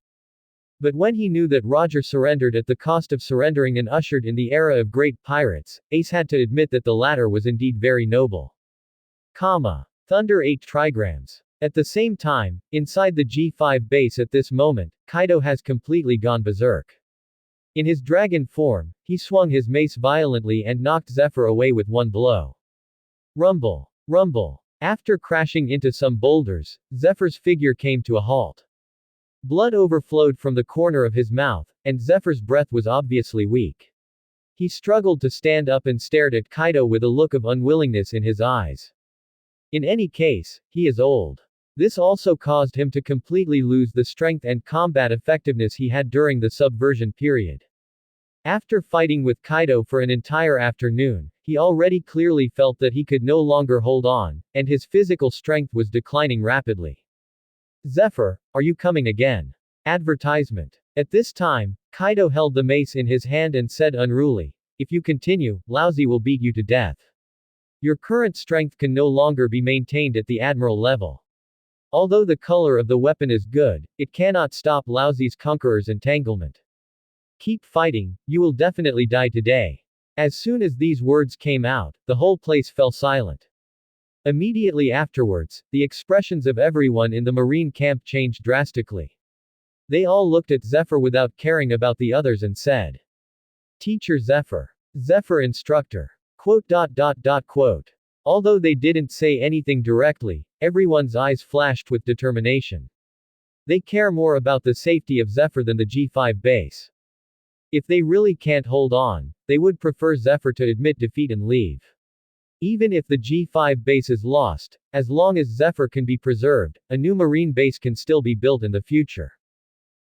But when he knew that Roger surrendered at the cost of surrendering and ushered in the era of great pirates, Ace had to admit that the latter was indeed very noble. Thunder 8 trigrams. At the same time, inside the G5 base at this moment, Kaido has completely gone berserk. In his dragon form, he swung his mace violently and knocked Zephyr away with one blow. Rumble. Rumble. After crashing into some boulders, Zephyr's figure came to a halt. Blood overflowed from the corner of his mouth, and Zephyr's breath was obviously weak. He struggled to stand up and stared at Kaido with a look of unwillingness in his eyes. In any case, he is old. This also caused him to completely lose the strength and combat effectiveness he had during the subversion period. After fighting with Kaido for an entire afternoon, he already clearly felt that he could no longer hold on, and his physical strength was declining rapidly. Zephyr, are you coming again? Advertisement. At this time, Kaido held the mace in his hand and said unruly, if you continue, Lousy will beat you to death. Your current strength can no longer be maintained at the Admiral level. Although the color of the weapon is good, it cannot stop Lousy's Conqueror's entanglement. Keep fighting, you will definitely die today. As soon as these words came out, the whole place fell silent. Immediately afterwards, the expressions of everyone in the Marine camp changed drastically. They all looked at Zephyr without caring about the others and said, Teacher Zephyr. Zephyr instructor. ... Although they didn't say anything directly, everyone's eyes flashed with determination. They care more about the safety of Zephyr than the G5 base. If they really can't hold on, they would prefer Zephyr to admit defeat and leave. Even if the G5 base is lost, as long as Zephyr can be preserved, a new marine base can still be built in the future.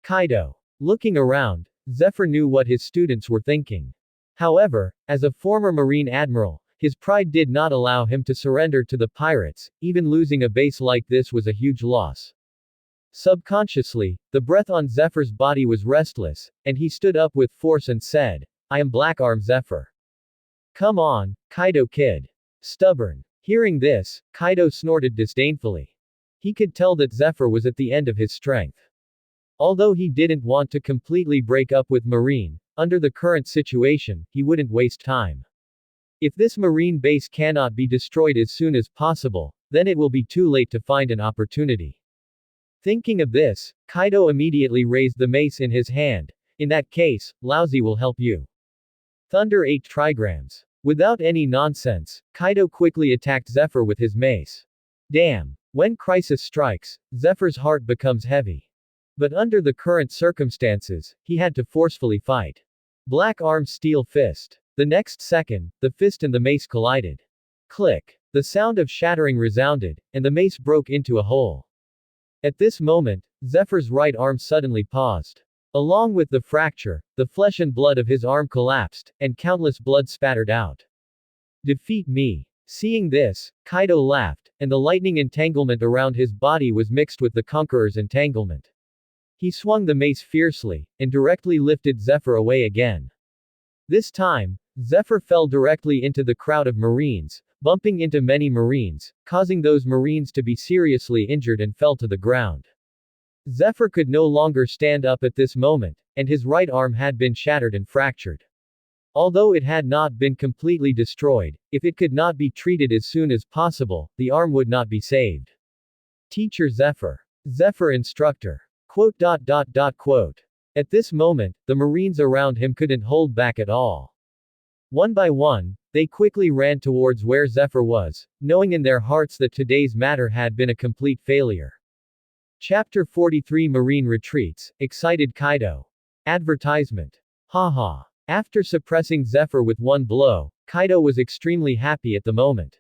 Kaido. Looking around, Zephyr knew what his students were thinking. However, as a former Marine Admiral, his pride did not allow him to surrender to the pirates. Even losing a base like this was a huge loss. Subconsciously, the breath on Zephyr's body was restless, and he stood up with force and said, I am Black Arm Zephyr. Come on, Kaido kid. Stubborn. Hearing this, Kaido snorted disdainfully. He could tell that Zephyr was at the end of his strength. Although he didn't want to completely break up with Marine, under the current situation, he wouldn't waste time. If this Marine base cannot be destroyed as soon as possible, then it will be too late to find an opportunity. Thinking of this, Kaido immediately raised the mace in his hand. In that case, Lousy will help you. Thunder 8 trigrams. Without any nonsense, Kaido quickly attacked Zephyr with his mace. Damn. When crisis strikes, Zephyr's heart becomes heavy. But under the current circumstances, he had to forcefully fight. Black Arm Steel Fist. The next second, the fist and the mace collided. Click. The sound of shattering resounded, and the mace broke into a hole. At this moment, Zephyr's right arm suddenly paused. Along with the fracture, the flesh and blood of his arm collapsed, and countless blood spattered out. Defeat me. Seeing this, Kaido laughed, and the lightning entanglement around his body was mixed with the conqueror's entanglement. He swung the mace fiercely, and directly lifted Zephyr away again. This time, Zephyr fell directly into the crowd of Marines, bumping into many Marines, causing those Marines to be seriously injured and fell to the ground. Zephyr could no longer stand up at this moment, and his right arm had been shattered and fractured. Although it had not been completely destroyed, if it could not be treated as soon as possible, the arm would not be saved. Teacher Zephyr. Zephyr instructor. Quote. At this moment, the Marines around him couldn't hold back at all. One by one, they quickly ran towards where Zephyr was, knowing in their hearts that today's matter had been a complete failure. Chapter 43 Marine Retreats, Excited Kaido. Advertisement. Haha. After suppressing Zephyr with one blow, Kaido was extremely happy at the moment.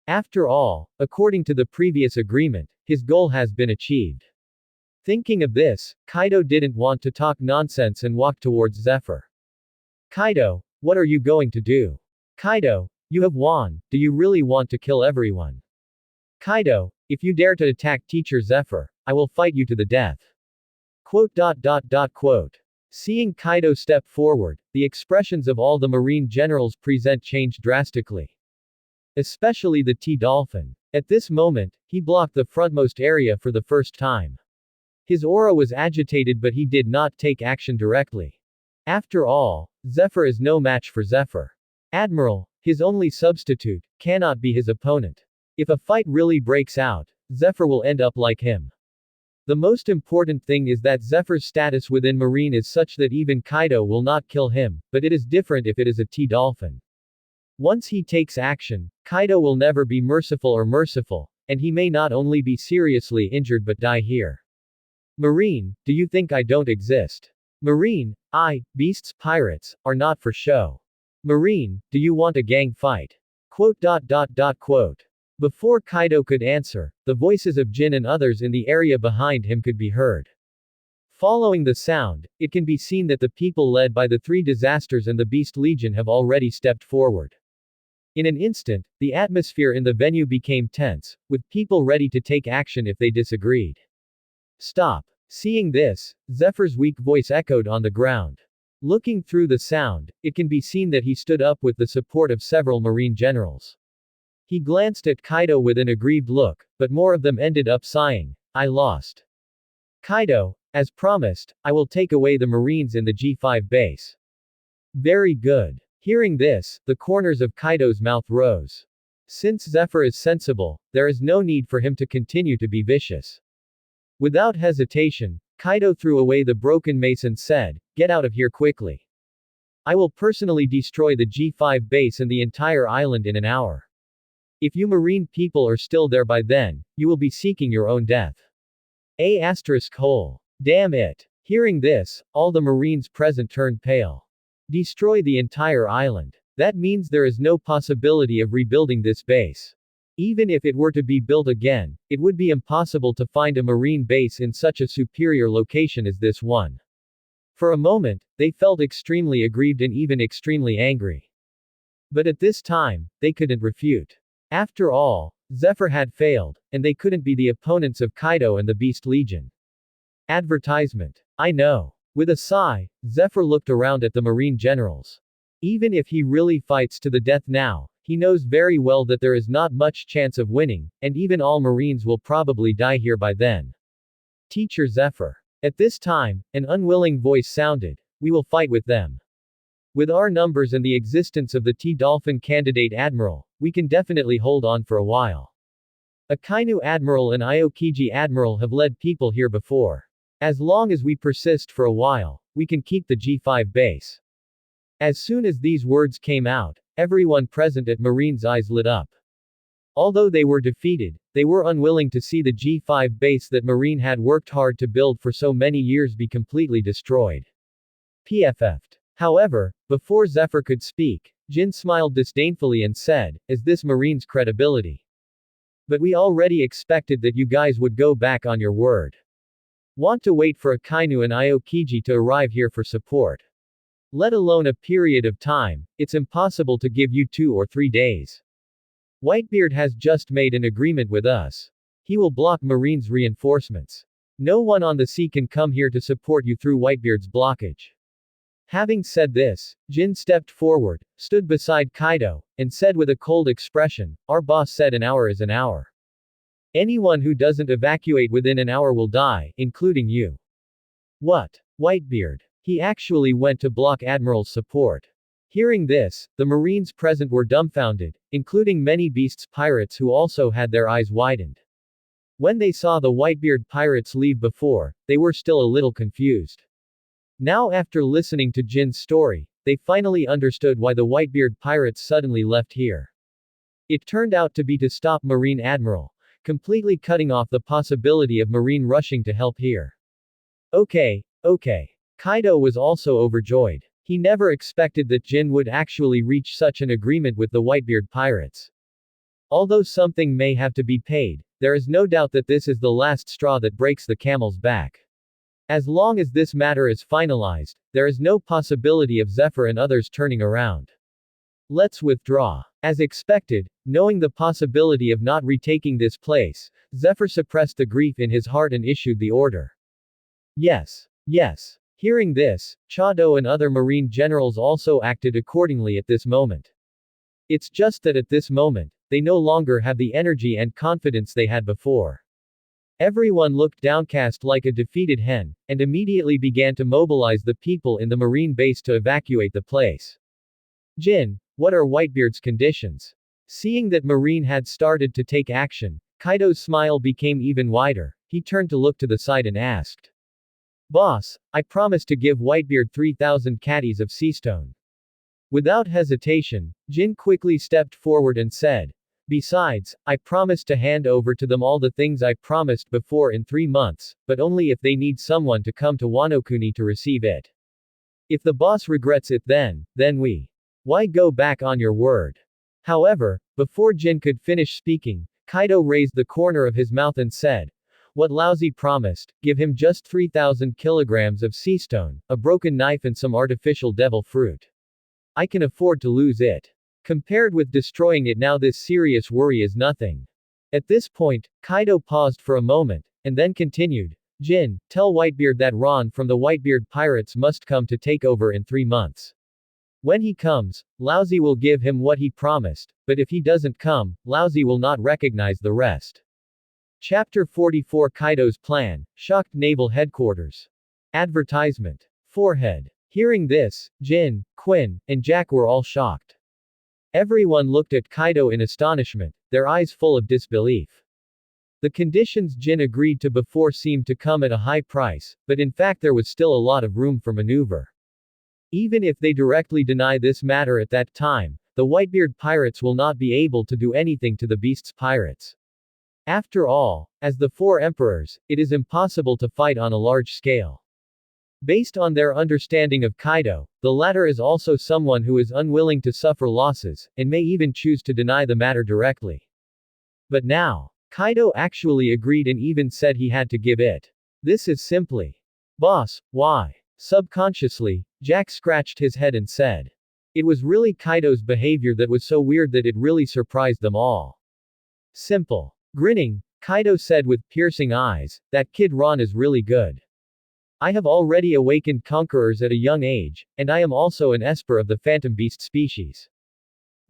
After all, according to the previous agreement, his goal has been achieved. Thinking of this, Kaido didn't want to talk nonsense and walked towards Zephyr. Kaido, what are you going to do? Kaido, you have won, do you really want to kill everyone? Kaido, if you dare to attack Teacher Zephyr, I will fight you to the death. Quote. Seeing Kaido step forward, the expressions of all the Marine generals present changed drastically. Especially the T-Dolphin. At this moment, he blocked the frontmost area for the first time. His aura was agitated but he did not take action directly. After all, Zephyr is no match for Zephyr. Admiral, his only substitute, cannot be his opponent. If a fight really breaks out, Zephyr will end up like him. The most important thing is that Zephyr's status within Marine is such that even Kaido will not kill him, but it is different if it is a T-Dolphin. Once he takes action, Kaido will never be merciful, and he may not only be seriously injured but die here. Marine, do you think I don't exist? Marine, beasts pirates, are not for show. Marine, do you want a gang fight? Quote. Before Kaido could answer, the voices of Jin and others in the area behind him could be heard. Following the sound, it can be seen that the people led by the three disasters and the Beast Legion have already stepped forward. In an instant, the atmosphere in the venue became tense, with people ready to take action if they disagreed. Stop. Seeing this, Zephyr's weak voice echoed on the ground. Looking through the sound, it can be seen that he stood up with the support of several Marine generals. He glanced at Kaido with an aggrieved look, but more of them ended up sighing, I lost. Kaido, as promised, I will take away the Marines in the G5 base. Very good. Hearing this, the corners of Kaido's mouth rose. Since Zephyr is sensible, there is no need for him to continue to be vicious. Without hesitation, Kaido threw away the broken mace and said, get out of here quickly. I will personally destroy the G5 base and the entire island in an hour. If you Marine people are still there by then, you will be seeking your own death. Damn it. Hearing this, all the Marines present turned pale. Destroy the entire island. That means there is no possibility of rebuilding this base. Even if it were to be built again, it would be impossible to find a Marine base in such a superior location as this one. For a moment, they felt extremely aggrieved and even extremely angry. But at this time, they couldn't refute. After all, Zephyr had failed, and they couldn't be the opponents of Kaido and the Beast Legion. Advertisement. I know. With a sigh, Zephyr looked around at the Marine generals. Even if he really fights to the death now, he knows very well that there is not much chance of winning, and even all Marines will probably die here by then. Teacher Zephyr. At this time, an unwilling voice sounded, we will fight with them. With our numbers and the existence of the T-Dolphin candidate Admiral, we can definitely hold on for a while. Akainu Admiral and Aokiji Admiral have led people here before. As long as we persist for a while, we can keep the G5 base. As soon as these words came out, everyone present at Marine's eyes lit up. Although they were defeated, they were unwilling to see the G5 base that Marine had worked hard to build for so many years be completely destroyed. PFF'd. However, before Zephyr could speak, Jin smiled disdainfully and said, is this Marine's credibility? But we already expected that you guys would go back on your word. Want to wait for Akainu and Aokiji to arrive here for support. Let alone a period of time, it's impossible to give you 2 or 3 days. Whitebeard has just made an agreement with us. He will block Marine's reinforcements. No one on the sea can come here to support you through Whitebeard's blockage. Having said this, Jin stepped forward, stood beside Kaido, and said with a cold expression, "Our boss said an hour is an hour. Anyone who doesn't evacuate within an hour will die, including you." What? Whitebeard. He actually went to block Admiral's support. Hearing this, the Marines present were dumbfounded, including many Beasts pirates who also had their eyes widened. When they saw the Whitebeard pirates leave before, they were still a little confused. Now after listening to Jin's story, they finally understood why the Whitebeard pirates suddenly left here. It turned out to be to stop Marine Admiral, completely cutting off the possibility of Marine rushing to help here. Okay. Kaido was also overjoyed. He never expected that Jin would actually reach such an agreement with the Whitebeard pirates. Although something may have to be paid, there is no doubt that this is the last straw that breaks the camel's back. As long as this matter is finalized, there is no possibility of Zephyr and others turning around. Let's withdraw. As expected, knowing the possibility of not retaking this place, Zephyr suppressed the grief in his heart and issued the order. Yes. Hearing this, Chado and other marine generals also acted accordingly at this moment. It's just that at this moment, they no longer have the energy and confidence they had before. Everyone looked downcast like a defeated hen, and immediately began to mobilize the people in the marine base to evacuate the place. Jin, what are Whitebeard's conditions? Seeing that Marine had started to take action, Kaido's smile became even wider. He turned to look to the side and asked. Boss, I promised to give Whitebeard 3,000 caddies of seastone. Without hesitation, Jin quickly stepped forward and said, besides, I promised to hand over to them all the things I promised before in 3 months, but only if they need someone to come to Wano-kuni to receive it. If the boss regrets it then why go back on your word? However, before Jin could finish speaking, Kaido raised the corner of his mouth and said, what Laozi promised, give him just 3,000 kilograms of seastone, a broken knife and some artificial devil fruit. I can afford to lose it. Compared with destroying it now, this serious worry is nothing. At this point, Kaido paused for a moment, and then continued, Jin, tell Whitebeard that Ron from the Whitebeard Pirates must come to take over in 3 months. When he comes, Laozi will give him what he promised, but if he doesn't come, Laozi will not recognize the rest. Chapter 44 Kaido's Plan, Shocked Naval Headquarters. Advertisement. Forehead. Hearing this, Jin, Quinn, and Jack were all shocked. Everyone looked at Kaido in astonishment, their eyes full of disbelief. The conditions Jin agreed to before seemed to come at a high price, but in fact there was still a lot of room for maneuver. Even if they directly deny this matter at that time, the Whitebeard Pirates will not be able to do anything to the Beast's pirates. After all, as the 4 emperors, it is impossible to fight on a large scale. Based on their understanding of Kaido, the latter is also someone who is unwilling to suffer losses, and may even choose to deny the matter directly. But now, Kaido actually agreed and even said he had to give it. This is simply. Boss, why? Subconsciously, Jack scratched his head and said. It was really Kaido's behavior that was so weird that it really surprised them all. Simple. Grinning, Kaido said with piercing eyes, that kid Ron is really good. I have already awakened conquerors at a young age, and I am also an esper of the phantom beast species.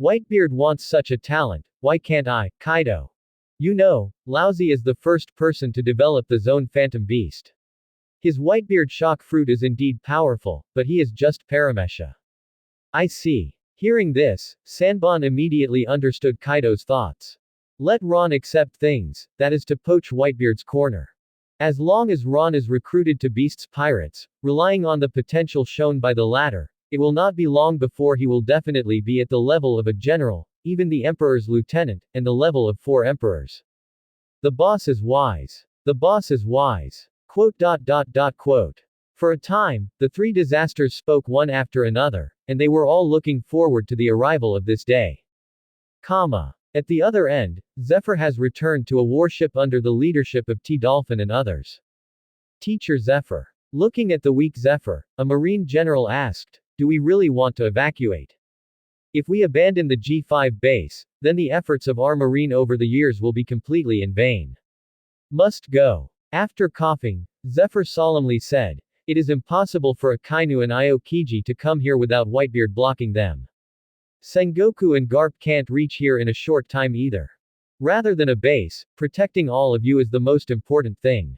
Whitebeard wants such a talent, why can't I, Kaido? You know, Laozi is the first person to develop the zone phantom beast. His Whitebeard shock fruit is indeed powerful, but he is just Paramecia. I see. Hearing this, Sanbon immediately understood Kaido's thoughts. Let Ron accept things, that is to poach Whitebeard's corner. As long as Ron is recruited to Beast's Pirates, relying on the potential shown by the latter, it will not be long before he will definitely be at the level of a general, even the Emperor's lieutenant, and the level of 4 emperors. The boss is wise. The boss is wise. Quote. For a time, the 3 disasters spoke one after another, and they were all looking forward to the arrival of this day. At the other end, Zephyr has returned to a warship under the leadership of T-Dolphin and others. Teacher Zephyr. Looking at the weak Zephyr, a Marine general asked, do we really want to evacuate? If we abandon the G5 base, then the efforts of our Marine over the years will be completely in vain. Must go. After coughing, Zephyr solemnly said, it is impossible for Akainu and Aokiji to come here without Whitebeard blocking them. Sengoku and Garp can't reach here in a short time either. Rather than a base, protecting all of you is the most important thing.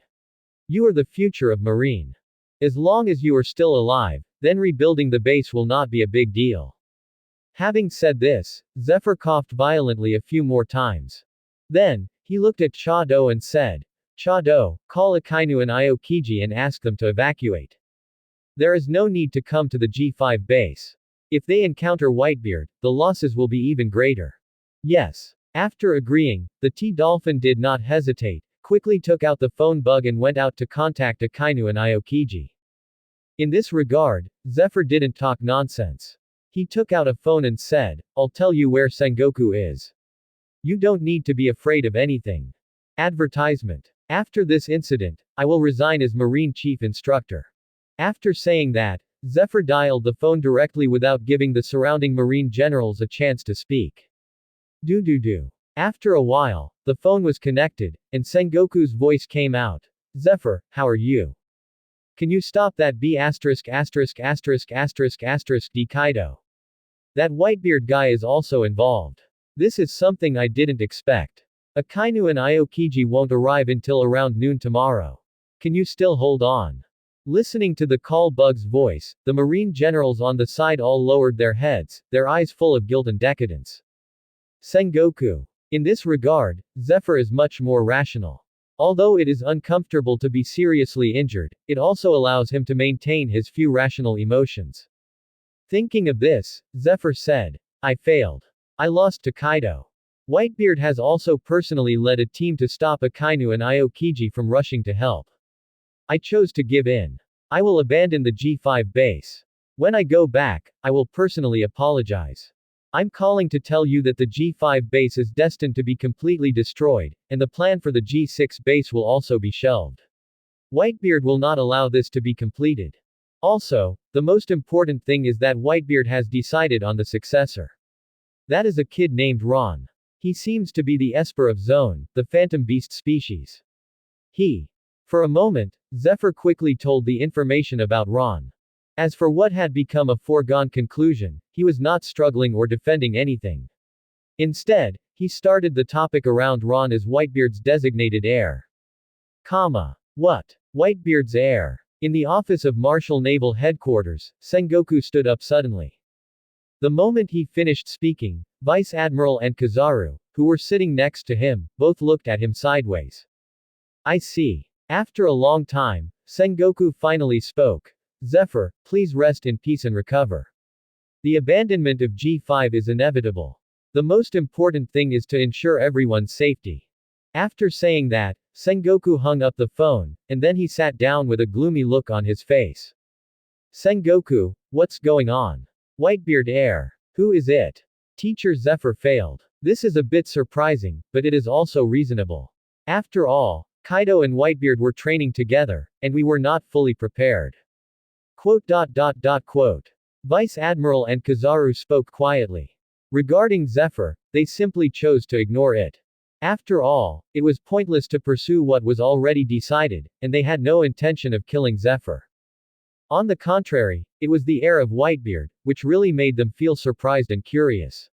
You are the future of Marine. As long as you are still alive, then rebuilding the base will not be a big deal. Having said this, Zephyr coughed violently a few more times. Then, he looked at Chado and said, Chado, call Akainu and Aokiji and ask them to evacuate. There is no need to come to the G5 base. If they encounter Whitebeard, the losses will be even greater. Yes. After agreeing, the T-Dolphin did not hesitate, quickly took out the phone bug and went out to contact Akainu and Aokiji. In this regard, Zephyr didn't talk nonsense. He took out a phone and said, I'll tell you where Sengoku is. You don't need to be afraid of anything. Advertisement. After this incident, I will resign as Marine Chief Instructor. After saying that, Zephyr dialed the phone directly without giving the surrounding Marine generals a chance to speak. Do. After a while, the phone was connected, and Sengoku's voice came out. Zephyr, how are you? Can you stop that B**************** D Kaido? That Whitebeard guy is also involved. This is something I didn't expect. Akainu and Aokiji won't arrive until around noon tomorrow. Can you still hold on? Listening to the call bug's voice, the Marine generals on the side all lowered their heads, their eyes full of guilt and decadence. Sengoku. In this regard, Zephyr is much more rational. Although it is uncomfortable to be seriously injured, it also allows him to maintain his few rational emotions. Thinking of this, Zephyr said, I failed. I lost to Kaido. Whitebeard has also personally led a team to stop Akainu and Aokiji from rushing to help. I chose to give in. I will abandon the G5 base. When I go back, I will personally apologize. I'm calling to tell you that the G5 base is destined to be completely destroyed, and the plan for the G6 base will also be shelved. Whitebeard will not allow this to be completed. Also, the most important thing is that Whitebeard has decided on the successor. That is a kid named Ron. He seems to be the Esper of Zone, the phantom beast species. For a moment, Zephyr quickly told the information about Ron. As for what had become a foregone conclusion, he was not struggling or defending anything. Instead, he started the topic around Ron as Whitebeard's designated heir. What? Whitebeard's heir? In the office of Marshal Naval Headquarters, Sengoku stood up suddenly. The moment he finished speaking, Vice Admiral and Kizaru, who were sitting next to him, both looked at him sideways. I see. After a long time, Sengoku finally spoke. Zephyr, please rest in peace and recover. The abandonment of G5 is inevitable. The most important thing is to ensure everyone's safety. After saying that, Sengoku hung up the phone, and then he sat down with a gloomy look on his face. Sengoku, what's going on? Whitebeard heir. Who is it? Teacher Zephyr failed. This is a bit surprising, but it is also reasonable. After all, Kaido and Whitebeard were training together, and we were not fully prepared. Vice Admiral and Kizaru spoke quietly. Regarding Zephyr, they simply chose to ignore it. After all, it was pointless to pursue what was already decided, and they had no intention of killing Zephyr. On the contrary, it was the heir of Whitebeard, which really made them feel surprised and curious.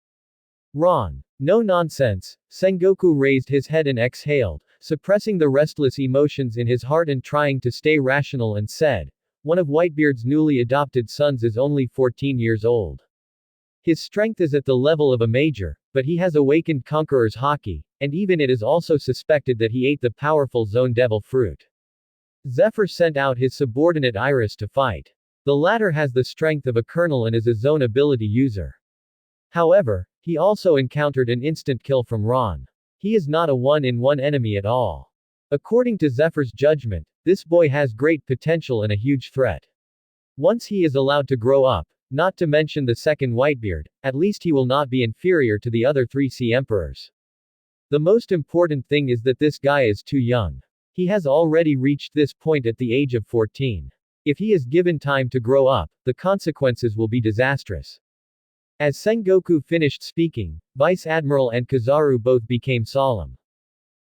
Ron. No nonsense. Sengoku raised his head and exhaled, suppressing the restless emotions in his heart and trying to stay rational and said, one of Whitebeard's newly adopted sons is only 14 years old. His strength is at the level of a major, but he has awakened Conqueror's Haki, and even it is also suspected that he ate the powerful Zone Devil fruit. Zephyr sent out his subordinate Iris to fight. The latter has the strength of a colonel and is a zone ability user. However, he also encountered an instant kill from Ron. He is not a one-in-one enemy at all. According to Zephyr's judgment, this boy has great potential and a huge threat. Once he is allowed to grow up, not to mention the second Whitebeard, at least he will not be inferior to the other 3 Sea Emperors. The most important thing is that this guy is too young. He has already reached this point at the age of 14. If he is given time to grow up, the consequences will be disastrous. As Sengoku finished speaking, Vice Admiral and Kizaru both became solemn.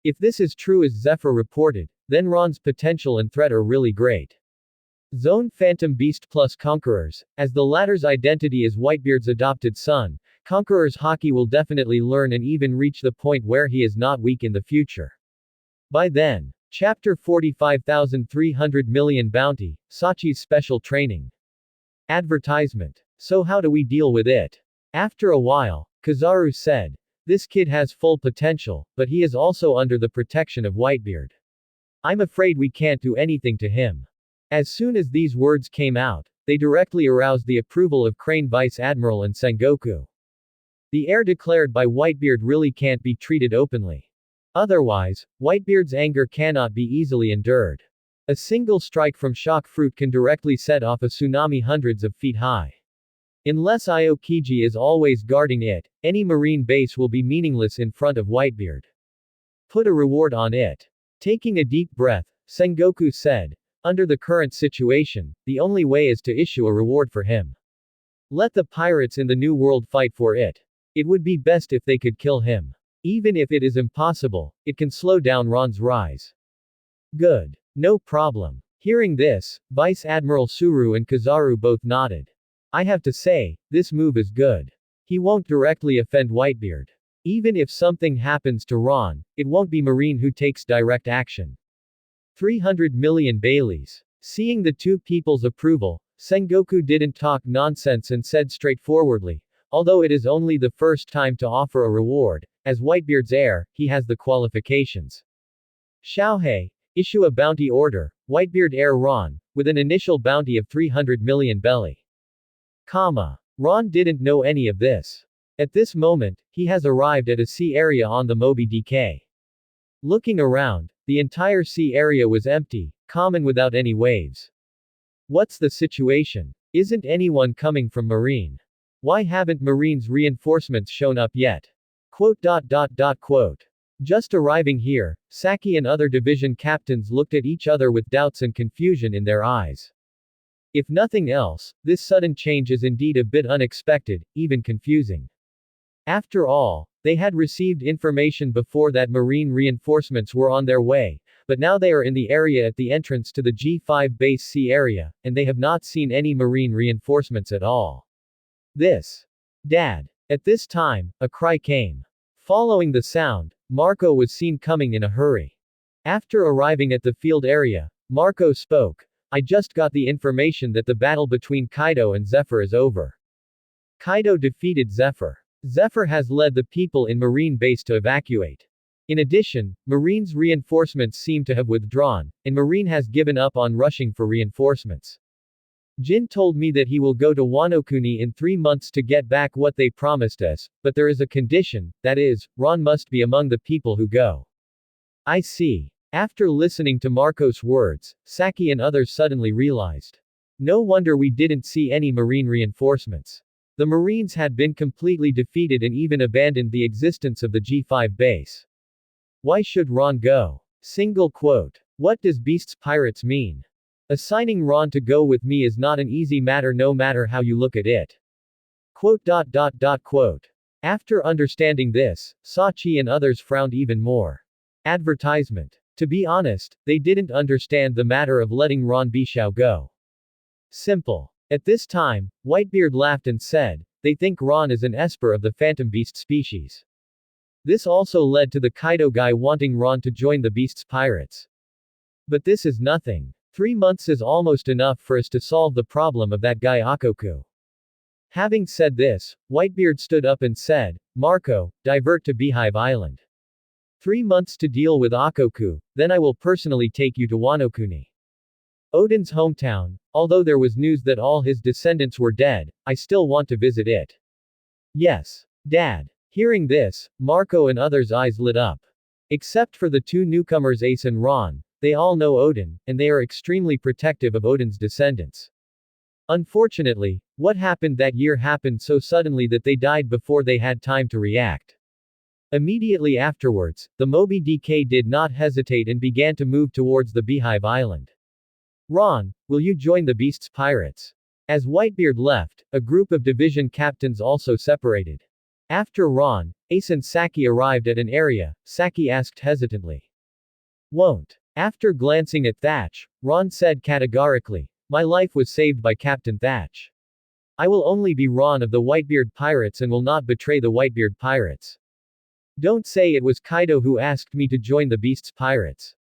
If this is true as Zephyr reported, then Ron's potential and threat are really great. Zone Phantom Beast plus Conquerors, as the latter's identity is Whitebeard's adopted son, Conqueror's Haki will definitely learn and even reach the point where he is not weak in the future. By then. Chapter 45,300 Million Bounty, Sachi's Special Training. Advertisement. So how do we deal with it? After a while, Kizaru said, this kid has full potential, but he is also under the protection of Whitebeard. I'm afraid we can't do anything to him. As soon as these words came out, they directly aroused the approval of Crane Vice Admiral and Sengoku. The heir declared by Whitebeard really can't be treated openly. Otherwise, Whitebeard's anger cannot be easily endured. A single strike from shock fruit can directly set off a tsunami hundreds of feet high. Unless Aokiji is always guarding it, any marine base will be meaningless in front of Whitebeard. Put a reward on it. Taking a deep breath, Sengoku said, under the current situation, the only way is to issue a reward for him. Let the pirates in the New World fight for it. It would be best if they could kill him. Even if it is impossible, it can slow down Ron's rise. Good. No problem. Hearing this, Vice Admiral Suru and Kizaru both nodded. I have to say, this move is good. He won't directly offend Whitebeard. Even if something happens to Ron, it won't be Marine who takes direct action. 300 million Baileys. Seeing the two people's approval, Sengoku didn't talk nonsense and said straightforwardly, although it is only the first time to offer a reward, as Whitebeard's heir, he has the qualifications. Xiaohei, issue a bounty order, Whitebeard heir Ron, with an initial bounty of 300 million belly. Ron didn't know any of this. At this moment, he has arrived at a sea area on the Moby DK. Looking around, the entire sea area was empty, calm and without any waves. What's the situation? Isn't anyone coming from Marine? Why haven't Marine's reinforcements shown up yet? Quote. Just arriving here, Saki and other division captains looked at each other with doubts and confusion in their eyes. If nothing else, this sudden change is indeed a bit unexpected, even confusing. After all, they had received information before that Marine reinforcements were on their way, but now they are in the area at the entrance to the G5 base C area, and they have not seen any Marine reinforcements at all. Dad. At this time, a cry came. Following the sound, Marco was seen coming in a hurry. After arriving at the field area, Marco spoke. I just got the information that the battle between Kaido and Zephyr is over. Kaido defeated Zephyr. Zephyr has led the people in Marine base to evacuate. In addition, Marine's reinforcements seem to have withdrawn, and Marine has given up on rushing for reinforcements. Jin told me that he will go to Wano-kuni in 3 months to get back what they promised us, but there is a condition, that is, Ron must be among the people who go. I see. After listening to Marco's words, Saki and others suddenly realized. No wonder we didn't see any Marine reinforcements. The Marines had been completely defeated and even abandoned the existence of the G5 base. Why should Ron go? Single quote. What does Beast's Pirates mean? Assigning Ron to go with me is not an easy matter no matter how you look at it. Quote. After understanding this, Sachi and others frowned even more. Advertisement. To be honest, they didn't understand the matter of letting Ron Bishao go. Simple. At this time, Whitebeard laughed and said, they think Ron is an esper of the phantom beast species. This also led to the Kaido guy wanting Ron to join the Beast's Pirates. But this is nothing. 3 months is almost enough for us to solve the problem of that guy Akoku. Having said this, Whitebeard stood up and said, Marco, divert to Beehive Island. 3 months to deal with Akoku, then I will personally take you to Wano-kuni. Odin's hometown, although there was news that all his descendants were dead, I still want to visit it. Yes. Dad. Hearing this, Marco and others' eyes lit up. Except for the two newcomers Ace and Ron, they all know Odin, and they are extremely protective of Odin's descendants. Unfortunately, what happened that year happened so suddenly that they died before they had time to react. Immediately afterwards, the Moby DK did not hesitate and began to move towards the Beehive Island. Ron, will you join the Beast's pirates? As Whitebeard left, a group of division captains also separated. After Ron, Ace and Saki arrived at an area, Saki asked hesitantly. Won't. After glancing at Thatch, Ron said categorically, my life was saved by Captain Thatch. I will only be Ron of the Whitebeard Pirates and will not betray the Whitebeard Pirates. Don't say it was Kaido who asked me to join the Beast's pirates.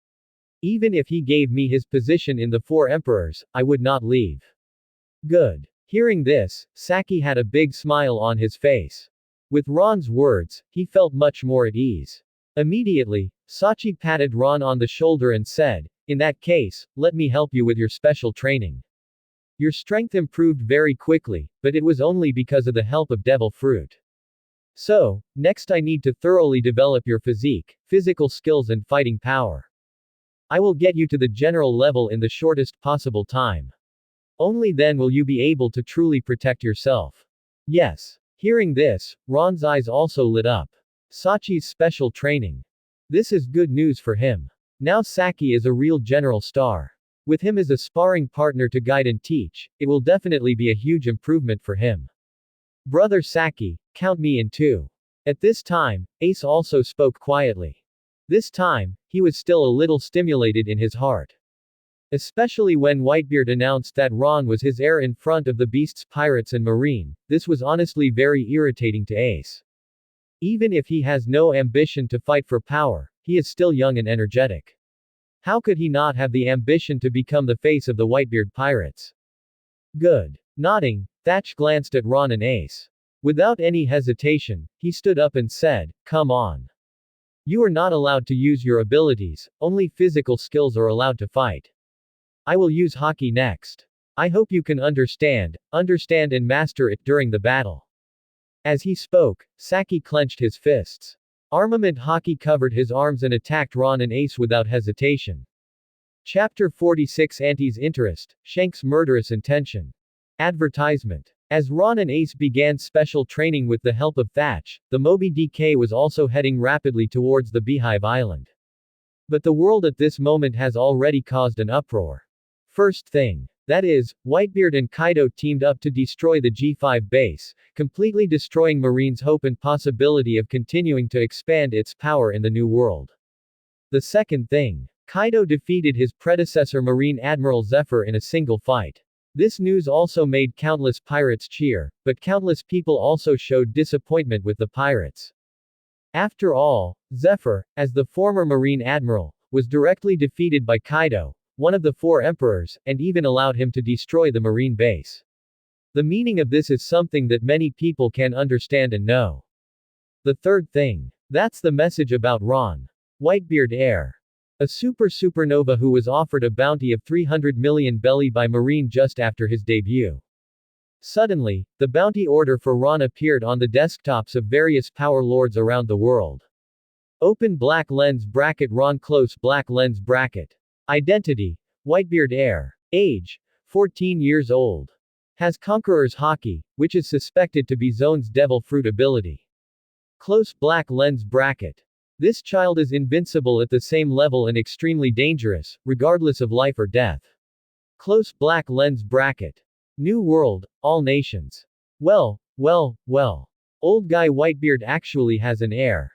Even if he gave me his position in the Four Emperors, I would not leave. Good. Hearing this, Saki had a big smile on his face. With Ron's words, he felt much more at ease. Immediately, Sachi patted Ron on the shoulder and said, in that case, let me help you with your special training. Your strength improved very quickly, but it was only because of the help of Devil Fruit. So, next I need to thoroughly develop your physique, physical skills and fighting power. I will get you to the general level in the shortest possible time. Only then will you be able to truly protect yourself. Yes. Hearing this, Ron's eyes also lit up. Sachi's special training. This is good news for him. Now Saki is a real general star. With him as a sparring partner to guide and teach, it will definitely be a huge improvement for him. Brother Saki, count me in too. At this time, Ace also spoke quietly. This time, he was still a little stimulated in his heart. Especially when Whitebeard announced that Ron was his heir in front of the Beast's pirates and marine, this was honestly very irritating to Ace. Even if he has no ambition to fight for power, he is still young and energetic. How could he not have the ambition to become the face of the Whitebeard Pirates? Good. Nodding, Thatch glanced at Ron and Ace. Without any hesitation, he stood up and said, come on. You are not allowed to use your abilities, only physical skills are allowed to fight. I will use Haki next. I hope you can understand and master it during the battle. As he spoke, Saki clenched his fists. Armament Haki covered his arms and attacked Ron and Ace without hesitation. Chapter 46 Auntie's Interest, Shank's Murderous Intention. Advertisement. As Ron and Ace began special training with the help of Thatch, the Moby DK was also heading rapidly towards the Beehive Island. But the world at this moment has already caused an uproar. First thing. That is, Whitebeard and Kaido teamed up to destroy the G5 base, completely destroying Marine's hope and possibility of continuing to expand its power in the New World. The second thing. Kaido defeated his predecessor Marine Admiral Zephyr in a single fight. This news also made countless pirates cheer, but countless people also showed disappointment with the pirates. After all, Zephyr, as the former Marine Admiral, was directly defeated by Kaido, one of the Four Emperors, and even allowed him to destroy the marine base. The meaning of this is something that many people can understand and know. The third thing. That's the message about Ron. Whitebeard heir. A supernova who was offered a bounty of 300 million belly by Marine just after his debut. Suddenly, the bounty order for Ron appeared on the desktops of various power lords around the world. Open black lens bracket Ron close black lens bracket. Identity. Whitebeard heir. Age. 14 years old. Has Conqueror's Haki, which is suspected to be Zone's Devil Fruit ability. Close black lens bracket. This child is invincible at the same level and extremely dangerous, regardless of life or death. Close black lens bracket. New World, all nations. Well. Old guy Whitebeard actually has an heir.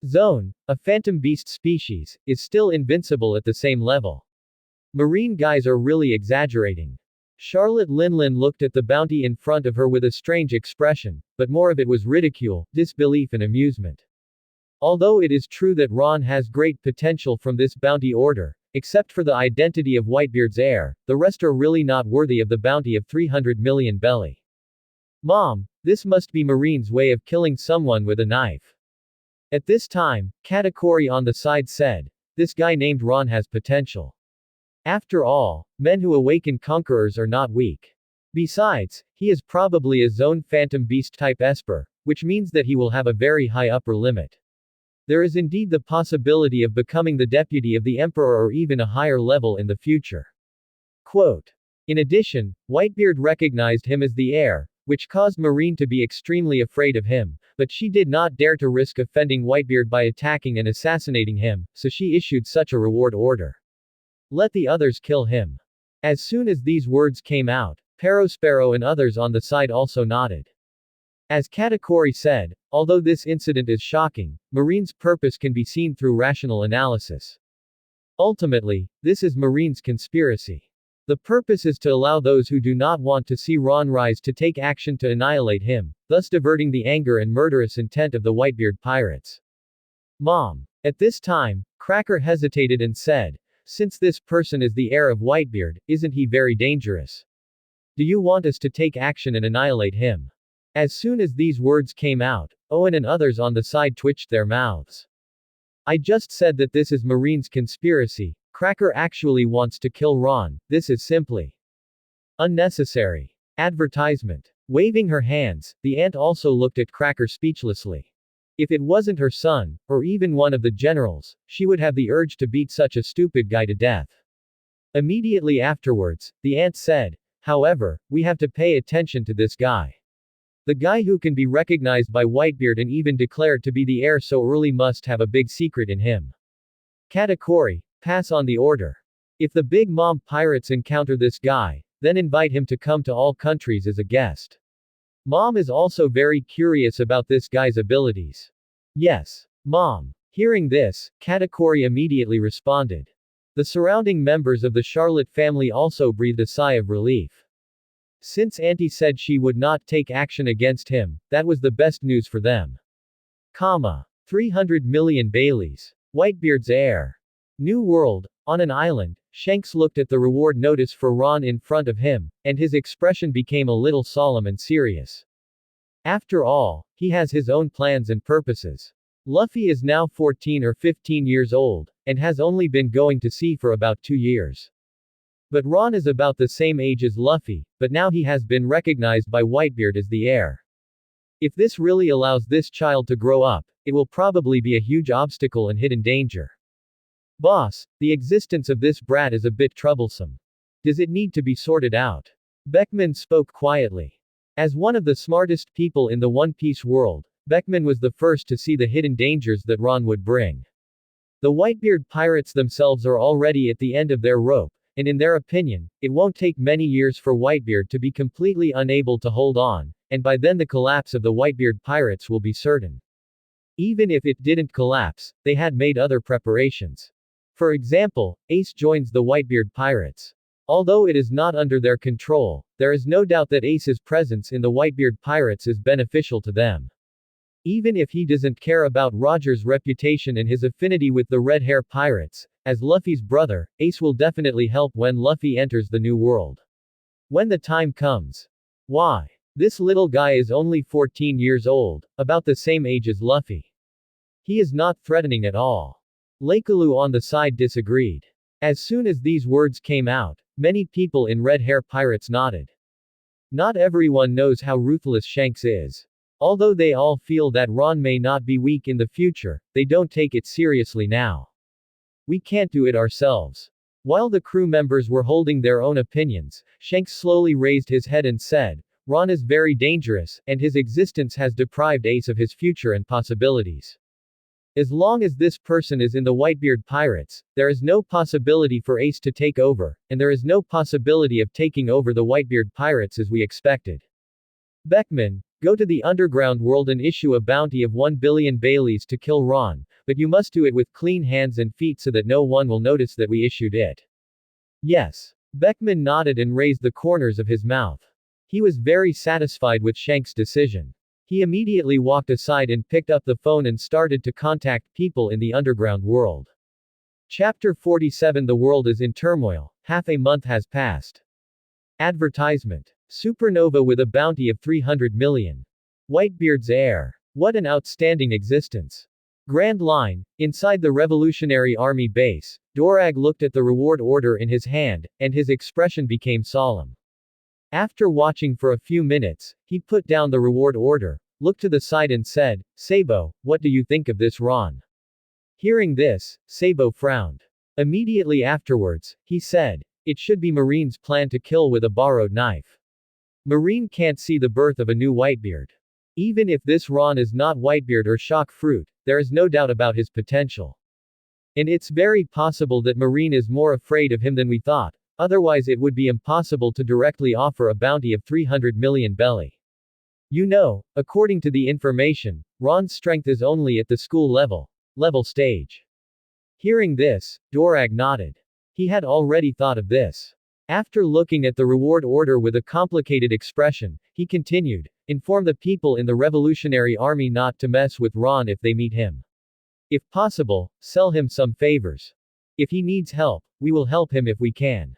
Zone, a phantom beast species, is still invincible at the same level. Marine guys are really exaggerating. Charlotte Linlin looked at the bounty in front of her with a strange expression, but more of it was ridicule, disbelief and amusement. Although it is true that Ron has great potential from this bounty order, except for the identity of Whitebeard's heir, the rest are really not worthy of the bounty of 300 million belly. Mom, this must be Marine's way of killing someone with a knife. At this time, Katakuri on the side said, this guy named Ron has potential. After all, men who awaken conquerors are not weak. Besides, he is probably a zone phantom beast type Esper, which means that he will have a very high upper limit. There is indeed the possibility of becoming the deputy of the Emperor or even a higher level in the future. Quote. In addition, Whitebeard recognized him as the heir, which caused Marine to be extremely afraid of him, But she did not dare to risk offending Whitebeard by attacking and assassinating him, so she issued such a reward order. Let the others kill him. As soon as these words came out, Parosparrow and others on the side also nodded. As Katakuri said, although this incident is shocking, Marine's purpose can be seen through rational analysis. Ultimately, this is Marine's conspiracy. The purpose is to allow those who do not want to see Ron rise to take action to annihilate him, thus diverting the anger and murderous intent of the Whitebeard Pirates. Mom. At this time, Cracker hesitated and said, since this person is the heir of Whitebeard, isn't he very dangerous? Do you want us to take action and annihilate him? As soon as these words came out, Owen and others on the side twitched their mouths. I just said that this is Marine's conspiracy. Cracker actually wants to kill Ron. This is simply unnecessary. Advertisement. Waving her hands, the aunt also looked at Cracker speechlessly. If it wasn't her son, or even one of the generals, she would have the urge to beat such a stupid guy to death. Immediately afterwards, the aunt said, however, we have to pay attention to this guy. The guy who can be recognized by Whitebeard and even declared to be the heir so early must have a big secret in him. Katakuri, pass on the order. If the Big Mom pirates encounter this guy, then invite him to come to all countries as a guest. Mom is also very curious about this guy's abilities. Yes. Mom. Hearing this, Katakuri immediately responded. The surrounding members of the Charlotte family also breathed a sigh of relief. Since Auntie said she would not take action against him, that was the best news for them. 300 million Baileys. Whitebeard's heir. New World. On an island, Shanks looked at the reward notice for Ron in front of him, and his expression became a little solemn and serious. After all, he has his own plans and purposes. Luffy is now 14 or 15 years old, and has only been going to sea for about 2 years. But Ron is about the same age as Luffy, but now he has been recognized by Whitebeard as the heir. If this really allows this child to grow up, it will probably be a huge obstacle and hidden danger. Boss, the existence of this brat is a bit troublesome. Does it need to be sorted out? Beckman spoke quietly. As one of the smartest people in the One Piece world, Beckman was the first to see the hidden dangers that Ron would bring. The Whitebeard Pirates themselves are already at the end of their rope, and in their opinion, it won't take many years for Whitebeard to be completely unable to hold on, and by then the collapse of the Whitebeard Pirates will be certain. Even if it didn't collapse, they had made other preparations. For example, Ace joins the Whitebeard Pirates. Although it is not under their control, there is no doubt that Ace's presence in the Whitebeard Pirates is beneficial to them. Even if he doesn't care about Roger's reputation and his affinity with the Red Hair Pirates, as Luffy's brother, Ace will definitely help when Luffy enters the New World. When the time comes. Why? This little guy is only 14 years old, about the same age as Luffy. He is not threatening at all. Lakeulu on the side disagreed. As soon as these words came out, many people in Red Hair Pirates nodded. Not everyone knows how ruthless Shanks is. Although they all feel that Ron may not be weak in the future, they don't take it seriously now. We can't do it ourselves. While the crew members were holding their own opinions, Shanks slowly raised his head and said, Ron is very dangerous, and his existence has deprived Ace of his future and possibilities. As long as this person is in the Whitebeard Pirates, there is no possibility for Ace to take over, and there is no possibility of taking over the Whitebeard Pirates as we expected. Beckman, go to the underground world and issue a bounty of 1 billion Baileys to kill Ron, but you must do it with clean hands and feet so that no one will notice that we issued it. Yes. Beckman nodded and raised the corners of his mouth. He was very satisfied with Shanks' decision. He immediately walked aside and picked up the phone and started to contact people in the underground world. Chapter 47 The world is in turmoil. Half a month has passed. Advertisement. Supernova with a bounty of 300 million. Whitebeard's heir. What an outstanding existence. Grand Line. Inside the Revolutionary Army base, Dorag looked at the reward order in his hand, and his expression became solemn. After watching for a few minutes, he put down the reward order, looked to the side and said, Sabo, what do you think of this Ron? Hearing this, Sabo frowned. Immediately afterwards, he said, it should be Marine's plan to kill with a borrowed knife. Marine can't see the birth of a new Whitebeard. Even if this Ron is not Whitebeard or Shock Fruit, there is no doubt about his potential. And it's very possible that Marine is more afraid of him than we thought, otherwise it would be impossible to directly offer a bounty of 300 million belly. You know, according to the information, Ron's strength is only at the school level stage. Hearing this, Dorag nodded. He had already thought of this. After looking at the reward order with a complicated expression, he continued, inform the people in the Revolutionary Army not to mess with Ron if they meet him. If possible, sell him some favors. If he needs help, we will help him if we can.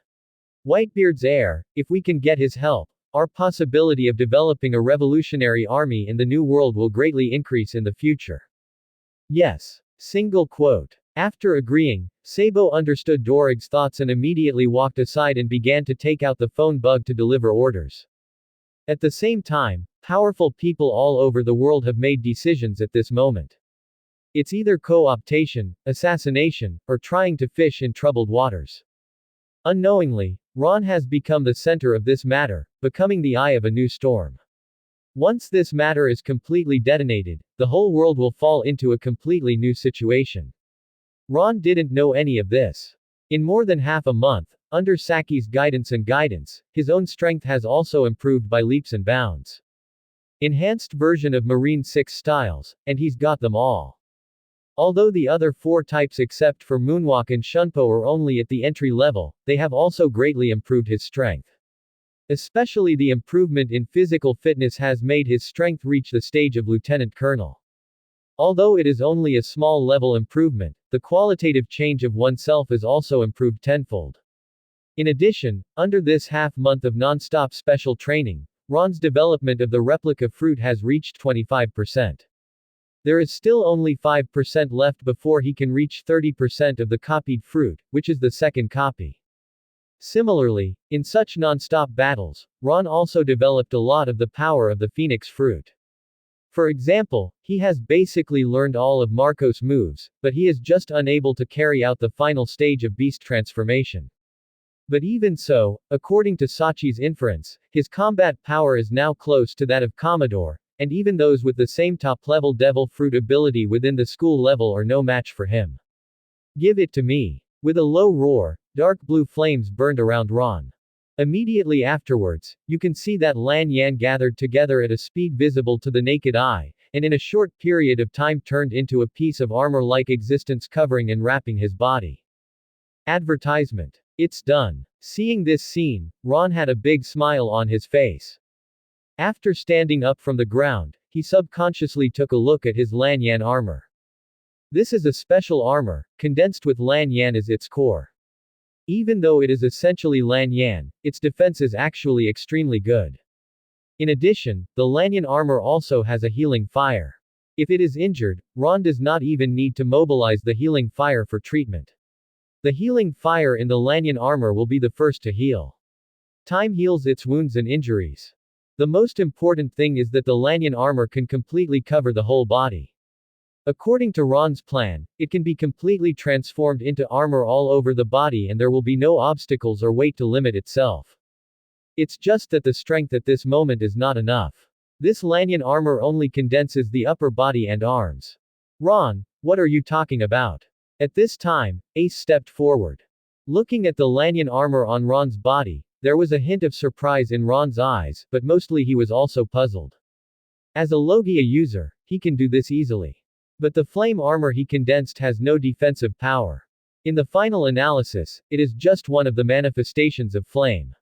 Whitebeard's heir, if we can get his help, our possibility of developing a revolutionary army in the New World will greatly increase in the future. Yes. Single quote. After agreeing, Sabo understood Dorag's thoughts and immediately walked aside and began to take out the phone bug to deliver orders. At the same time, powerful people all over the world have made decisions at this moment. It's either co-optation, assassination, or trying to fish in troubled waters. Unknowingly, Ron has become the center of this matter, becoming the eye of a new storm. Once this matter is completely detonated, the whole world will fall into a completely new situation. Ron didn't know any of this. In more than half a month, under Saki's guidance, his own strength has also improved by leaps and bounds. Enhanced version of Marine 6 styles, and he's got them all. Although the other 4 types except for Moonwalk and Shunpo are only at the entry level, they have also greatly improved his strength. Especially the improvement in physical fitness has made his strength reach the stage of Lieutenant Colonel. Although it is only a small level improvement, the qualitative change of oneself is also improved tenfold. In addition, under this half-month of non-stop special training, Ron's development of the replica fruit has reached 25%. There is still only 5% left before he can reach 30% of the copied fruit, which is the second copy. Similarly, in such non-stop battles, Ron also developed a lot of the power of the Phoenix fruit. For example, he has basically learned all of Marco's moves, but he is just unable to carry out the final stage of beast transformation. But even so, according to Sachi's inference, his combat power is now close to that of Commodore, and even those with the same top-level devil fruit ability within the school level are no match for him. Give it to me. With a low roar, dark blue flames burned around Ron. Immediately afterwards, you can see that Lan Yan gathered together at a speed visible to the naked eye, and in a short period of time turned into a piece of armor-like existence covering and wrapping his body. Advertisement. It's done. Seeing this scene, Ron had a big smile on his face. After standing up from the ground, he subconsciously took a look at his Lan Yan armor. This is a special armor, condensed with Lan Yan as its core. Even though it is essentially Lan Yan, its defense is actually extremely good. In addition, the Lan Yan armor also has a healing fire. If it is injured, Ron does not even need to mobilize the healing fire for treatment. The healing fire in the Lan Yan armor will be the first to heal. Time heals its wounds and injuries. The most important thing is that the Lan Yan armor can completely cover the whole body. According to Ron's plan, it can be completely transformed into armor all over the body and there will be no obstacles or weight to limit itself. It's just that the strength at this moment is not enough. This Lan Yan armor only condenses the upper body and arms. Ron, what are you talking about? At this time, Ace stepped forward. Looking at the Lan Yan armor on Ron's body, there was a hint of surprise in Ron's eyes, but mostly he was also puzzled. As a Logia user, he can do this easily. But the flame armor he condensed has no defensive power. In the final analysis, it is just one of the manifestations of flame.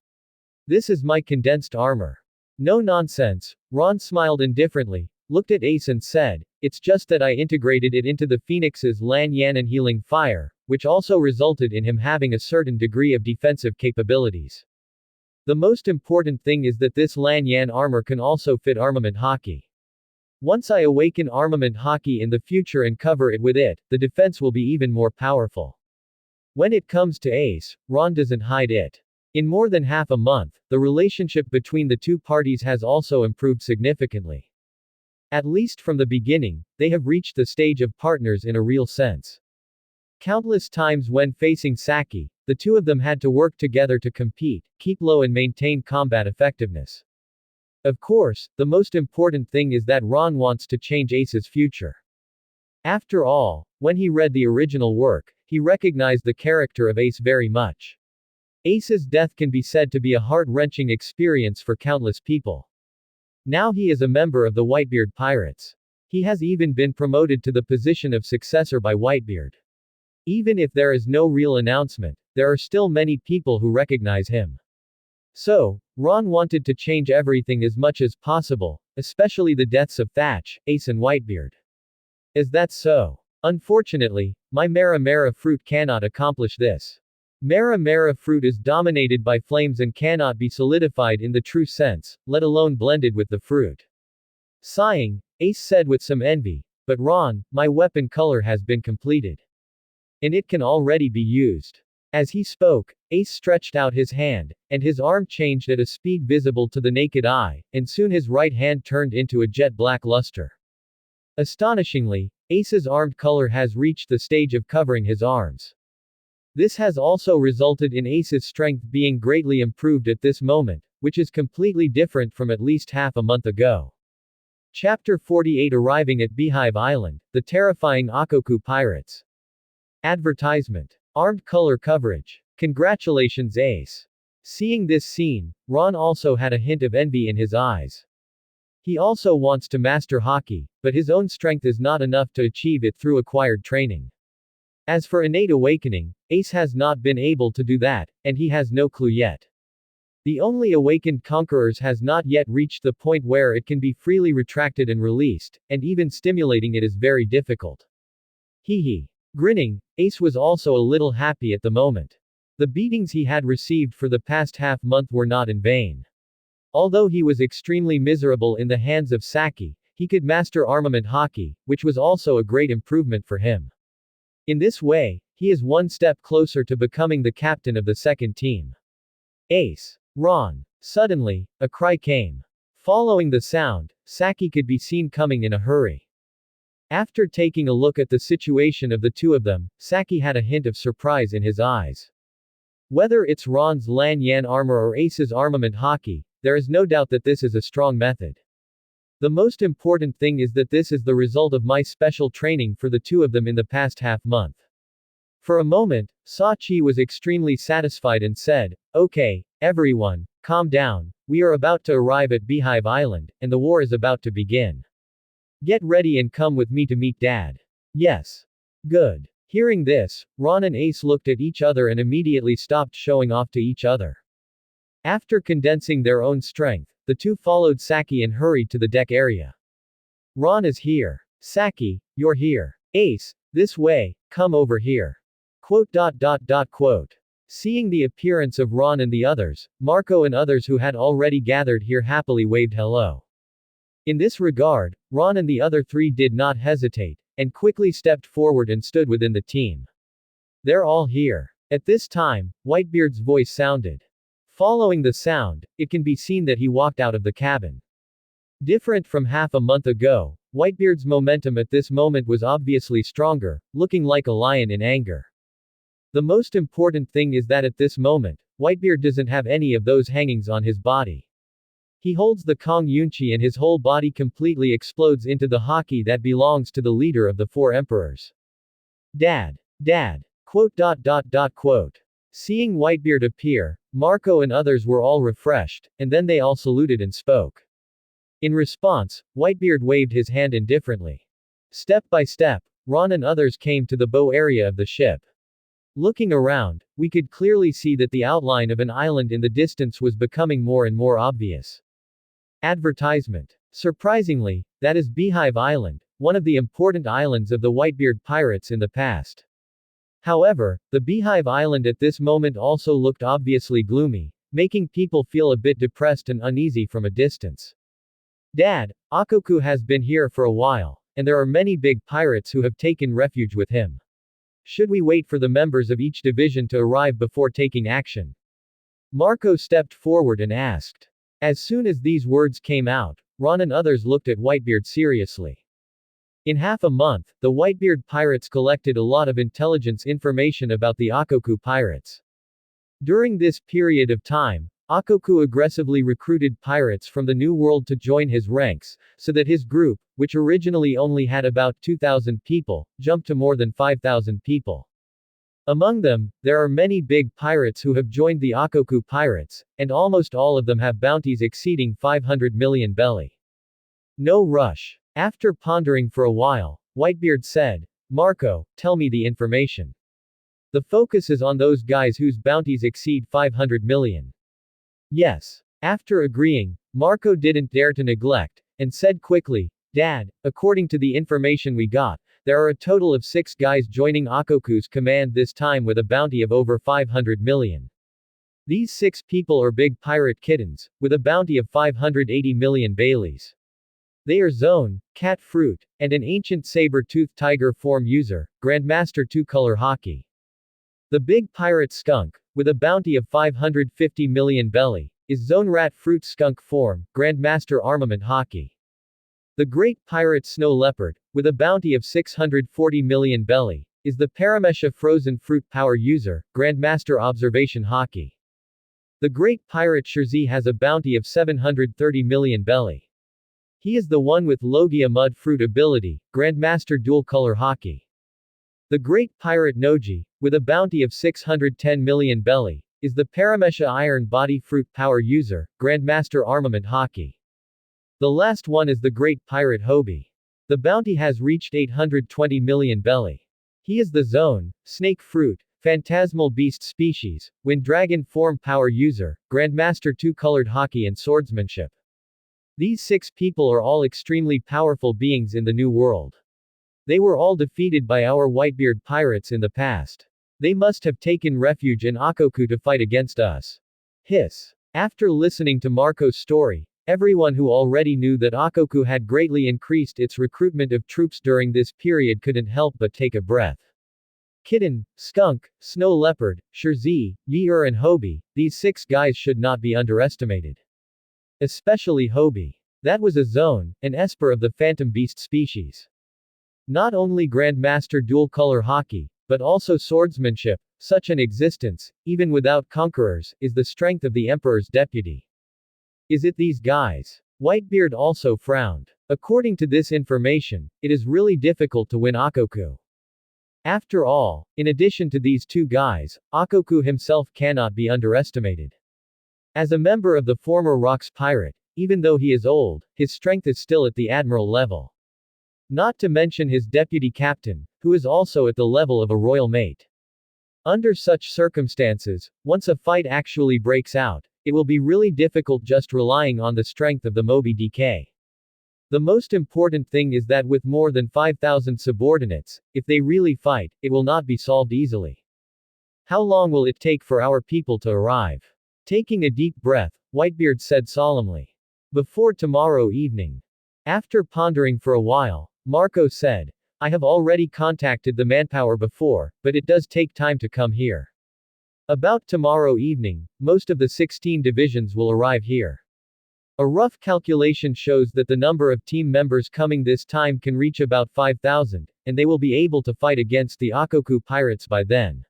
This is my condensed armor. No nonsense, Ron smiled indifferently, looked at Ace and said, it's just that I integrated it into the Phoenix's Lan Yan and healing fire, which also resulted in him having a certain degree of defensive capabilities. The most important thing is that this Lan Yan armor can also fit armament Haki. Once I awaken armament Haki in the future and cover it with it, the defense will be even more powerful. When it comes to Ace, Ron doesn't hide it. In more than half a month, the relationship between the two parties has also improved significantly. At least from the beginning, they have reached the stage of partners in a real sense. Countless times when facing Saki, the two of them had to work together to compete, keep low and maintain combat effectiveness. Of course, the most important thing is that Ron wants to change Ace's future. After all, when he read the original work, he recognized the character of Ace very much. Ace's death can be said to be a heart-wrenching experience for countless people. Now he is a member of the Whitebeard Pirates. He has even been promoted to the position of successor by Whitebeard. Even if there is no real announcement, there are still many people who recognize him. So, Ron wanted to change everything as much as possible, especially the deaths of Thatch, Ace and Whitebeard. Is that so? Unfortunately, my Mara Mara fruit cannot accomplish this. Mara Mara fruit is dominated by flames and cannot be solidified in the true sense, let alone blended with the fruit. Sighing, Ace said with some envy, but Ron, my weapon color has been completed. And it can already be used. As he spoke, Ace stretched out his hand, and his arm changed at a speed visible to the naked eye, and soon his right hand turned into a jet black luster. Astonishingly, Ace's armed color has reached the stage of covering his arms. This has also resulted in Ace's strength being greatly improved at this moment, which is completely different from at least half a month ago. Chapter 48 Arriving at Beehive Island, the terrifying Akoku Pirates. Advertisement. Armed color coverage. Congratulations Ace. Seeing this scene, Ron also had a hint of envy in his eyes. He also wants to master Haki, but his own strength is not enough to achieve it through acquired training. As for innate awakening, Ace has not been able to do that, and he has no clue yet. The only awakened conquerors has not yet reached the point where it can be freely retracted and released, and even stimulating it is very difficult. Hee. Grinning, Ace was also a little happy at the moment. The beatings he had received for the past half-month were not in vain. Although he was extremely miserable in the hands of Saki, he could master armament Haki, which was also a great improvement for him. In this way, he is one step closer to becoming the captain of the second team. Ace. Ron. Suddenly, a cry came. Following the sound, Saki could be seen coming in a hurry. After taking a look at the situation of the two of them, Saki had a hint of surprise in his eyes. Whether it's Ron's Lan Yan armor or Ace's armament Haki, there is no doubt that this is a strong method. The most important thing is that this is the result of my special training for the two of them in the past half-month. For a moment, Sachi was extremely satisfied and said, "Okay, everyone, calm down, we are about to arrive at Beehive Island, and the war is about to begin. Get ready and come with me to meet Dad." Yes. Good. Hearing this, Ron and Ace looked at each other and immediately stopped showing off to each other. After condensing their own strength, the two followed Saki and hurried to the deck area. Ron is here. Saki, you're here. Ace, this way, come over here. Quote. Seeing the appearance of Ron and the others, Marco and others who had already gathered here happily waved hello. In this regard, Ron and the other three did not hesitate, and quickly stepped forward and stood within the team. They're all here. At this time, Whitebeard's voice sounded. Following the sound, it can be seen that he walked out of the cabin. Different from half a month ago, Whitebeard's momentum at this moment was obviously stronger, looking like a lion in anger. The most important thing is that at this moment, Whitebeard doesn't have any of those hangings on his body. He holds the Kong Yunchi and his whole body completely explodes into the Haki that belongs to the leader of the four emperors. Dad. Quote. Seeing Whitebeard appear, Marco and others were all refreshed, and then they all saluted and spoke. In response, Whitebeard waved his hand indifferently. Step by step, Ron and others came to the bow area of the ship. Looking around, we could clearly see that the outline of an island in the distance was becoming more and more obvious. Advertisement. Surprisingly, that is Beehive Island, one of the important islands of the Whitebeard Pirates in the past. However, the Beehive Island at this moment also looked obviously gloomy, making people feel a bit depressed and uneasy from a distance. Dad, Akoku has been here for a while, and there are many big pirates who have taken refuge with him. Should we wait for the members of each division to arrive before taking action? Marco stepped forward and asked. As soon as these words came out, Ron and others looked at Whitebeard seriously. In half a month, the Whitebeard Pirates collected a lot of intelligence information about the Akoku Pirates. During this period of time, Akoku aggressively recruited pirates from the New World to join his ranks, so that his group, which originally only had about 2,000 people, jumped to more than 5,000 people. Among them, there are many big pirates who have joined the Akoku pirates, and almost all of them have bounties exceeding 500 million belly. No rush. After pondering for a while, Whitebeard said, Marco, tell me the information. The focus is on those guys whose bounties exceed 500 million. Yes. After agreeing, Marco didn't dare to neglect, and said quickly, Dad, according to the information we got, there are a total of 6 guys joining Akoku's command this time with a bounty of over 500 million. These 6 people are big pirate kittens, with a bounty of 580 million Baileys. They are Zone, Cat Fruit, and an ancient saber-toothed tiger form user, Grandmaster 2-color Haki. The big pirate skunk, with a bounty of 550 million belly, is Zone Rat Fruit Skunk form, Grandmaster Armament Haki. The great pirate snow leopard, with a bounty of 640 million belly, is the Paramecia Frozen Fruit Power user, Grandmaster Observation Haki. The great pirate Shirzi has a bounty of 730 million belly. He is the one with Logia Mud Fruit ability, Grandmaster Dual Color Haki. The great pirate Noji, with a bounty of 610 million belly, is the Paramecia Iron Body Fruit Power user, Grandmaster Armament Haki. The last one is the great pirate Hobie. The bounty has reached 820 million belly. He is the Zone, Snake Fruit, Phantasmal Beast Species, Wind Dragon Form Power user, Grandmaster 2-colored Haki and Swordsmanship. These 6 people are all extremely powerful beings in the New World. They were all defeated by our Whitebeard Pirates in the past. They must have taken refuge in Akoku to fight against us. Hiss. After listening to Marco's story, everyone who already knew that Akoku had greatly increased its recruitment of troops during this period couldn't help but take a breath. Kitten, Skunk, Snow Leopard, Shirzi, Yi-Er and Hobie, these 6 guys should not be underestimated. Especially Hobie. That was a Zone, an Esper of the Phantom Beast species. Not only Grandmaster Dual Color Haki, but also swordsmanship, such an existence, even without conquerors, is the strength of the Emperor's deputy. Is it these guys? Whitebeard also frowned. According to this information, it is really difficult to win Akoku. After all, in addition to these 2 guys, Akoku himself cannot be underestimated. As a member of the former Rocks Pirate, even though he is old, his strength is still at the Admiral level. Not to mention his deputy captain, who is also at the level of a royal mate. Under such circumstances, once a fight actually breaks out, it will be really difficult just relying on the strength of the Moby DK. The most important thing is that with more than 5,000 subordinates, if they really fight, it will not be solved easily. How long will it take for our people to arrive? Taking a deep breath, Whitebeard said solemnly. Before tomorrow evening. After pondering for a while, Marco said, I have already contacted the manpower before, but it does take time to come here. About tomorrow evening, most of the 16 divisions will arrive here. A rough calculation shows that the number of team members coming this time can reach about 5,000, and they will be able to fight against the Akoku pirates by then.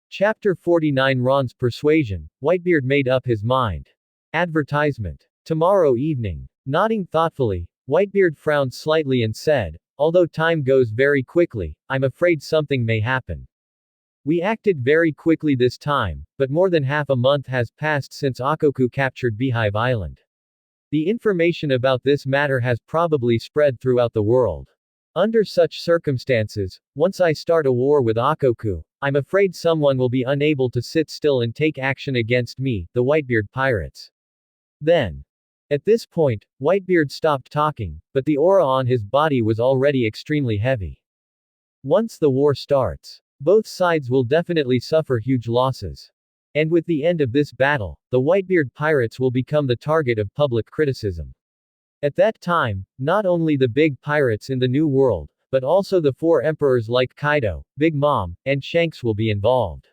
Chapter 49 Ron's Persuasion. Whitebeard made up his mind. Advertisement. Tomorrow evening. Nodding thoughtfully, Whitebeard frowned slightly and said, although time goes very quickly, I'm afraid something may happen. We acted very quickly this time, but more than half a month has passed since Akoku captured Beehive Island. The information about this matter has probably spread throughout the world. Under such circumstances, once I start a war with Akoku, I'm afraid someone will be unable to sit still and take action against me, the Whitebeard Pirates. Then. At this point, Whitebeard stopped talking, but the aura on his body was already extremely heavy. Once the war starts, both sides will definitely suffer huge losses. And with the end of this battle, the Whitebeard Pirates will become the target of public criticism. At that time, not only the big pirates in the New World, but also the 4 emperors like Kaido, Big Mom, and Shanks will be involved.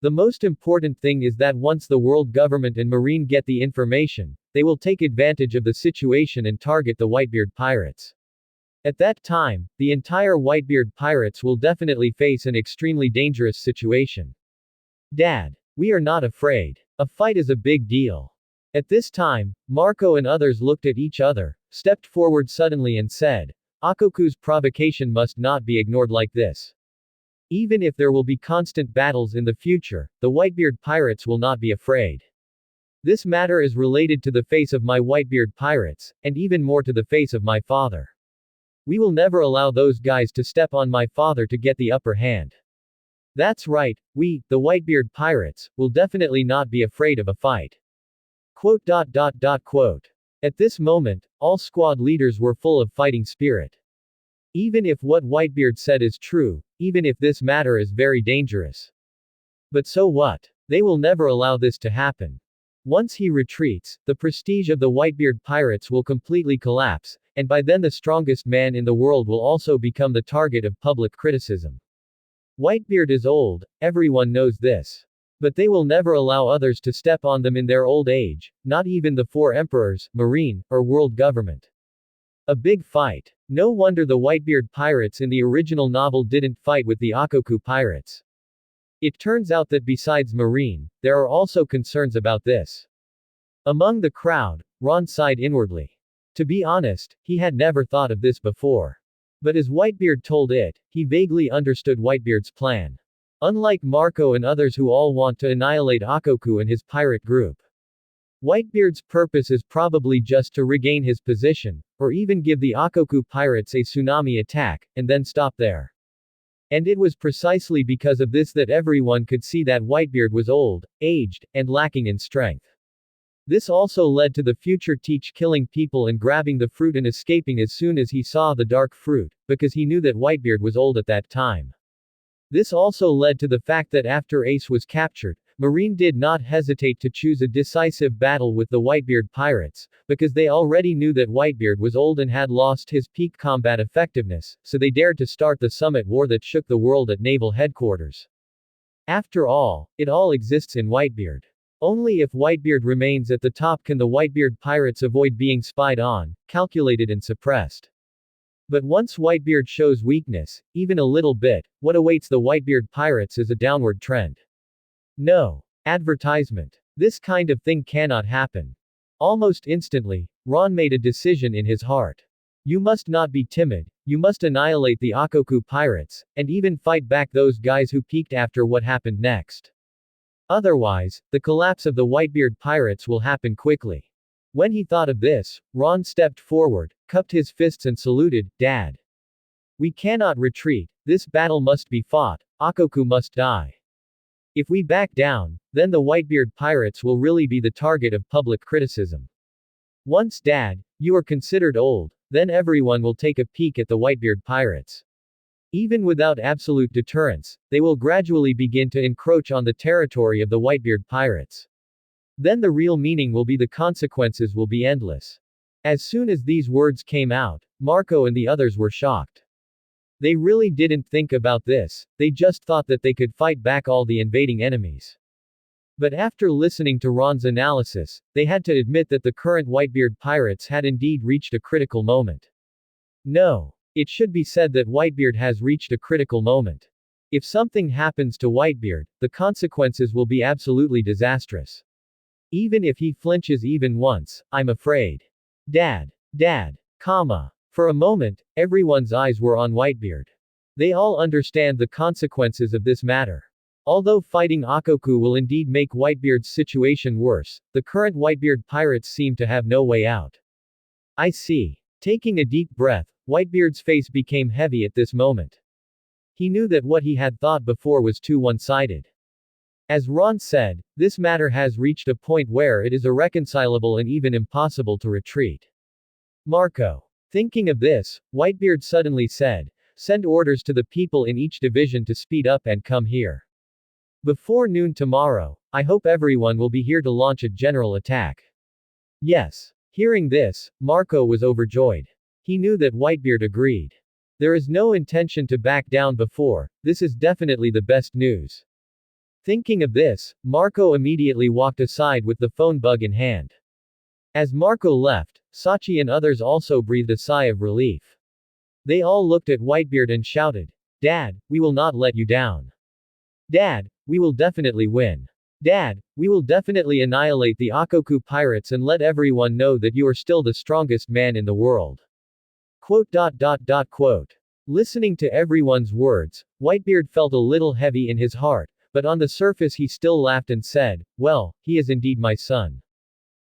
The most important thing is that once the world government and Marine get the information, they will take advantage of the situation and target the Whitebeard Pirates. At that time, the entire Whitebeard Pirates will definitely face an extremely dangerous situation. Dad, we are not afraid. A fight is a big deal. At this time, Marco and others looked at each other, stepped forward suddenly and said, Akoku's provocation must not be ignored like this. Even if there will be constant battles in the future, the Whitebeard Pirates will not be afraid. This matter is related to the face of my Whitebeard Pirates, and even more to the face of my father. We will never allow those guys to step on my father to get the upper hand. That's right, we, the Whitebeard Pirates, will definitely not be afraid of a fight. Quote. At this moment, all squad leaders were full of fighting spirit. Even if what Whitebeard said is true, even if this matter is very dangerous. But so what? They will never allow this to happen. Once he retreats, the prestige of the Whitebeard Pirates will completely collapse, and by then the strongest man in the world will also become the target of public criticism. Whitebeard is old, everyone knows this. But they will never allow others to step on them in their old age, not even the 4 emperors, marine, or world government. A big fight. No wonder the Whitebeard Pirates in the original novel didn't fight with the Akoku Pirates. It turns out that besides marine, there are also concerns about this. Among the crowd, Ron sighed inwardly. To be honest, he had never thought of this before. But as Whitebeard told it, he vaguely understood Whitebeard's plan. Unlike Marco and others who all want to annihilate Akoku and his pirate group. Whitebeard's purpose is probably just to regain his position, or even give the Akoku pirates a tsunami attack, and then stop there. And it was precisely because of this that everyone could see that Whitebeard was old, aged, and lacking in strength. This also led to the future Teach killing people and grabbing the fruit and escaping as soon as he saw the dark fruit, because he knew that Whitebeard was old at that time. This also led to the fact that after Ace was captured, Marine did not hesitate to choose a decisive battle with the Whitebeard Pirates, because they already knew that Whitebeard was old and had lost his peak combat effectiveness, so they dared to start the summit war that shook the world at naval headquarters. After all, it all exists in Whitebeard. Only if Whitebeard remains at the top can the Whitebeard Pirates avoid being spied on, calculated and suppressed. But once Whitebeard shows weakness, even a little bit, what awaits the Whitebeard Pirates is a downward trend. No. Advertisement. This kind of thing cannot happen. Almost instantly, Ron made a decision in his heart. You must not be timid, you must annihilate the Akoku Pirates, and even fight back those guys who peeked after what happened next. Otherwise, the collapse of the Whitebeard Pirates will happen quickly. When he thought of this, Ron stepped forward, cupped his fists and saluted, Dad. We cannot retreat, this battle must be fought, Akoku must die. If we back down, then the Whitebeard Pirates will really be the target of public criticism. Once Dad, you are considered old, then everyone will take a peek at the Whitebeard Pirates. Even without absolute deterrence, they will gradually begin to encroach on the territory of the Whitebeard Pirates. Then the real meaning will be the consequences will be endless. As soon as these words came out, Marco and the others were shocked. They really didn't think about this, they just thought that they could fight back all the invading enemies. But after listening to Ron's analysis, they had to admit that the current Whitebeard Pirates had indeed reached a critical moment. No. It should be said that Whitebeard has reached a critical moment. If something happens to Whitebeard, the consequences will be absolutely disastrous. Even if he flinches even once, I'm afraid. Dad. Comma. For a moment, everyone's eyes were on Whitebeard. They all understand the consequences of this matter. Although fighting Akoku will indeed make Whitebeard's situation worse, the current Whitebeard Pirates seem to have no way out. I see. Taking a deep breath, Whitebeard's face became heavy at this moment. He knew that what he had thought before was too one-sided. As Ron said, this matter has reached a point where it is irreconcilable and even impossible to retreat. Marco. Thinking of this, Whitebeard suddenly said, send orders to the people in each division to speed up and come here. Before noon tomorrow, I hope everyone will be here to launch a general attack. Yes. Hearing this, Marco was overjoyed. He knew that Whitebeard agreed. There is no intention to back down before, this is definitely the best news. Thinking of this, Marco immediately walked aside with the phone bug in hand. As Marco left, Sachi and others also breathed a sigh of relief. They all looked at Whitebeard and shouted, Dad, we will not let you down. Dad, we will definitely win. Dad, we will definitely annihilate the Akoku pirates and let everyone know that you are still the strongest man in the world. Quote. Listening to everyone's words, Whitebeard felt a little heavy in his heart, but on the surface he still laughed and said, well, he is indeed my son.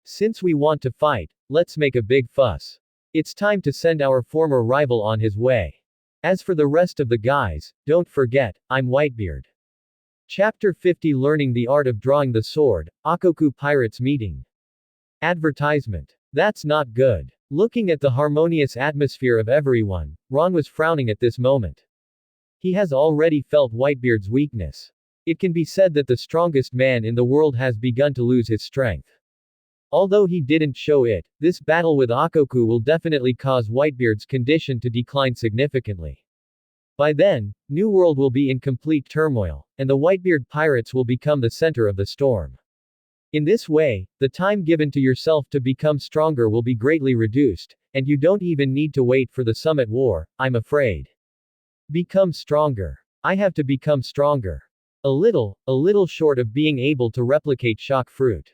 Since we want to fight, let's make a big fuss. It's time to send our former rival on his way. As for the rest of the guys, don't forget, I'm Whitebeard. Chapter 50 Learning the Art of Drawing the Sword, Akoku Pirates Meeting. Advertisement. That's not good. Looking at the harmonious atmosphere of everyone, Ron was frowning at this moment. He has already felt Whitebeard's weakness. It can be said that the strongest man in the world has begun to lose his strength. Although he didn't show it, this battle with Akoku will definitely cause Whitebeard's condition to decline significantly. By then, New World will be in complete turmoil, and the Whitebeard Pirates will become the center of the storm. In this way, the time given to yourself to become stronger will be greatly reduced, and you don't even need to wait for the summit war, I'm afraid. Become stronger. I have to become stronger. A little short of being able to replicate shock fruit.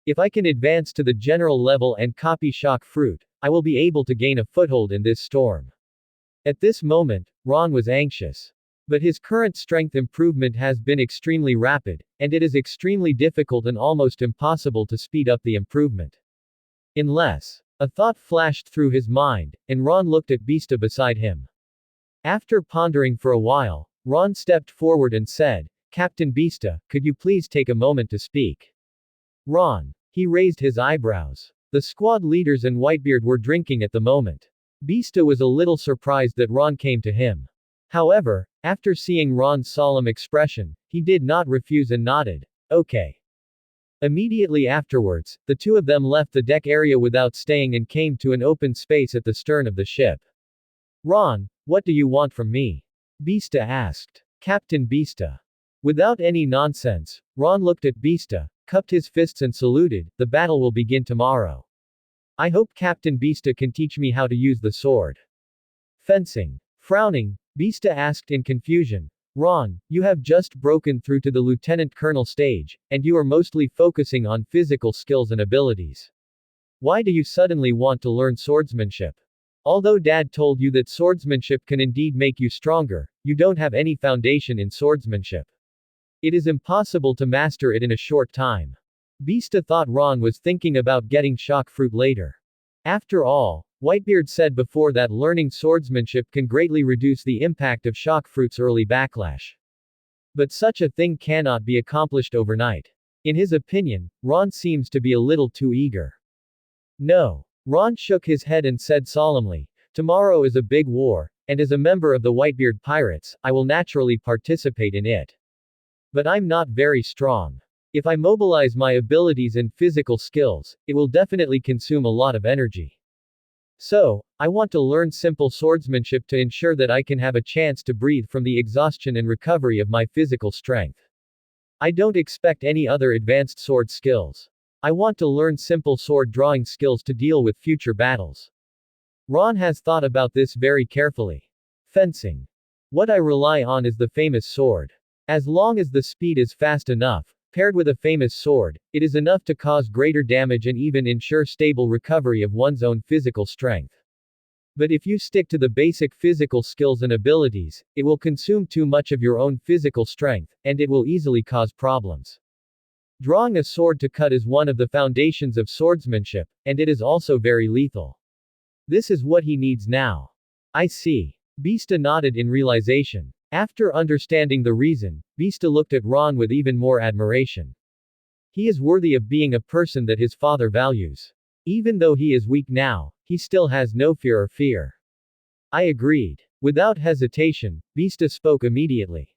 If I can advance to the general level and copy shock fruit, I will be able to gain a foothold in this storm. At this moment, Ron was anxious. But his current strength improvement has been extremely rapid, and it is extremely difficult and almost impossible to speed up the improvement. Unless, a thought flashed through his mind, and Ron looked at Beasta beside him. After pondering for a while, Ron stepped forward and said, Captain Beasta, could you please take a moment to speak? Ron. He raised his eyebrows. The squad leaders and Whitebeard were drinking at the moment. Beasta was a little surprised that Ron came to him. However, after seeing Ron's solemn expression, he did not refuse and nodded. Okay. Immediately afterwards, the two of them left the deck area without staying and came to an open space at the stern of the ship. Ron, what do you want from me? Beasta asked. Captain Beasta. Without any nonsense, Ron looked at Beasta, cupped his fists and saluted, the battle will begin tomorrow. I hope Captain Beasta can teach me how to use the sword. Fencing. Frowning, Beasta asked in confusion, Ron, you have just broken through to the lieutenant colonel stage, and you are mostly focusing on physical skills and abilities. Why do you suddenly want to learn swordsmanship? Although Dad told you that swordsmanship can indeed make you stronger, you don't have any foundation in swordsmanship. It is impossible to master it in a short time. Beasta thought Ron was thinking about getting shock fruit later. After all, Whitebeard said before that learning swordsmanship can greatly reduce the impact of shock fruit's early backlash. But such a thing cannot be accomplished overnight. In his opinion, Ron seems to be a little too eager. No. Ron shook his head and said solemnly, tomorrow is a big war, and as a member of the Whitebeard Pirates, I will naturally participate in it. But I'm not very strong. If I mobilize my abilities and physical skills, it will definitely consume a lot of energy. So, I want to learn simple swordsmanship to ensure that I can have a chance to breathe from the exhaustion and recovery of my physical strength. I don't expect any other advanced sword skills. I want to learn simple sword drawing skills to deal with future battles. Ron has thought about this very carefully. Fencing. What I rely on is the famous sword. As long as the speed is fast enough, paired with a famous sword, it is enough to cause greater damage and even ensure stable recovery of one's own physical strength. But if you stick to the basic physical skills and abilities, it will consume too much of your own physical strength, and it will easily cause problems. Drawing a sword to cut is one of the foundations of swordsmanship, and it is also very lethal. This is what he needs now. I see. Beasta nodded in realization. After understanding the reason, Beasta looked at Ron with even more admiration. He is worthy of being a person that his father values. Even though he is weak now, he still has no fear. I agreed. Without hesitation, Beasta spoke immediately.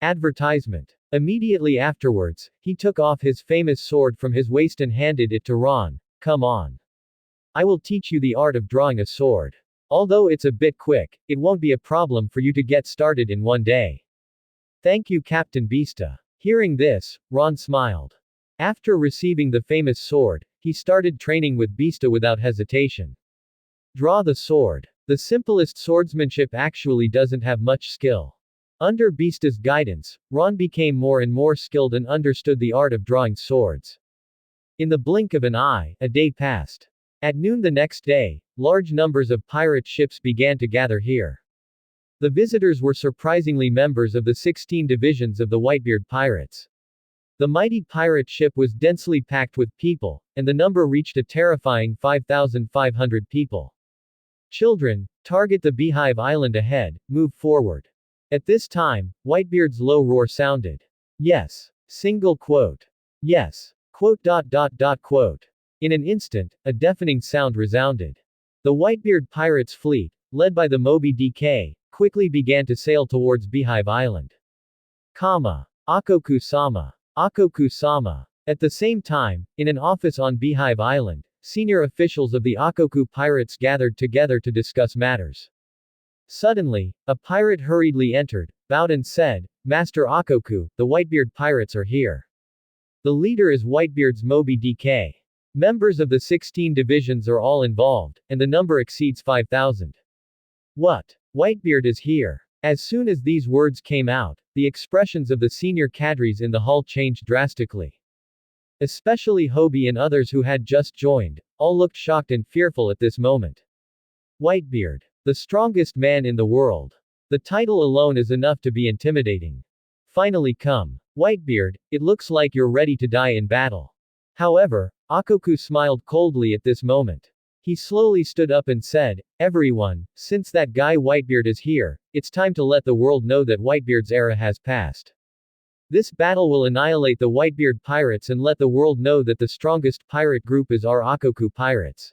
Advertisement. Immediately afterwards, he took off his famous sword from his waist and handed it to Ron. Come on. I will teach you the art of drawing a sword. Although it's a bit quick, it won't be a problem for you to get started in one day. Thank you, Captain Beasta. Hearing this, Ron smiled. After receiving the famous sword, he started training with Beasta without hesitation. Draw the sword. The simplest swordsmanship actually doesn't have much skill. Under Beasta's guidance, Ron became more and more skilled and understood the art of drawing swords. In the blink of an eye, a day passed. At noon the next day, large numbers of pirate ships began to gather here. The visitors were surprisingly members of the 16 divisions of the Whitebeard Pirates. The mighty pirate ship was densely packed with people, and the number reached a terrifying 5,500 people. Children, target the Beehive Island ahead, move forward. At this time, Whitebeard's low roar sounded. Yes. Single quote. Yes. Quote. In an instant, a deafening sound resounded. The Whitebeard Pirates fleet, led by the Moby DK, quickly began to sail towards Beehive Island. Akoku-sama. Akoku-sama. At the same time, in an office on Beehive Island, senior officials of the Akoku Pirates gathered together to discuss matters. Suddenly, a pirate hurriedly entered, bowed and said, "Master Akoku, the Whitebeard Pirates are here." The leader is Whitebeard's Moby DK. Members of the 16 divisions are all involved, and the number exceeds 5,000. What? Whitebeard is here. As soon as these words came out, the expressions of the senior cadres in the hall changed drastically. Especially Hobie and others who had just joined, all looked shocked and fearful at this moment. Whitebeard. The strongest man in the world. The title alone is enough to be intimidating. Finally come. Whitebeard, it looks like you're ready to die in battle. However, Akoku smiled coldly at this moment. He slowly stood up and said, "Everyone, since that guy Whitebeard is here, it's time to let the world know that Whitebeard's era has passed. This battle will annihilate the Whitebeard Pirates and let the world know that the strongest pirate group is our Akoku Pirates."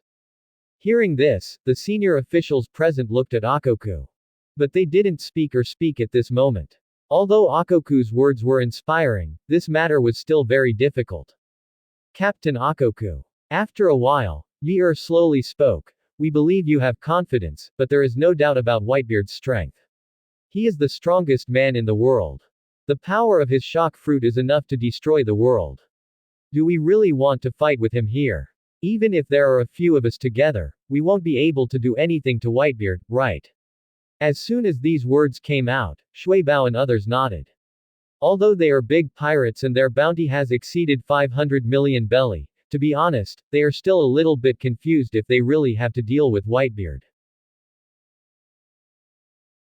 Hearing this, the senior officials present looked at Akoku. But they didn't speak at this moment. Although Akoku's words were inspiring, this matter was still very difficult. Captain Akoku. After a while, Yi-er slowly spoke. "We believe you have confidence, but there is no doubt about Whitebeard's strength. He is the strongest man in the world. The power of his shock fruit is enough to destroy the world. Do we really want to fight with him here? Even if there are a few of us together, we won't be able to do anything to Whitebeard, right?" As soon as these words came out, Shueibao and others nodded. Although they are big pirates and their bounty has exceeded 500 million belly, to be honest, they are still a little bit confused if they really have to deal with Whitebeard.